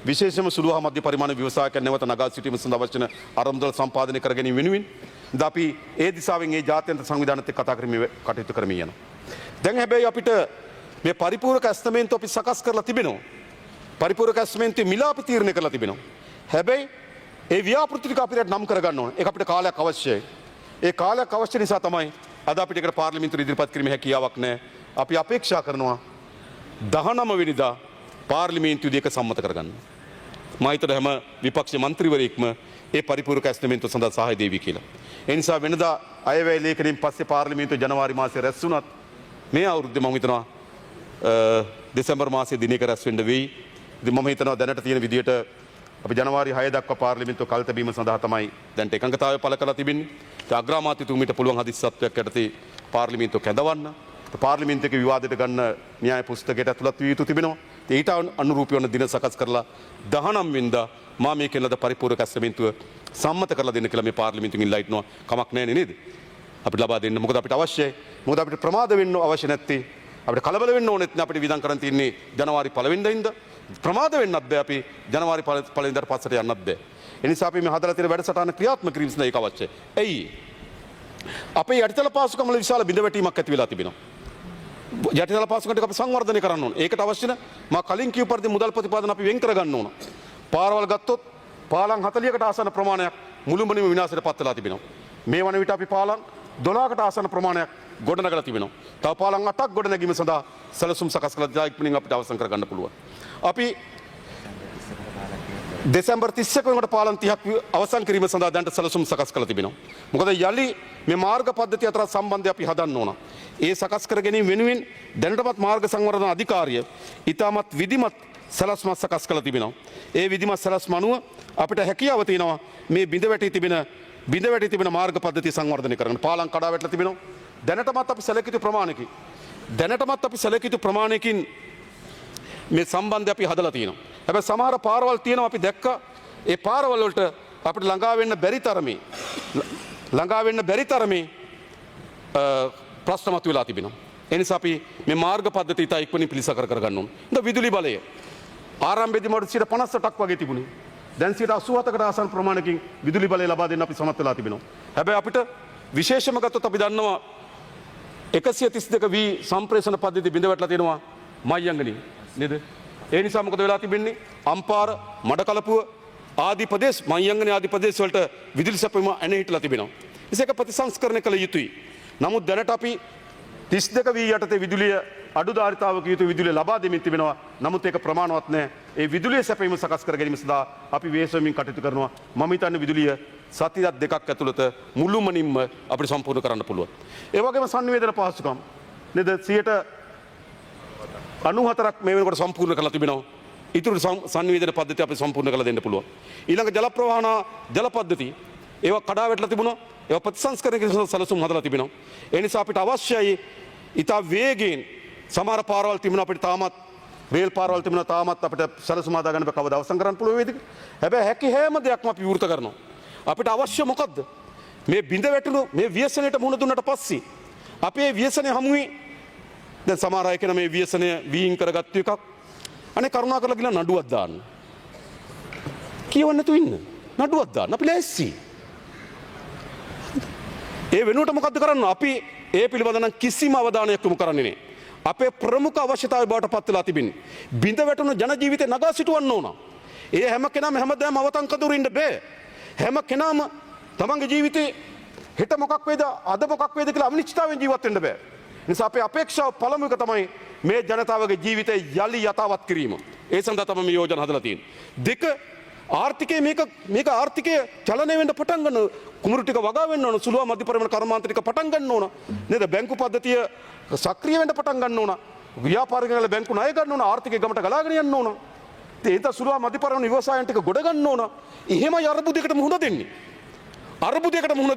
විශේෂම සුළු හා මධ්‍ය පරිමාණ ව්‍යවසායකයන් නැවත නගා සිටීම සඳහා අවශ්‍ය අරමුදල් සම්පාදනය කර ගැනීම වෙනුවෙන් අපි ඒ දිශාවෙන් ඒ ජාත්‍යන්තර සංවිධානයත් එක්ක කතා කරමින් කටයුතු කරමින් යනවා. දැන් හැබැයි අපිට මේ පරිපූර්ණක ඇස්තමේන්තුව අපි සකස් කරලා තිබෙනවා. පරිපූර්ණක ඇස්තමේන්තුවේ මිල අපි තීරණය කරලා තිබෙනවා. හැබැයි ඒ ව්‍යාපෘති ටික අපිට නම් කරගන්න ඕන. ඒක අපිට කාලයක් අවශ්‍යයි. ඒ කාලයක් අවශ්‍ය නිසා තමයි අද අපිට ඒකට පාර්ලිමේන්තුවේ ඉදිරිපත් කිරීමේ හැකියාවක් නැහැ. අපි අපේක්ෂා කරනවා 19 වෙනිදා පාර්ලිමේන්තුවේ ඒක සම්මත කරගන්න. මම හිතන හැම විපක්ෂ මන්ත්‍රීවරයෙක්ම ඒ පරිපූර්ණක ඇස්තමේන්තුව සඳහා සහාය දෙවි කියලා. ඒ නිසා වෙනදා අයවැය ලේඛනයෙන් පස්සේ පාර්ලිමේන්තුව ජනවාරි මාසයේ රැස් වුණත් මේ අවුරුද්දේ මම හිතනවා දෙසැම්බර් මාසයේ දිනයක රැස් වෙන්න වෙයි. ඉතින් මම හිතනවා දැනට තියෙන විදියට අපි ජනවාරි 6 දක්වා පාර්ලිමේන්තුව කල් තැබීම සඳහා තමයි දැන්ට එකඟතාවය පළ කරලා තිබෙන්නේ. ඒ අග්‍රාමාත්‍යතුමීට පුළුවන් හදිස්සියක් යටතේ පාර්ලිමේන්තුව කැඳවන්න. පාර්ලිමේන්තුවේ විවාදයට ගන්න න්‍යාය පුස්තකයට ඇතුළත් විය යුතු තිබෙනවා. ඊට අනුරූපී වන දින සකස් කරලා 19 වෙනිදා මා මේ කෙල්ලද පරිපූර්ණක ඇස්තමේන්තුව සම්මත කරලා දෙන්න කියලා මේ පාර්ලිමේන්තුවෙන් ඉල්ලා හිටනවා. කමක් නැහැ නේද? අපිට ලබා දෙන්න. මොකද අපිට අවශ්‍යයි. මොකද අපිට ප්‍රමාද වෙන්න අවශ්‍ය නැත්තේ. අපිට කලබල වෙන්න ඕනෙත් නෑ. අපිට විධාන කරන් තියන්නේ ජනවාරි 1 වෙනිදා. ප්‍රමාද වෙන්නත් බෑ. අපි ජනවාරි 1 වෙනිදාට පස්සට යන්නත් බෑ. ඒ නිසා අපි මේ හදලා තියෙන වැඩසටහන ක්‍රියාත්මක කිරීම සඳහා ඒක අවශ්‍යයි. ඇයි? අපේ යටිතල පාසුකම් වල විශාල බිඳවැටීමක් ඇති වෙලා තිබෙනවා. යටිතල පාසුකම් ටික අපි සංවර්ධනය කරන්න ඕන. ඒකට අවශ්‍ය න මා කලින් කියු පරිදි මුදල් ප්‍රතිපාදන අපි වෙන් කරගන්න ඕන. පාරවල් ගත්තොත් පාලම් 40කට ආසන්න ප්‍රමාණයක් මුළුමනින්ම විනාශයට පත් වෙලා තිබෙනවා. මේ වන විට අපි පාලම් 12කට ආසන්න ප්‍රමාණයක් ගොඩනගලා තිබෙනවා. තව පාලම් 8ක් ගොඩනැගීම සඳහා සැලසුම් සකස් කළ ඉක්මනින් අපිට අවසන් කරගන්න පුළුවන්. අපි දෙසැම්බර් 31 වෙනිදාට පාලම් 30ක් අවසන් කිරීම සඳහා දැනට සැලසුම් සකස් කරලා තිබෙනවා. මොකද යලි මේ මාර්ග පද්ධතිය අතර සම්බන්ධය අපි හදන්න ඕන. ඒ සකස් කර ගැනීම වෙනුවෙන් දැනටමත් මාර්ග සංවර්ධන අධිකාරිය ඊටමත් විධිමත් සැලැස්මක් සකස් කරලා තිබෙනවා. ඒ විධිමත් සැලැස්ම අනුව අපිට හැකියාව තියෙනවා මේ බිඳ වැටි තිබෙන මාර්ග පද්ධතිය සංවර්ධනය කරන්න. පාලම් කඩා වැටලා තිබෙනවා. දැනටමත් අපි සැලකිය යුතු ප්‍රමාණයකින් මේ සම්බන්ධය අපි හදලා තියෙනවා. හැබැයි සමහර පාරවල් තියෙනවා අපි දැක්කා. ඒ පාරවල් වලට අපිට ළඟා වෙන්න බැරි තරමේ ප්‍රශ්න මතුවලා තිබෙනවා. ඒ නිසා අපි මේ මාර්ග පද්ධතිය ඉතා ඉක්මනින් පිළිසකර කරගන්න ඕන. විදුලි බලය ආරම්භයේදී මට 58ක් වගේ තිබුණේ. දැන් 87කට ආසන්න ප්‍රමාණයකින් විදුලි බලය ලබා දෙන්න අපි සමත් වෙලා තිබෙනවා. හැබැයි අපිට විශේෂම ගත්තොත් අපි දන්නවා 132 වී සම්ප්‍රේෂණ පද්ධතිය බිඳ වැටලා තියෙනවා මයංගනි නේද? ඒ නිසා මොකද වෙලා තිබෙන්නේ? අම්පාර, මඩකලපුව ආදී ප්‍රදේශ මයංගනි ආදී ප්‍රදේශ වලට විදුලි සැපයීම ඇන හිටලා තිබෙනවා. ඒක ප්‍රතිසංස්කරණය කළ යුතුයි. නමුත් දැනට අපි 32 වී යටතේ විදුලිය අඩු ධාරිතාවක යුතු විදුලිය ලබා දෙමින් තිබෙනවා. නමුත් ඒක ප්‍රමාණවත් නැහැ. ඒ විදුලිය සැපයීම සකස් කර ගැනීම සඳහා අපි වේසමින් කටයුතු කරනවා. මම හිතන්නේ විදුලිය සති දෙකක් ඇතුළත මුළුමනින්ම අපිට සම්පූර්ණ කරන්න පුළුවන්. ඒ වගේම සංවේදන පහසුකම් නේද 94ක් මේ වෙනකොට සම්පූර්ණ කරලා තිබෙනවා. ඊටු සංවේදන පද්ධතිය අපි සම්පූර්ණ කරලා දෙන්න පුළුවන්. ඊළඟ ජල ප්‍රවාහන ජල පද්ධතිය ඒවා කඩා වැටලා තිබුණා. ඒවා ප්‍රතිසංස්කරණය කරන සැලසුම් හදලා තිබෙනවා. ඒ නිසා අපිට අවශ්‍යයි ඉතා වේගයෙන් සමහර පාරවල් තිබුණා අපිට තාමත් රේල් පාරවල් තිබුණා තාමත් අපිට සැලසුම් හදා ගන්න බෑ කවදා අවසන් කරන්න පුළුවන් වේද කියලා. හැබැයි හැකි හැම දෙයක්ම අපි විවෘත කරනවා. අපිට අවශ්‍ය මොකද්ද? මේ බිඳ වැටුණු මේ ව්‍යසනයට මුහුණ දුන්නට පස්සේ අපේ ව්‍යසනය හමුවේ දැන් සමහර අය කියන මේ ව්‍යසනය වීන් කරගත්තු එකක්. අනේ කරුණාකරලා ගිහලා නඩුවක් දාන්න. කියවන්න නැතුව ඉන්න. නඩුවක් දාන්න. අපි ලෑස්ති. ඒ වෙනුවට මොකද්ද කරන්න? අපි ඒ පිළිබඳ නම් කිසිම අවධානයක් යොමු කරන්නේ නැහැ. අපේ ප්‍රමුඛ අවශ්‍යතාවය බවට පත් වෙලා තිබෙන්නේ. බිඳ වැටුණු ජන ජීවිතේ නගා සිටවන්න ඕන. ඒ හැම කෙනාම හැමදාම අවතංකදුරු ඉන්න බෑ. හැම කෙනාම තමන්ගේ ජීවිතේ හෙට මොකක් වේද අද මොකක් වේද කියලා අනිශ්චිතතාවයෙන් ජීවත් වෙන්න බෑ. නිසා අපේ අපේක්ෂාව පළමු එක තමයි මේ ජනතාවගේ ජීවිතය යලි යථාවත් කිරීම. ඒ සඳහා තමයි මේ යෝජනා හදලා තියෙන්නේ. දෙක ආර්ථිකයේ මේක ආර්ථිකය චලනය වෙන්න පටන් ගන්න කුමරු ටික වගා වෙන්න ඕන සුළුව මධ්‍ය පරිමාණ කර්මාන්ත ටික පටන් ගන්න ඕන නේද බැංකු පද්ධතිය සක්‍රිය වෙන්න පටන් ගන්න ඕන ව්‍යාපාරිකයන්ගේ බැංකු ණය ගන්න ඕන ආර්ථිකය ගමට ගලාගෙන යන්න ඕන ඒක සුළුව මධ්‍ය පරිමාණ ව්‍යවසායන් ටික ගොඩ ගන්න ඕන එහෙමයි අර්බුදයකට මුහුණ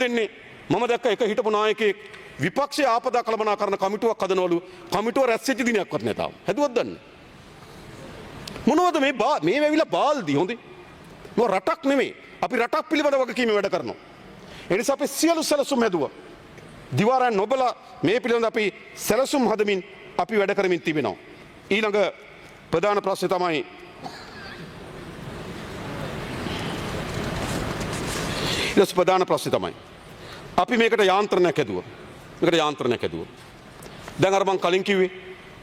දෙන්නේ මම දැක්ක එක හිටපු නායකයෙක් විපක්ෂයේ ආපදා කළමනාකරණ කමිටුවක් හදනවලු කමිටුව රැස් වෙච්ච දිනයක්වත් නැතාව හැදුවත් දන්නේ මොනවද මේ වෙවිලා බාල්දි හොඳේ මො රටක් නෙමෙයි අපි රටක් පිළිබඳ වගකීම වැඩ කරනවා ඒ නිසා අපි සියලු සැලසුම් හැදුවා දිවාරයන් නොබලා මේ පිළිබඳ අපි සැලසුම් හදමින් අපි වැඩ කරමින් තිබෙනවා ඊළඟ ප්‍රධාන ප්‍රශ්නේ තමයි ප්‍රධාන ප්‍රශ්නේ තමයි අපි මේකට යාන්ත්‍රණයක් හැදුවා දැන් අර මං කලින් කිව්වේ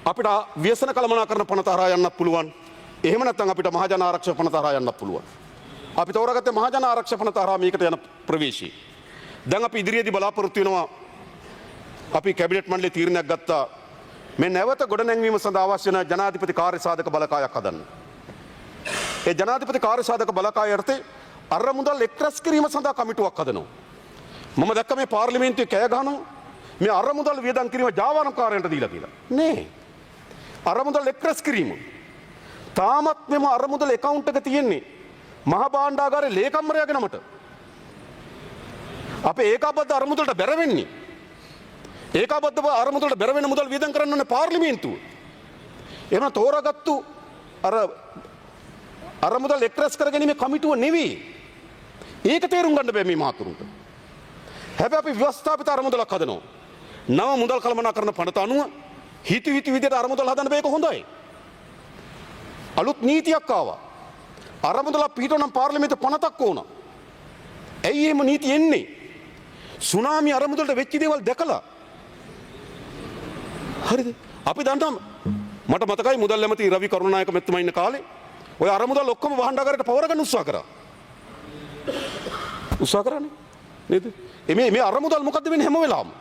අපිට ව්‍යසන කළමනාකරණ පනත හරහා යන්නත් පුළුවන් එහෙම නැත්නම් අපිට මහජන ආරක්ෂක පනත හරහා යන්නත් පුළුවන් අපි තෝරාගත්තේ මහජන ආරක්ෂක පනත හරහා මේකට යන ප්‍රවේශي දැන් අපි ඉදිරියේදී බලාපොරොත්තු වෙනවා අපි කැබිනට් මණ්ඩලයේ තීරණයක් ගත්තා මේ නැවත ගොඩනැංවීම සඳහා අවශ්‍ය වන ජනාධිපති කාර්යසාධක බලකායක් හදන්න. ඒ ජනාධිපති කාර්යසාධක බලකාය යටතේ අරමුදල් එක්රැස් කිරීම සඳහා කමිටුවක් හදනවා. මම දැක්ක මේ පාර්ලිමේන්තුවේ කෑ ගහනවා මේ අරමුදල් වියදම් කිරීම ජාවාරම්කාරයන්ට දීලා කියලා. නෑ. අරමුදල් එක්රැස් කිරීම. තාමත් මෙම අරමුදල් account එක තියෙන්නේ මහා භාණ්ඩාගාරයේ ලේකම්වරයාගේ නමට. අපේ ඒකාබද්ධ අරමුදලට බැර වෙන්නේ. ඒකාබද්ධ අරමුදලට බැර වෙන මුදල් වියදම් කරන්න ඕනේ පාර්ලිමේන්තුව. එහෙම තෝරාගත්තු අරමුදල් එක්රැස් කරගැනීමේ කමිටුව නෙවෙයි. ඒක තේරුම් ගන්න බෑ මේ මහතුරුන්ට. හැබැයි අපි ව්‍යවස්ථාපිත අරමුදලක් හදනවා. නව මුදල් කළමනාකරන පනත අනුව හිත විදිහට අරමුදල් හදන්න බෑක හොඳයි. අලුත් නීතියක් ආවා. අරමුදල පිටවනම් පාර්ලිමේන්තුව පනතක් ඕන. ඇයි එහෙම නීති එන්නේ? සුනාමි අරමුදලට වෙච්ච දේවල් දැකලා. හරිද? අපි දන්නම් මට මතකයි මුදල් ඇමති රවි කරුණානායක මැතිතුමා ඉන්න කාලේ ඔය අරමුදල් ඔක්කොම භාණ්ඩාගාරයට පවරගන්න උත්සාහ කරා. උත්සාහ කරන්නේ නේද? මේ අරමුදල් මොකද්ද වෙන්නේ හැම වෙලාවම?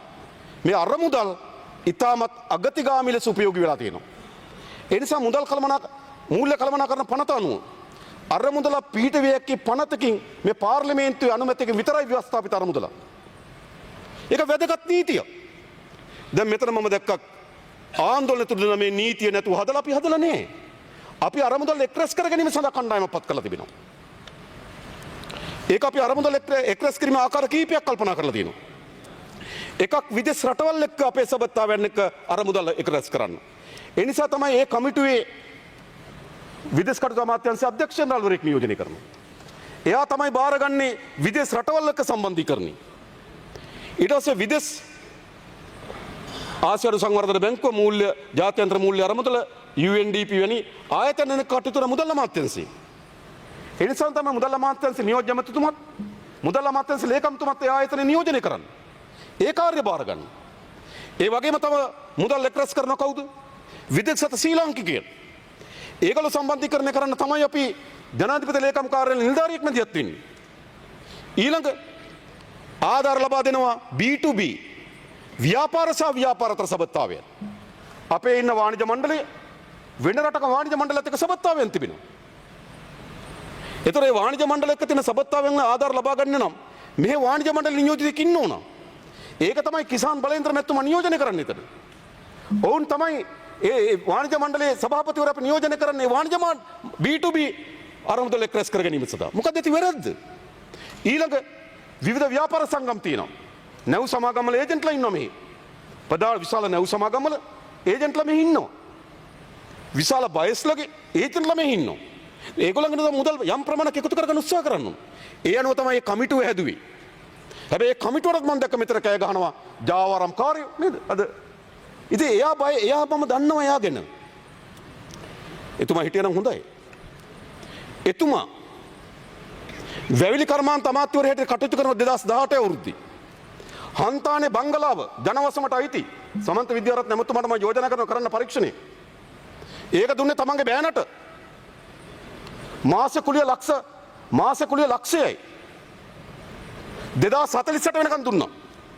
මේ අරමුදල් ඉතාමත් අගතිගාමී ලෙස උපයෝගී වෙලා තියෙනවා. ඒ නිසා මුදල් මූල්‍ය කළමනාකරන පනත අනුව අරමුදල පිහිටවියකේ පනතකින් මේ පාර්ලිමේන්තුවේ අනුමැතියකින් විතරයි ව්‍යවස්ථාපිත අරමුදල. ඒක වැදගත් නීතිය. දැන් මෙතන මම දැක්කා ආందోලන තුඩන මේ නීතිය නැතුව හදලා අපි හදලා නැහැ. අපි අරමුදල් එක්රැස් කරගැනීම සඳහා කණ්ඩායමක් පත් කරලා තිබෙනවා. ඒක අපි අරමුදල් එක්රැස් කිරීම ආකාර කීපයක් කල්පනා කරලා තියෙනවා. එකක් විදේශ රටවල් එක්ක අපේ සබත්තාවයන් එක්ක අරමුදල් එක්රැස් කරන්න. ඒ නිසා තමයි මේ කමිටුවේ විදේශ කටයුතු අමාත්‍යාංශ අධ්‍යක්ෂ ජනරාල්වරයෙක් නියෝජනය කරනවා. එයා තමයි බාරගන්නේ විදේශ රටවල් එක්ක සම්බන්ධීකරණය. ඊට පස්සේ විදේශ ආසියානු සංවර්ධන බැංකුව මූල්‍ය ජාත්‍යන්තර මූල්‍ය අරමුදල UNDP වැනි ආයතන කටයුතු මුදල් අමාත්‍යාංශය. ඒ නිසා තමයි මුදල් අමාත්‍යාංශ නියෝජ්‍ය ඇමතිතුමත් මුදල් අමාත්‍යාංශ ලේකම්තුමත් ඒ ආයතන නියෝජනය කරන්නේ. ඒ කාර්ය බාර ගන්න. ඒ වගේම තව මුදල් එක්රැස් කරන කවුද? විදේශගත ශ්‍රී ලාංකිකයන්. ඒගොල්ලෝ සම්බන්ධීකරණය කරන්න තමයි අපි ජනාධිපති ලේකම් කාර්යාලය නිලධාරියෙක් මැදිහත් වෙන්නේ. ඊළඟ ආධාර ලබා දෙනවා B2B ව්‍යාපාර සහ ව්‍යාපාරතර සබත්තාවය. අපේ ඉන්න වාණිජ මණ්ඩලය වෙන රටක වාණිජ මණ්ඩලයත් එක්ක සබත්තාවයන් තිබෙනවා. ඒතර ඒ වාණිජ මණ්ඩල එක්ක තියෙන සබත්තාවයන් ආධාර ලබා ගන්න නම් මේ වාණිජ මණ්ඩල නියෝජිතෙක් ඉන්න ඕන. ඒක තමයි කිසාන් බලේන්ද්‍ර මැතිතුමා නියෝජනය කරන්නේ එතන. ඔවුන් තමයි ඒ වාණිජ මණ්ඩලයේ සභාපතිවරු අපි නියෝජනය කරන්නේ වාණිජ B2B අරමුදල් එක්රැස් කර ගැනීම සඳහා. මොකද ඇති වැරද්ද? ඊළඟ විවිධ ව්‍යාපාර සංගම් තියෙනවා. නැව් සමාගම්වල ඒජන්ට්ලා ඉන්නවා මෙහි. ප්‍රධාන විශාල නැව් සමාගම්වල ඒජන්ට්ලා මෙහි ඉන්නවා. විශාල බයස්ලගේ ඒජන්ට්ලා මෙහි ඉන්නවා. ඒගොල්ලන්ගේ මුදල් යම් ප්‍රමාණයක් එකතු කරගන්න උත්සාහ කරනවා. ඒ අනුව තමයි මේ කමිටුව හැදුවේ. හැබැයි ඒ කමිටුවට මම දැක්ක මෙතන කෑ ගහනවා ජාවාරම්කාරයෝ නේද? අද ඉතින් එයා බය එයා මම දන්නවා එයා ගැන. එතුමා හිටියනම් හොඳයි. එතුමා වැවිලි කර්මාන්ත අමාත්‍යවරු හැටියට කටයුතු කරන 2018 අවුරුද්දේ හන්තානේ බංගලාව ජනවසමට අයිති සමන්ත විද්‍යාරත්න ඇමතුමාට මම යෝජනා කරන පරීක්ෂණේ. ඒක දුන්නේ තමන්ගේ බෑනට. මාස කුලිය ලක්ෂයයි. 2048 වෙනකන් දුන්නා.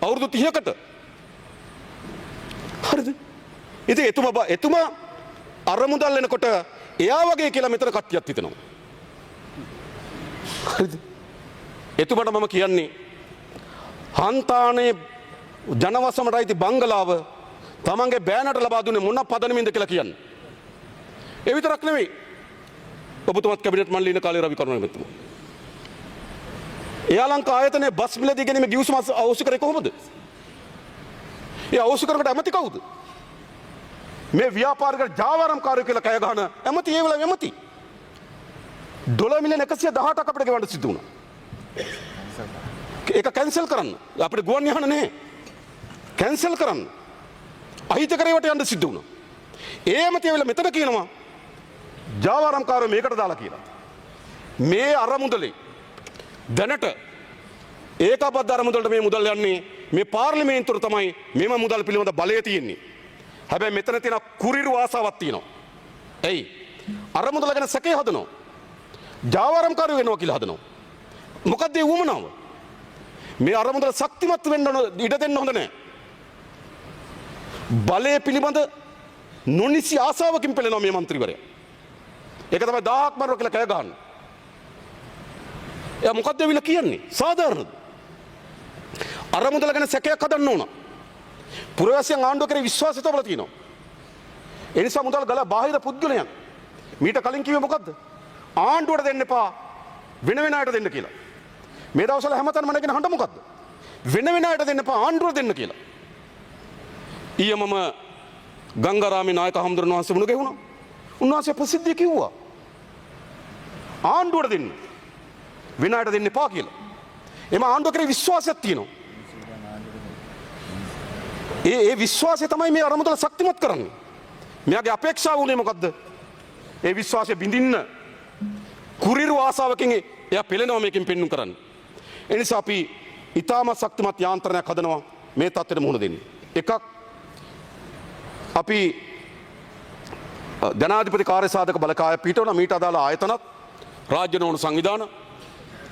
අවුරුදු 30කට. හරිද? ඉතින් එතුමා අරමුදල් එනකොට එයා වගේ කියලා මෙතන කට්ටියක් හිතනවා. හරිද? එතුමාට මම කියන්නේ හන්තානේ ජනවසමට අයිති බංගලාව තමන්ගේ බෑනට ලබා දුන්නේ මොන පදනමින්ද කියලා කියන්නේ. ඒ විතරක් නෙවෙයි. ඔබතුමත් කැබිනට් මණ්ඩලයේ ඉන්න කාලේ රවි කරුණානායක මැතිතුමා. එයාලංකා ආයතනයේ බස් මිලදී ගැනීම ගිවිසුම අවශ්‍ය කරේ කොහොමද? ඒ අවශ්‍ය කරකට ඇමති කවුද? මේ ව්‍යාපාරික ජාවාරම්කාරයෝ කියලා කය ගහන ඇමති ඒ වෙලාවේ ඇමති. $118 අපිට ගෙවන්න සිදු වුණා. ඒක කැන්සල් කරන්න. අපිට ගුවන් යහන නැහැ. කැන්සල් කරන්න. අහිතකරේවට යන්න සිදු වුණා. ඒ ඇමති ඒ වෙලාව මෙතන කියනවා ජාවාරම්කාරයෝ මේකට දාලා කියලා. මේ අරමුදලේ දැනට ඒකාබද්ධ අරමුදලට මේ මුදල් යන්නේ මේ පාර්ලිමේන්තුව තමයි මෙම මුදල් පිළිබඳ බලය තියෙන්නේ. හැබැයි මෙතන තියෙන කුරිරු ආසාවක් තියෙනවා. එයි අරමුදල ගැන සැකේ හදනවා. ජාවාරම්කාරයෝ වෙනවා කියලා හදනවා. මොකක්ද ඒ වුමනාව? මේ අරමුදල ශක්තිමත් වෙන්න ඉඩ දෙන්න හොඳ නැහැ. බලය පිළිබඳ නොනිසි ආසාවකින් පෙළෙනවා මේ മന്ത്രിවරයා. ඒක තමයි 1000ක් මරනවා කියලා කෑ ගහන්නේ. එයා මොකද්ද විල කියන්නේ? සාධාරණද? අරමුදල ගැන සැකයක් හදන්න ඕන. පුරවැසියන් ආණ්ඩුව කරේ විශ්වාසය තබලා තියෙනවා. ඒ නිසා මුදල් ගල බාහිර පුද්ගලයන් මීට කලින් කිව්වේ මොකද්ද? ආණ්ඩුවට දෙන්න එපා වෙන වෙන අයට දෙන්න කියලා. මේ දවස්වල හැමතැනම නැගෙන හඬ මොකද්ද? වෙන වෙන අයට දෙන්න එපා ආණ්ඩුවට දෙන්න කියලා. ඊයේ මම ගංගාරාමේ නායක හමුදුරන් වහන්සේ මුණ ගැහුණා. උන්වහන්සේ ප්‍රසිද්ධිය කිව්වා ආණ්ඩුවට දෙන්න වෙන අයට දෙන්න එපා කියලා. එම ආණ්ඩුව කරේ විශ්වාසයක් තියෙනවා. ඒ විශ්වාසය තමයි මේ අරමුදල ශක්තිමත් කරන්නේ. මෙයාගේ අපේක්ෂාව උනේ මොකද්ද? ඒ විශ්වාසය බිඳින්න කුරිරු ආසාවකින් එයා පෙළෙනවා මේකෙන් පෙන්වු කරන්නේ. ඒ නිසා අපි ඊටාම ශක්තිමත් යාන්ත්‍රණයක් හදනවා මේ තත්ත්වෙට මුහුණ දෙන්න. එකක් අපි ජනාධිපති කාර්යසාධක බලකාය පිටවන මීට අදාළ ආයතනත් රාජ්‍ය නොවන සංවිධාන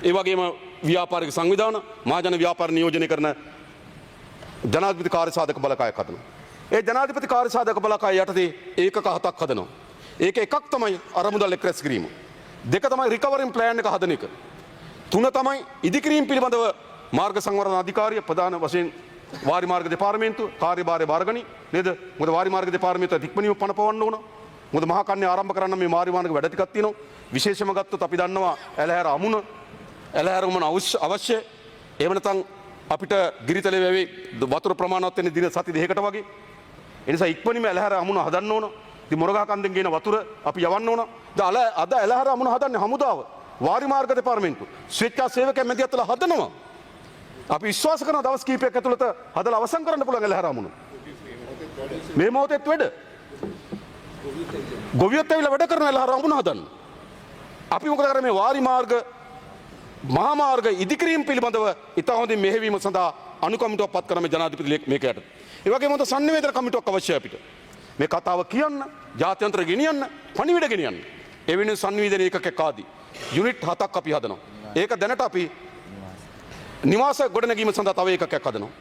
ඒ වගේම ව්‍යාපාරික සංවිධාන මහජන ව්‍යාපාර නියෝජනය කරන ජනාධිපති කාර්යසාධක බලකායක් හදනවා. ඒ ජනාධිපති කාර්යසාධක බලකාය යටතේ ඒකක 7ක් හදනවා. ඒක එකක් තමයි අරමුදල් එක් රැස් කිරීම. දෙක තමයි රිකවරින් ප්ලෑන් එක හදන එක. තුන තමයි ඉදිකිරීම පිළිබඳව මාර්ග සංවර්ධන අධිකාරිය ප්‍රධාන වශයෙන් වාරි මාර්ග දෙපාර්තමේන්තුව කාර්යභාරය බාරගනි නේද? මොකද වාරි මාර්ග දෙපාර්තමේන්තුව ඉක්මනින්ම පණ පවන්න ඕන. මොකද මහා කන්නේ ආරම්භ කරන්න මේ වාරි මාර්ග වැඩ ටිකක් තියෙනවා. විශේෂම ගත්තොත් අපි දන්නවා ඇලහැර අමුණ ඇලහැර උමන අවශ්‍ය. එහෙම නැත්නම් අපිට ගිරිතලේ වැවේ වතුර ප්‍රමාණවත් වෙන්නේ දින සති දෙකකට වගේ. ඒ නිසා ඉක්මනින්ම ඇලහැර අමුණ හදන්න ඕන. ඉතින් මොරගහ කන්දෙන් ගෙන වතුර අපි යවන්න ඕන. අද ඇලහැර අමුණ හදන්නේ හමුදාව. වාරි මාර්ග දෙපාර්තමේන්තුව ස්වේච්ඡා සේවකයන් මැදිහත්ලා හදනවා. අපි විශ්වාස කරන දවස් කීපයක් ඇතුළත හදලා අවසන් කරන්න පුළුවන් ඇලහැර අමුණ. මේ මොහොතේත් වැඩ. ගොවියොත් ඇවිල්ලා වැඩ කරන ඇලහැර අමුණ හදන්න. අපි මොකද කරන්නේ මේ වාරි මාර්ග මහා මාර්ග ඉදිකිරීම පිළිබඳව ඉතා හොඳින් මෙහෙවීම සඳහා අනුකම්පාවක් පත් කරන ජනාධිපති මේකයට. ඒ වගේම හොඳ සංනිවේදන කමිටුවක් අවශ්‍යයි අපිට. මේ කතාව කියන්න, ජාත්‍යන්තර ගෙනියන්න, පණිවිඩ ගෙනියන්න. ඒ වෙනුවෙන් සංනිවේදන ඒකකයක් ආදී යුනිට් 7ක් අපි හදනවා. ඒක දැනට අපි නිවාස ගොඩනැගීම සඳහා තව ඒකකයක් හදනවා.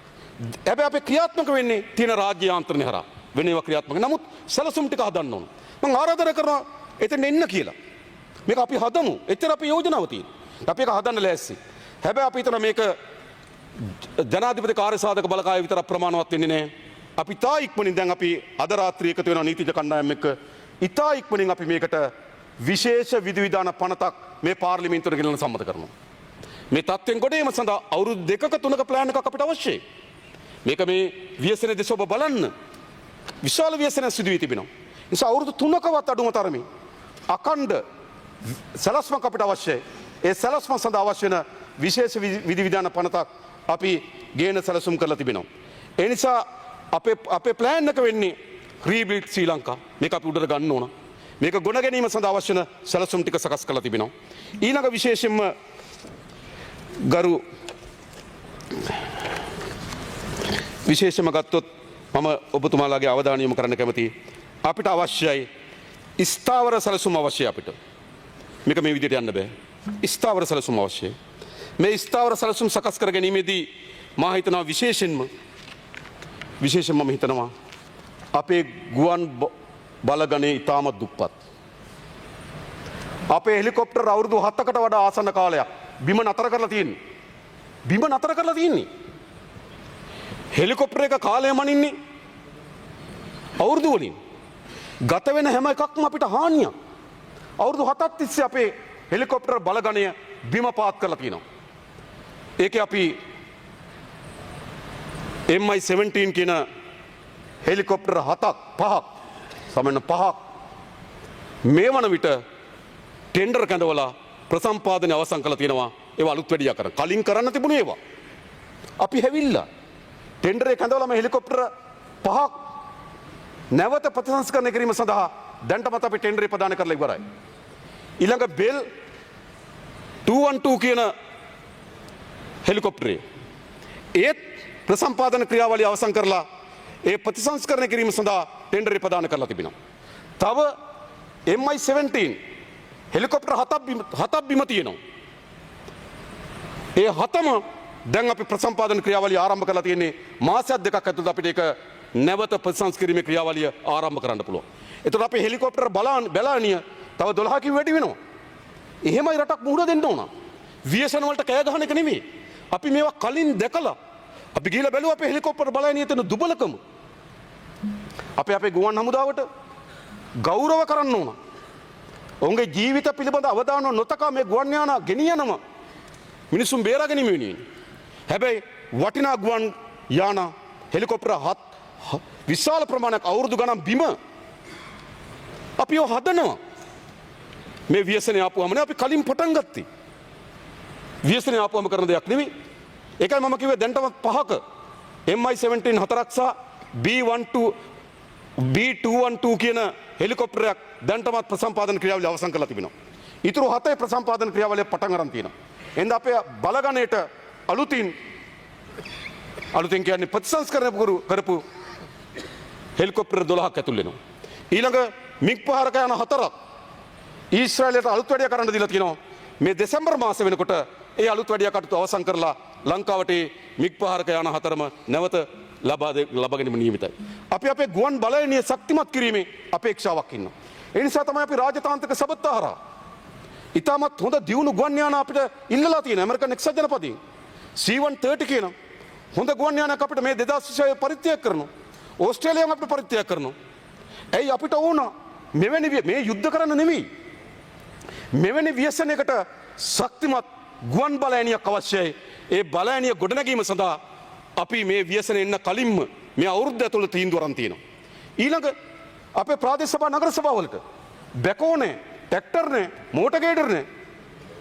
හැබැයි අපි ක්‍රියාත්මක වෙන්නේ තියෙන රාජ්‍ය යාන්ත්‍රණය හරහා. වෙන ඒවා ක්‍රියාත්මක. නමුත් සැලසුම් ටික හදන්න ඕන. මම ආරාධනා කරනවා එතන එන්න කියලා. මේක අපි හදමු. එච්චර අපි යෝජනාව තියෙනවා. අපි ඒක හදන්න ලෑස්ති. හැබැයි අපි හිතන මේක ජනාධිපති කාර්යසාධක බලකාය විතර ප්‍රමාණවත් වෙන්නේ නැහැ. අපි තා ඉක්මනින් දැන් අපි අද රාත්‍රියේ එකතු වෙනවා නීතිඥ කණ්ඩායම් එක්ක. ඉතා ඉක්මනින් අපි මේකට විශේෂ විධිවිධාන පනතක් මේ පාර්ලිමේන්තුවට ගෙනල්ලා සම්මත කරනවා. මේ තත්ත්වෙන් ගොඩේම සඳහා අවුරුදු 2ක 3ක ප්ලෑන් එකක් අපිට අවශ්‍යයි. මේක මේ ව්‍යසනයේ දෙස ඔබ බලන්න. විශාල ව්‍යසනයක් සිදු වී තිබෙනවා. ඒ නිසා අවුරුදු 3කවත් අඩුම තරමේ අඛණ්ඩ සැලැස්මක් අපිට අවශ්‍යයි. ඒ සැලැස්ම සඳහා අවශ්‍ය වෙන විශේෂ විධිවිධාන පනතක් අපි ගේන සැලසුම් කරලා තිබෙනවා. ඒ නිසා අපේ ප්ලෑන් එක වෙන්නේ රීබිල්ඩ් ශ්‍රී ලංකා. මේක අපි උඩට ගන්න ඕන. මේක ගොඩ ගැනීම සඳහා අවශ්‍ය වෙන සැලසුම් ටික සකස් කරලා තිබෙනවා. ඊළඟ විශේෂයෙන්ම ගරු විශේෂම ගත්තොත් මම ඔබතුමාලාගේ අවධානය යොමු කරන්න කැමතියි. අපිට අවශ්‍යයි ස්ථාවර සැලසුම් අවශ්‍යයි අපිට. මේක මේ විදිහට යන්න බෑ. ස්ථාවර සැලසුම් අවශ්‍යයි. මේ ස්ථාවර සැලසුම් සකස් කර ගැනීමේදී මා හිතනවා විශේෂයෙන්ම මම හිතනවා අපේ ගුවන් බලගණේ ඉතාමත් දුප්පත්. අපේ හෙලිකොප්ටර් අවුරුදු 7කට වඩා ආසන්න කාලයක් බිම නතර කරලා තියෙන්නේ. බිම නතර කරලා තියෙන්නේ. හෙලිකොප්ටර් එක කාලය මනින්නේ අවුරුදු වලින්. ගත වෙන හැම එකක්ම අපිට හානියක්. අවුරුදු 7ක් තිස්සේ අපේ හෙලිකොප්ටර් බලගණය බිම පාත් කරලා තියෙනවා. ඒකේ අපි MI-17 කියන හෙලිකොප්ටර් 5ක් සමන්න 5ක් මේ වන විට ටෙන්ඩර් කැඳවලා ප්‍රසම්පාදනය අවසන් කරලා තියෙනවා. ඒවා අලුත් වැඩියා කරන. කලින් කරන්න තිබුණේ ඒවා. අපි හැවිල්ලා ටෙන්ඩරේ කැඳවලා මේ හෙලිකොප්ටර් 5ක් නැවත ප්‍රතිසංස්කරණය කිරීම සඳහා දැන්ටමත් අපි ටෙන්ඩරේ ප්‍රදාන කරලා ඉවරයි. ඊළඟ බෙල් 212 කියන හෙලිකොප්ටරේ ඒත් ප්‍රසම්පාදන ක්‍රියාවලිය අවසන් කරලා ඒ ප්‍රතිසංස්කරණය කිරීම සඳහා ටෙන්ඩරේ ප්‍රදාන කරලා තිබෙනවා. තව MI-17 හෙලිකොප්ටර් 7ක් බිම තියෙනවා. ඒ 7ම දැන් අපි ප්‍රසම්පාදන ක්‍රියාවලිය ආරම්භ කරලා තියෙන්නේ මාසයක් දෙකක් ඇතුළත අපිට ඒක නැවත ප්‍රතිසංස්කරීමේ ක්‍රියාවලිය ආරම්භ කරන්න පුළුවන්. එතකොට අපේ හෙලිකොප්ටර් බලානිය තව 12කින් වැඩි වෙනවා. එහෙමයි රටක් මුහුණ දෙන්න ඕන. වියසන වලට කෑ ගහන එක නෙමෙයි. අපි මේවා කලින් දැකලා අපි ගිහලා බැලුවා අපේ හෙලිකොප්ටර් බලානිය තියෙන දුබලකම. අපේ ගුවන් හමුදාවට ගෞරව කරන්න ඕන. ඔවුන්ගේ ජීවිත පිළිබඳ අවධානය නොතකා මේ ගුවන් යාන ගෙනියනම මිනිසුන් බේරාගැනීම වෙනුවෙන්. හැබැයි වටිනා ගුවන් යාන හෙලිකොප්ටර විශාල ප්‍රමාණයක් අවුරුදු ගණන් බිම අපි හදනවා. මේ ව්‍යසනය ආපුවම අපි කලින් පටන් ගත්තේ. ව්‍යසනය ආපුවම කරන දෙයක් නෙවෙයි. ඒකයි මම කිව්වේ දැන්ටම 5ක MI-17 හතරක් සහ B-212 කියන හෙලිකොප්ටරයක් දැන්ටමත් ප්‍රසම්පාදන ක්‍රියාවලිය අවසන් කරලා තිබෙනවා. ඊටු 7 ප්‍රසම්පාදන ක්‍රියාවලිය පටන් ගන්න තියෙනවා. එහෙනම් අපේ බලගණයට අලුතින් කියන්නේ ප්‍රතිසංස්කරණය කරපු හෙලිකොප්ටර් 12ක් ඇතුල් වෙනවා. ඊළඟ මිග් ප්‍රහාරක යන 4ක් ඊශ්‍රායලයට අලුත් වැඩිය කරන්න දීලා තියෙනවා. මේ දෙසැම්බර් මාසෙ වෙනකොට ඒ අලුත් වැඩිය කටයුතු අවසන් කරලා ලංකාවට මිග් ප්‍රහාරක යන 4ම නැවත ලබා ගැනීම නියමිතයි. අපි අපේ ගුවන් බලයනිය ශක්තිමත් කිරීමේ අපේක්ෂාවක් ඉන්නවා. ඒ නිසා තමයි අපි රාජතාන්ත්‍රික සබත්තාහාරා ඉතාමත් හොඳ දියුණු ගුවන් යාන අපිට ඉල්ලලා තියෙන ඇමරිකන් එක්සත් ජනපදයෙන් C-130 කියන හොඳ ගුවන් යානයක් අපිට මේ 2026 පරිත්‍යාග කරනවා. ඕස්ට්‍රේලියාව අපිට පරිත්‍යාග කරනවා. ඇයි අපිට ඕන මෙවැනි මේ යුද්ධ කරන්න නෙමෙයි. මෙවැනි ව්‍යසනයකට ශක්තිමත් ගුවන් බලයනියක් අවශ්‍යයි. ඒ බලයනිය ගොඩනැගීම සඳහා අපි මේ ව්‍යසනය එන්න කලින්ම මේ අවුරුද්ද ඇතුළත තීන්දුව අරන් තියෙනවා. ඊළඟ අපේ ප්‍රාදේශ සභා නගර සභාවලට බැකෝනේ, ට්‍රැක්ටර්නේ, මෝටර් ගේඩර්නේ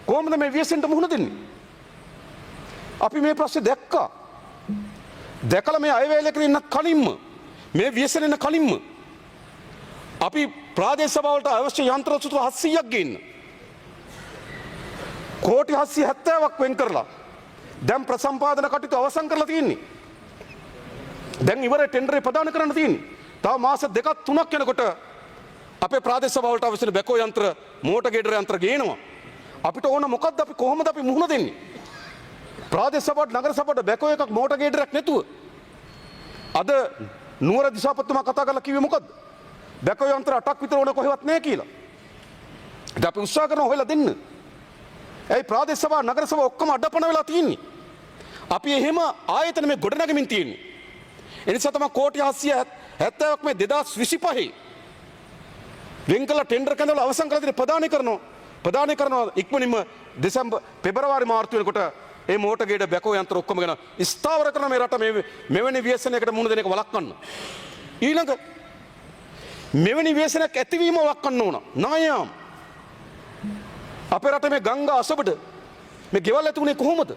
කොහොමද මේ ව්‍යසනයට මුහුණ දෙන්නේ? අපි මේ ප්‍රශ්නේ දැක්කා. දැකලා මේ අයවැයලක ඉන්න කලින්ම මේ ව්‍යසනය එන්න කලින්ම අපි ප්‍රාදේශ සභාවලට අවශ්‍ය යන්ත්‍ර සූත්‍ර 700ක් ගේන්න. කෝටි 770ක් වෙන් කරලා දැන් ප්‍රසම්පාදන කටයුතු අවසන් කරලා තියෙන්නේ. දැන් ඉවරයි ටෙන්ඩරේ ප්‍රදාන කරන්න තියෙන්නේ. තව මාස 2-3ක් යනකොට අපේ ප්‍රාදේශ සභාවලට අවශ්‍ය බැකෝ යන්ත්‍ර, මෝටර් ගේඩර් යන්ත්‍ර ගේනවා. අපිට ඕන මොකද්ද අපි කොහොමද අපි මුහුණ දෙන්නේ? ප්‍රාදේශ සභාවට නගර සභාවට බැකෝ එකක් මෝටර් ගේඩරයක් නැතුව අද නුවර දිසාපතිතුමා කතා කරලා කිව්වේ මොකද්ද? බැකෝ යන්ත්‍ර 8ක් විතර ඕන කොහෙවත් නැහැ කියලා. ඉතින් අපි උත්සාහ කරනවා හොයලා දෙන්න. ඇයි ප්‍රාදේශ සභා නගර සභා ඔක්කොම අඩපණ වෙලා තියෙන්නේ? අපි එහෙම ආයතන මේ ගොඩනගමින් තියෙන්නේ. ඒ නිසා තමයි කෝටි 770ක් මේ 2025 වෙන්කල ටෙන්ඩර් කඳවල අවසන් කරලා දෙන ප්‍රදානය කරනවා ඉක්මනින්ම පෙබරවාරි මාර්තු වෙනකොට ඒ මෝටර් ගේඩර් බැකෝ යන්ත්‍ර ඔක්කොම ගැන ස්ථාවර කරන මේ රට මෙවැනි ව්‍යසනයකට මුහුණ දෙන එක වළක්වන්න. ඊළඟ මෙවැනි ව්‍යසනයක් ඇතිවීම වළක්වන්න ඕන. නායාම් අපේ රටේ මේ ගංගා අසබඩ මේ ගෙවල් ඇති උනේ කොහොමද?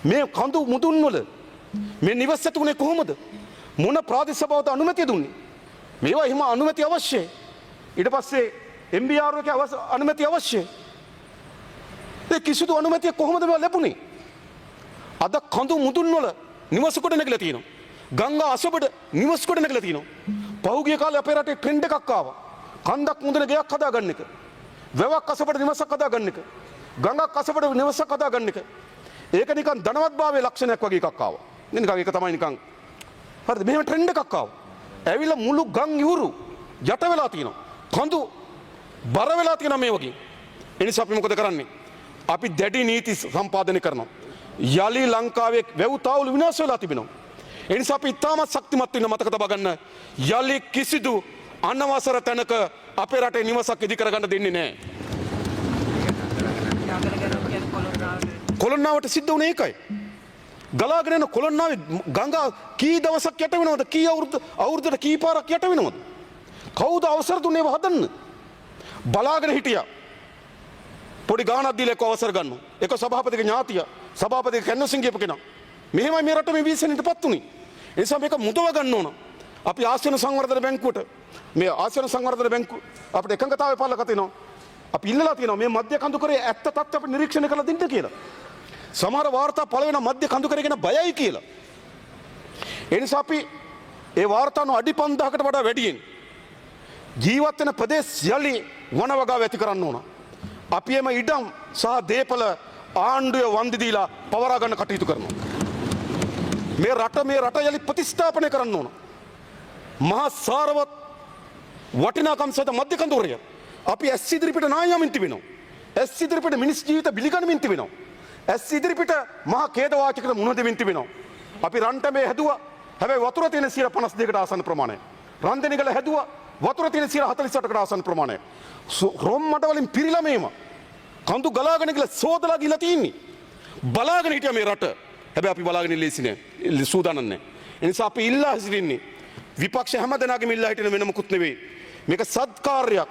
මේ කඳු මුදුන් වල මේ නිවස් ඇති උනේ කොහොමද? මොන ප්‍රාදේශ සභාවට අනුමැතිය දුන්නේ? මේවා එහෙම අනුමැතිය අවශ්‍යයි. ඊට පස්සේ MBR එකේ අනුමැතිය අවශ්‍යයි. ඒ කිසිදු අනුමැතිය කොහොමද මේවා ලැබුණේ? අද කඳු මුදුන් වල නිවස් කොට නැගලා තියෙනවා. ගංගා අසබඩ නිවස් කොට නැගලා තියෙනවා. පහුගිය කාලේ අපේ රටේ ට්‍රෙන්ඩ් එකක් ආවා. කන්දක් මුදුන ගෙයක් හදාගන්න එක. වැවක් අසබඩ නිවසක් හදාගන්න එක. ගඟක් අසබඩ නිවසක් හදාගන්න එක. ඒක නිකන් ධනවත්භාවයේ ලක්ෂණයක් වගේ එකක් ආවා. නිකන් ඒක තමයි නිකන් හරිද? මෙහෙම ට්‍රෙන්ඩ් එකක් ආවා. ඇවිල්ලා මුළු ගම් ඉවුරු යට වෙලා තියෙනවා. කඳු බර වෙලා තියෙනවා මේ වගේ. ඒ නිසා අපි මොකද කරන්නේ? අපි දැඩි නීති සම්පාදනය කරනවා. යලි ලංකාවේ වැව් තාවුළු විනාශ වෙලා තිබෙනවා. ඒ නිසා අපි ඉතාමත් ශක්තිමත් වෙන්න මතක තබා ගන්න. යලි කිසිදු අනවසර තැනක අපේ රටේ නිවසක් ඉදි කරගන්න දෙන්නේ නැහැ. කොළොන්නාවට සිද්ධ වුණේ ඒකයි. ගලාගෙන යන කොළොන්නාවේ ගංගා කී දවසක් යට වෙනවද? කී අවුරුද්දට කී පාරක් යට වෙනවද? කවුද අවසර දුන්නේ ඒව හදන්න? බලාගෙන හිටියා. පොඩි ගානක් දීලා එක්ක අවසර ගන්නවා. ඒක සභාපතිගේ ඥාතිය. සභාපතිගේ කැන්වසින් ගියපු කෙනා. මෙහෙමයි මේ රට මේ වීසෙන්ටපත් උනේ. ඒ නිසා මේක මුදව ගන්න ඕන. අපි ආසියානු සංවර්ධන බැංකුවට මේ ආසියානු සංවර්ධන බැංකුව අපිට එකඟතාවය පළ කතිනවා. අපි ඉල්ලලා තියෙනවා මේ මධ්‍ය කඳුකරේ ඇත්ත තත්ත්ව අපිට නිරීක්ෂණය කරලා දෙන්න කියලා. සමහර වාර්තා පළ වෙන මධ්‍ය කඳුකරේ ගැන බයයි කියලා. ඒ නිසා අපි ඒ වාර්තාන අඩි 5000කට වඩා වැඩියෙන් ජීවත් වෙන ප්‍රදේශ යලි වනවගාව ඇති කරන්න ඕන. අපි එම ඉඩම් සහ දේපල ආණ්ඩුවේ වන්දි දීලා පවරා ගන්න කටයුතු කරනවා. මේ රට යලි ප්‍රතිස්ථාපනය කරන්න ඕන. මහා සාරවත් වටිනාකම් සහිත මධ්‍ය කඳවුරය අපි ඇස් ඉදිරිපිට නායමින් තිබෙනවා. ඇස් ඉදිරිපිට මිනිස් ජීවිත බිලිගනිමින් තිබෙනවා. ඇස් ඉදිරිපිට මහා ඛේදවාචකකට මුහුණ දෙමින් තිබෙනවා. අපි රන්ටමේ හැදුවා. හැබැයි වතුර තියෙන 52කට ආසන්න ප්‍රමාණය. රන්දෙනිගල හැදුවා. වතුර තියෙන 48කට ආසන්න ප්‍රමාණය. රොම් මඩ වලින් පිරීලා මේම කඳු ගලාගෙන ගිහලා සෝදලා ගිහලා තින්නේ. බලාගෙන හිටියා මේ රට. හැබැයි අපි බලාගෙන ඉල්ලීසි නෑ. සූදානම් නෑ. ඒ නිසා අපි ඉල්ලා හිටින්නේ විපක්ෂ හැමදෙනාගේම ඉල්ලා හිටින වෙන මොකුත් නෙවෙයි. මේක සත්කාර්යයක්.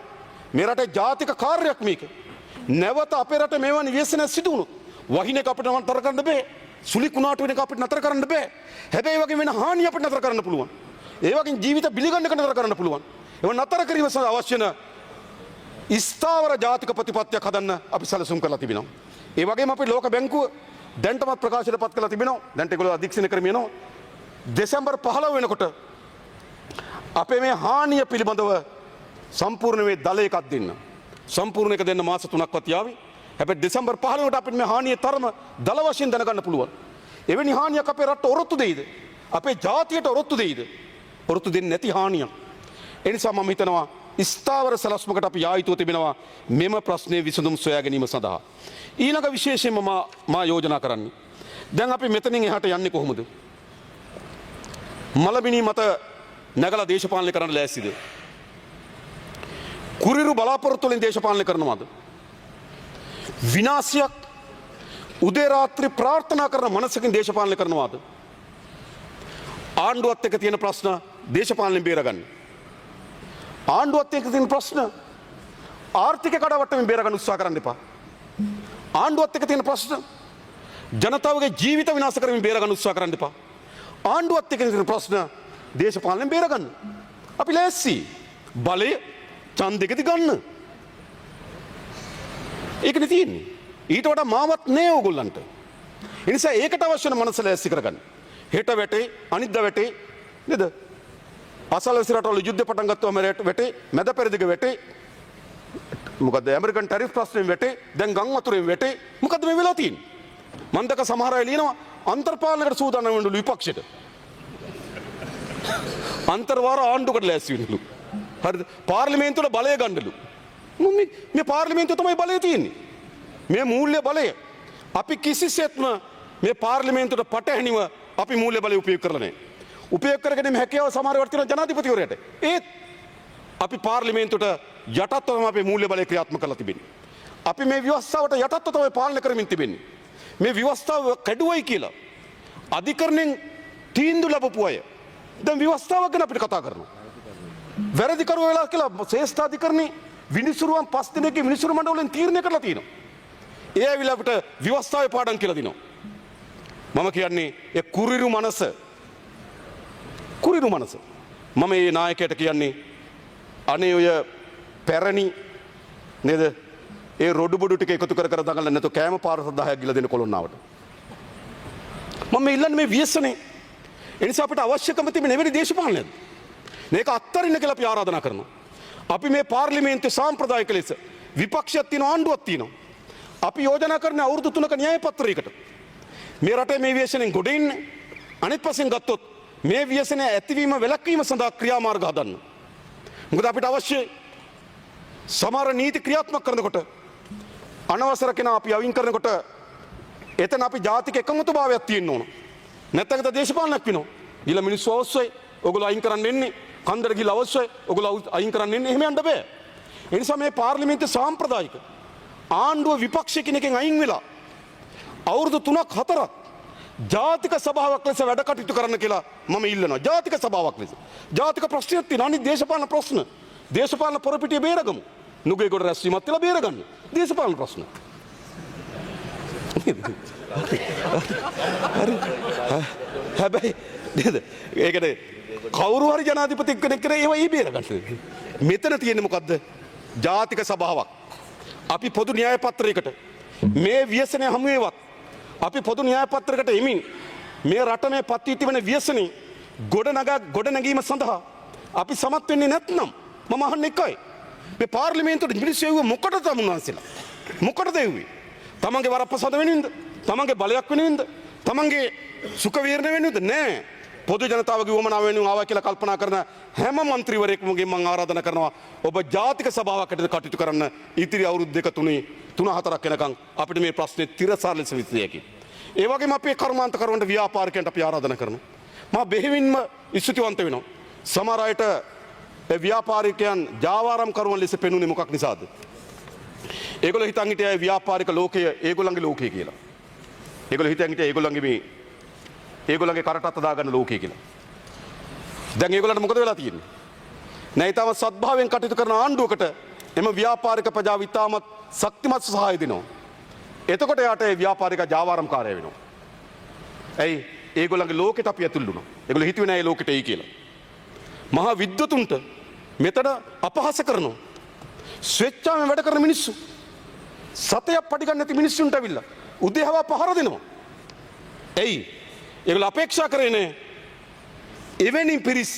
මේ රටේ ජාතික කාර්යයක් මේක. නැවත අපේ රට මේවන ව්‍යසන සිදු වුණොත් වහින එක අපිට නතර කරන්න බෑ. සුලි කුණාටු වෙන එක අපිට නතර කරන්න බෑ. හැබැයි වගේ වෙන හානිය අපිට නතර කරන්න පුළුවන්. ඒ වගේ ජීවිත බිලිගන්න එක නතර කරන්න පුළුවන්. ඒව නතර කිරීම සඳහා අවශ්‍ය වෙන ස්ථාවර ජාතික ප්‍රතිපත්තියක් හදන්න අපි සැලසුම් කරලා තිබෙනවා. ඒ වගේම අපි ලෝක බැංකුව දැන්ටමත් ප්‍රකාශයට පත් කරලා තිබෙනවා. දැන්ට ඒගොල්ලෝ අධීක්ෂණය කරමින් යනවා. දෙසැම්බර් 15 වෙනකොට අපේ මේ හානිය පිළිබඳව සම්පූර්ණ මේ දල එකක් දෙන්න. සම්පූර්ණ එක දෙන්න මාස 3ක්වත් යාවි. හැබැයි දෙසැම්බර් 15කට අපිට මේ හානිය තරම දල වශයෙන් දැනගන්න පුළුවන්. එවැනි හානියක් අපේ රටට ඔරොත්තු දෙයිද? අපේ ජාතියට ඔරොත්තු දෙයිද? ඔරොත්තු දෙන්නේ නැති හානියක්. ඒ නිසා මම හිතනවා ස්ථාවර සැලැස්මකට අපි යා යුතුව තිබෙනවා මෙම ප්‍රශ්නයේ විසඳුම් සොයා ගැනීම සඳහා. ඊළඟ විශේෂයෙන්ම මා යෝජනා කරන්නේ. දැන් අපි මෙතනින් එහාට යන්නේ කොහොමද? මලබිනි මත නැගලා දේශපාලනය කරන්න ලෑස්තිද? කුරිරු බලාපොරොත්තු වලින් දේශපාලනය කරනවද? විනාශයක් උදේ රාත්‍රී ප්‍රාර්ථනා කරන මනසකින් දේශපාලනය කරනවද? ආණ්ඩුවත් එක්ක තියෙන ප්‍රශ්න දේශපාලනයෙන් බේරගන්න. ආණ්ඩුවත් එක්ක තියෙන ප්‍රශ්න ආර්ථික කඩවට්ටමින් බේරගන්න උත්සාහ කරන්න එපා. ආණ්ඩුවත් එක්ක තියෙන ප්‍රශ්න ජනතාවගේ ජීවිත විනාශ කරමින් බේරගන්න උත්සාහ කරන්න එපා. ආණ්ඩුවත් එක්ක තියෙන ප්‍රශ්න දේශපාලනයෙන් බේරගන්න. අපි ලෑස්ති. බලය ඡන්දෙකදී ගන්න. ඒකනේ තියෙන්නේ. ඊට වඩා මාවත් නෑ ඕගොල්ලන්ට. ඒ නිසා ඒකට අවශ්‍ය වෙන මනස ලෑස්ති කරගන්න. හෙට වැටේ අනිද්දා වැටේ නේද? අසල්වැසි රටවල යුද්ධ පටන් ගත්තවම වැටේ මැද පෙරදිග වැටේ. මොකද ඇමරිකන් ටැරිෆ් ප්‍රශ්නෙන් වැටේ දැන් ගම් වතුරෙන් වැටේ. මොකද මේ වෙලා තියෙන්නේ? මන් දැක සමහර අය ලියනවා අන්තර්පාලනයකට සූදානම් වෙන්නලු විපක්ෂයට. අන්තර්වාර ආණ්ඩුවකට ලෑස්ති වෙන්නලු. හරිද? පාර්ලිමේන්තුවට බලය ගන්නලු. මේ පාර්ලිමේන්තුව තමයි බලය තියෙන්නේ. මේ මූල්‍ය බලය අපි කිසිසේත්ම මේ පාර්ලිමේන්තුවට පටහැනිව අපි මූල්‍ය බලය උපයෝග කරලා නැහැ. උපයෝග කරගෙන මේ හැකියාව සමහරවට තියෙන ජනාධිපතිවරයාට. ඒත් අපි පාර්ලිමේන්තුවට යටත්ව තමයි අපේ මූල්‍ය බලය ක්‍රියාත්මක කරලා තිබෙන්නේ. අපි මේ ව්‍යවස්ථාවට යටත්ව තමයි පාලනය කරමින් තිබෙන්නේ. මේ ව්‍යවස්ථාව කැඩුවයි කියලා අධිකරණයෙන් තීන්දුව ලැබපු අය දැන් ව්‍යවස්ථාවක් ගැන අපිට කතා කරනවා. වැරදිකරුවෝ වෙලා කියලා ශ්‍රේෂ්ඨාධිකරණේ විනිසුරුවන් 5 දිනකේ විනිසුරු මණ්ඩලයෙන් තීරණය කරලා තියෙනවා. ඒ ඇවිල්ලා අපිට ව්‍යවස්ථාවේ පාඩම් කියලා දිනවා. මම කියන්නේ ඒ කුරිරු මනස. මම මේ නායකයට කියන්නේ අනේ ඔය පැරණි නේද? ඒ රොඩු බොඩු ටික එකතු කර දඟලන්න නැතුව කෑම පාර 10ක් ගිල දෙන කොළොන්නාවට. මම ඉල්ලන්නේ මේ ව්‍යසනේ. ඒ නිසා අපිට අවශ්‍යකම තිබෙන එවැනි දේශපාලනයක්. මේක අත්තරින්න කියලා අපි ආරාධනා කරනවා. අපි මේ පාර්ලිමේන්තුවේ සාම්ප්‍රදායික ලෙස විපක්ෂයක් තියෙනවා ආණ්ඩුවක් තියෙනවා. අපි යෝජනා කරන අවුරුදු 3ක න්‍යාය පත්‍රයකට මේ රටේ මේ ව්‍යසනෙන් ගොඩ ඉන්න අනිත් පස්සෙන් ගත්තොත් මේ ව්‍යසනය ඇතිවීම වැළැක්වීම සඳහා ක්‍රියාමාර්ග හදන්න. මොකද අපිට අවශ්‍ය සමහර නීති ක්‍රියාත්මක කරනකොට අනවසර කෙනා අපි අවින් කරනකොට එතන අපි ජාතික එකමුතුභාවයක් තියෙන්න ඕන. නැත්නම් ඒක දේශපාලනයක් වෙනවා. ගිල මිනිස්සු අවශ්‍යයි. ඔයගොල්ලෝ අයින් කරන්න එන්නේ. කන්දර ගිල අවශ්‍යයි. ඔයගොල්ලෝ අයින් කරන්න එන්නේ. එහෙම යන්න බෑ. ඒ නිසා මේ පාර්ලිමේන්තුවේ සාම්ප්‍රදායික ආණ්ඩුව විපක්ෂ කෙනකින් අයින් වෙලා අවුරුදු 3ක් 4ක් ජාතික සභාවක් ලෙස වැඩ කටයුතු කරන්න කියලා මම ඉල්ලනවා. ජාතික සභාවක් ලෙස. ජාතික ප්‍රශ්නයක් තියෙනවා. අනිත් දේශපාලන ප්‍රශ්න. දේශපාලන පොරපිටිය බේරගමු. නුගේගොඩ රැස්වීමත් කියලා බේරගන්න. දේශපාලන ප්‍රශ්න. හරි. හැබැයි නේද? ඒකට කවුරු හරි ජනාධිපති කෙනෙක් කරේ ඒවා ඊ බේරගන්න. මෙතන තියෙන්නේ මොකද්ද? ජාතික සභාවක්. අපි පොදු න්‍යාය පත්‍රයකට මේ ව්‍යසනය හමුවේවත් අපි පොදු න්‍යාය පත්‍රයකට එමින් මේ රට මේ පත් වී තිබෙන ව්‍යසනේ ගොඩ නැගීම සඳහා අපි සමත් වෙන්නේ නැත්නම් මම අහන්නේ එකයි. මේ පාර්ලිමේන්තුවේ මිනිස්සු එව්ව මොකටද තමුන්වන්සලා? මොකටද එව්වේ? තමන්ගේ වරප්‍රසාද වෙනින්ද? තමන්ගේ බලයක් වෙනින්ද? තමන්ගේ සුඛ වීරණ වෙනින්ද? නෑ. පොදු ජනතාවගේ වුවමනාව වෙනුවෙන් ආවා කියලා කල්පනා කරන හැම മന്ത്രിවරයෙකුමගේ මම ආරාධනා කරනවා ඔබ ජාතික සභාවකට කටයුතු කරන්න ඉතිරි අවුරුදු 2 3 4ක් වෙනකන් අපිට මේ ප්‍රශ්නේ තිරසාර ලෙස විසඳියකි. ඒ වගේම අපේ කර්මාන්තකරුවන්ට ව්‍යාපාරිකයන්ට අපි ආරාධනා කරනවා. මා බෙහෙවින්ම ස්තුතිවන්ත වෙනවා. සමහර අයට ව්‍යාපාරිකයන් ජාවාරම් කරුවන් ලෙස පෙනුනේ මොකක් නිසාද? ඒගොල්ලෝ හිතන් හිටියේ ව්‍යාපාරික ලෝකය ඒගොල්ලන්ගේ ලෝකය කියලා. ඒගොල්ලෝ හිතන් හිටියේ ඒගොල්ලන්ගේ කරටත් දාගන්න ලෝකය කියලා. දැන් ඒගොල්ලන්ට මොකද වෙලා තියෙන්නේ? නැයිතම සත්භාවයෙන් කටයුතු කරන ආණ්ඩුවකට එම ව්‍යාපාරික ප්‍රජාව ඉතාමත් ශක්තිමත් සහාය දෙනවා. එතකොට යාට ඒ ව්‍යාපාරික ජාවාරම්කාරය වෙනවා. ඇයි? ඒගොල්ලන්ගේ ලෝකෙට අපි ඇතුල් වුණා. ඒගොල්ලෝ හිතුවේ නෑ ඒ ලෝකෙට එයි කියලා. මහා විද්වතුන්ට මෙතන අපහාස කරනවා. ස්වේච්ඡාවෙන් වැඩ කරන මිනිස්සු. සතයක් පඩි ගන්න නැති මිනිස්සුන්ට අවිල්ලා උදේහවා පහර දෙනවා. ඇයි? ඒගොල්ලෝ අපේක්ෂා කරන්නේ එවැනි පිරිස්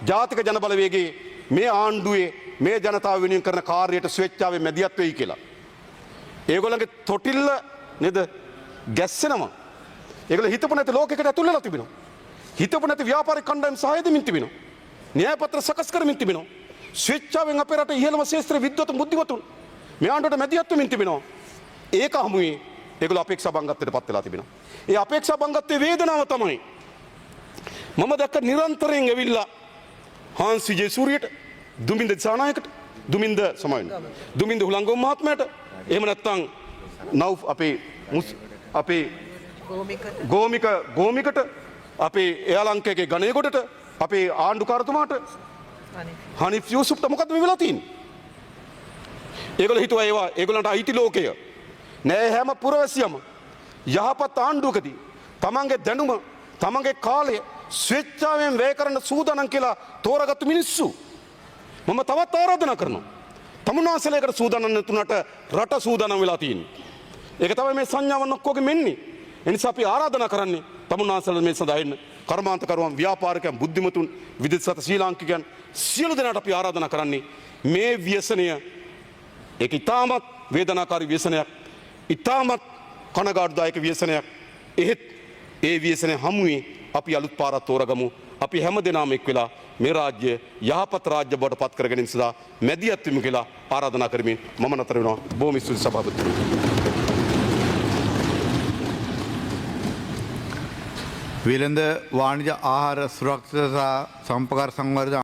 ජාතික ජනබලවේගයේ මේ ආණ්ඩුවේ මේ ජනතාව වෙනුවෙන් කරන කාර්යයට ස්වේච්ඡාවෙන් මැදිහත් වෙයි කියලා. ඒගොල්ලන්ගේ තොටිල්ල නේද ගැස්සෙනවා. ඒගොල්ලෝ හිතපු නැති ලෝකයකට ඇතුල් වෙලා තිබෙනවා. හිතපු නැති ව්‍යාපාරික කණ්ඩායම් සහාය දෙමින් තිබෙනවා. න්‍යාය පත්‍ර සකස් කරමින් තිබෙනවා. ස්වේච්ඡාවෙන් අපේ රටේ ඉහළම ශාස්ත්‍රීය විද්වතුන් බුද්ධිමතුන් මේ ආණ්ඩුවට මැදිහත් වෙමින් තිබෙනවා. ඒක හමුවේ ඒගොල්ලෝ අපේක්ෂා බංගත්වයට පත් වෙලා තිබෙනවා. ඒ අපේක්ෂා බංගත්වයේ වේදනාව තමයි මම දැක්ක නිරන්තරයෙන් ඇවිල්ලා හාන්ස් විජේ සූරියට දුමින්ද දිසානායකට දුමින්ද හුලංගොම් මහත්මයාට එහෙම නැත්නම් නව් අපේ ගෝමිකට අපේ එයාලංකයේ ගණේගොඩට අපේ ආණ්ඩුකාරතුමාට හනිෆ් යූසුෆ්ට මොකද්ද මේ වෙලා තියෙන්නේ? ඒගොල්ලෝ හිතුවා ඒවා ඒගොල්ලන්ට අයිති ලෝකය නෑ. හැම පුරවැසියම යහපත් ආණ්ඩුවකදී තමන්ගේ දැනුම තමන්ගේ කාලය ස්වේච්ඡාවෙන් වැය කරන්න සූදානම් කියලා තෝරාගත්තු මිනිස්සු. මම තවත් ආරාධනා කරනවා. තමුන්නාසලයකට සූදානම් නැතුණට රට සූදානම් වෙලා තියෙන්නේ. ඒක තමයි මේ සංඥාවන් ඔක්කොගෙම එන්නේ. ඒ නිසා අපි ආරාධනා කරන්නේ තමුන්නාසල මේ සඳහා එන්න. කර්මාන්තකරුවන් ව්‍යාපාරිකයන් බුද්ධිමතුන් විදේශගත ශ්‍රී ලාංකිකයන් සියලු දෙනාට අපි ආරාධනා කරන්නේ මේ ව්‍යසනය ඒක ඉතාමත් වේදනාකාරී ව්‍යසනයක්. ඉතාමත් කනගාටුදායක ව්‍යසනයක්. එහෙත් ඒ ව්‍යසනය හමුවේ අපි අලුත් පාරක් තෝරගමු. අපි හැම දෙනාම එක් වෙලා මේ රාජ්‍ය යහපත් රාජ්‍ය බවට පත් කර ගැනීම සඳහා මැදිහත් වෙමු කියලා ආරාධනා කරමින් මම නතර වෙනවා. බොහොම ස්තුතියි සභාපතිතුමනි.
විලඳ වාණිජ ආහාර සුරක්ෂිතතා සම්පකාර සංවර්ධන